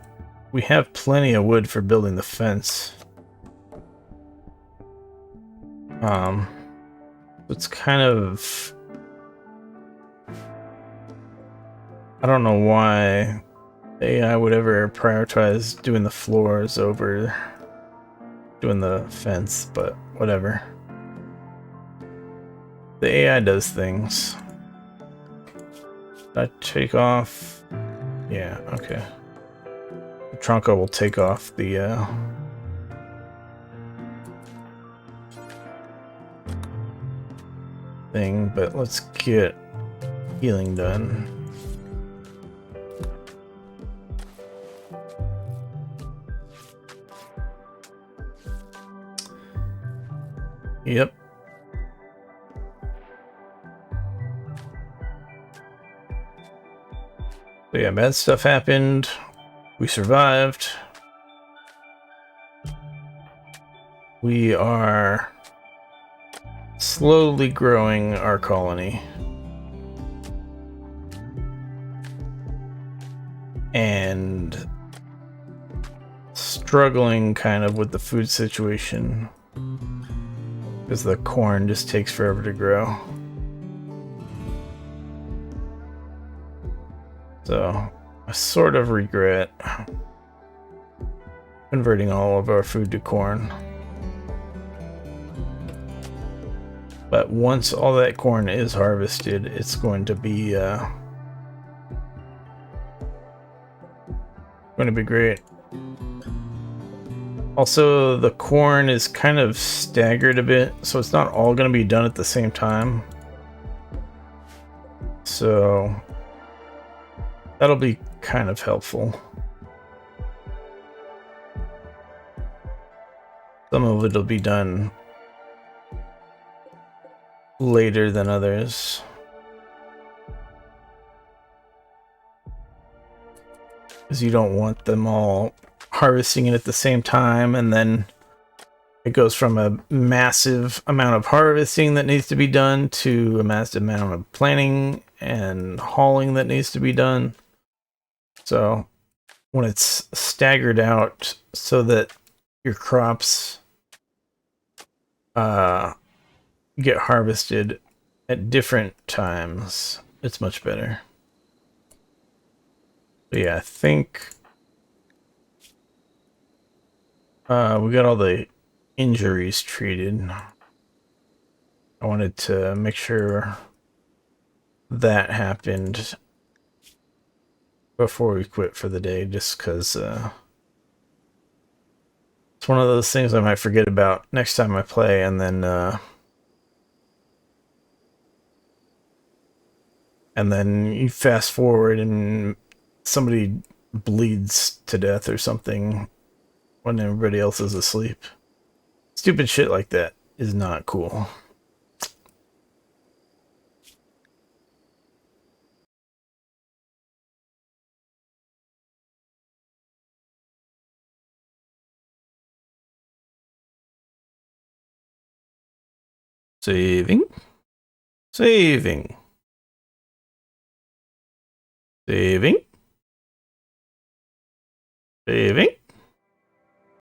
we have plenty of wood for building the fence. It's kind of, I don't know why AI would ever prioritize doing the floors over doing the fence, but whatever. The AI does things. Did I take off? Yeah, okay. The Tronco will take off the thing, but let's get healing done. Yep. So yeah, bad stuff happened. We survived. We are slowly growing our colony. And struggling kind of with the food situation. Because the corn just takes forever to grow. So, I sort of regret converting all of our food to corn. But once all that corn is harvested, it's going to be great. Also, the corn is kind of staggered a bit, so it's not all going to be done at the same time. So that'll be kind of helpful. Some of it'll be done later than others. Because you don't want them all harvesting it at the same time, and then it goes from a massive amount of harvesting that needs to be done to a massive amount of planting and hauling that needs to be done. So when it's staggered out so that your crops get harvested at different times, it's much better. But yeah, I think we got all the injuries treated. I wanted to make sure that happened before we quit for the day, just because it's one of those things I might forget about next time I play, and then and then you fast forward and somebody bleeds to death or something when everybody else is asleep. Stupid shit like that is not cool. Saving. Saving. Saving. Saving.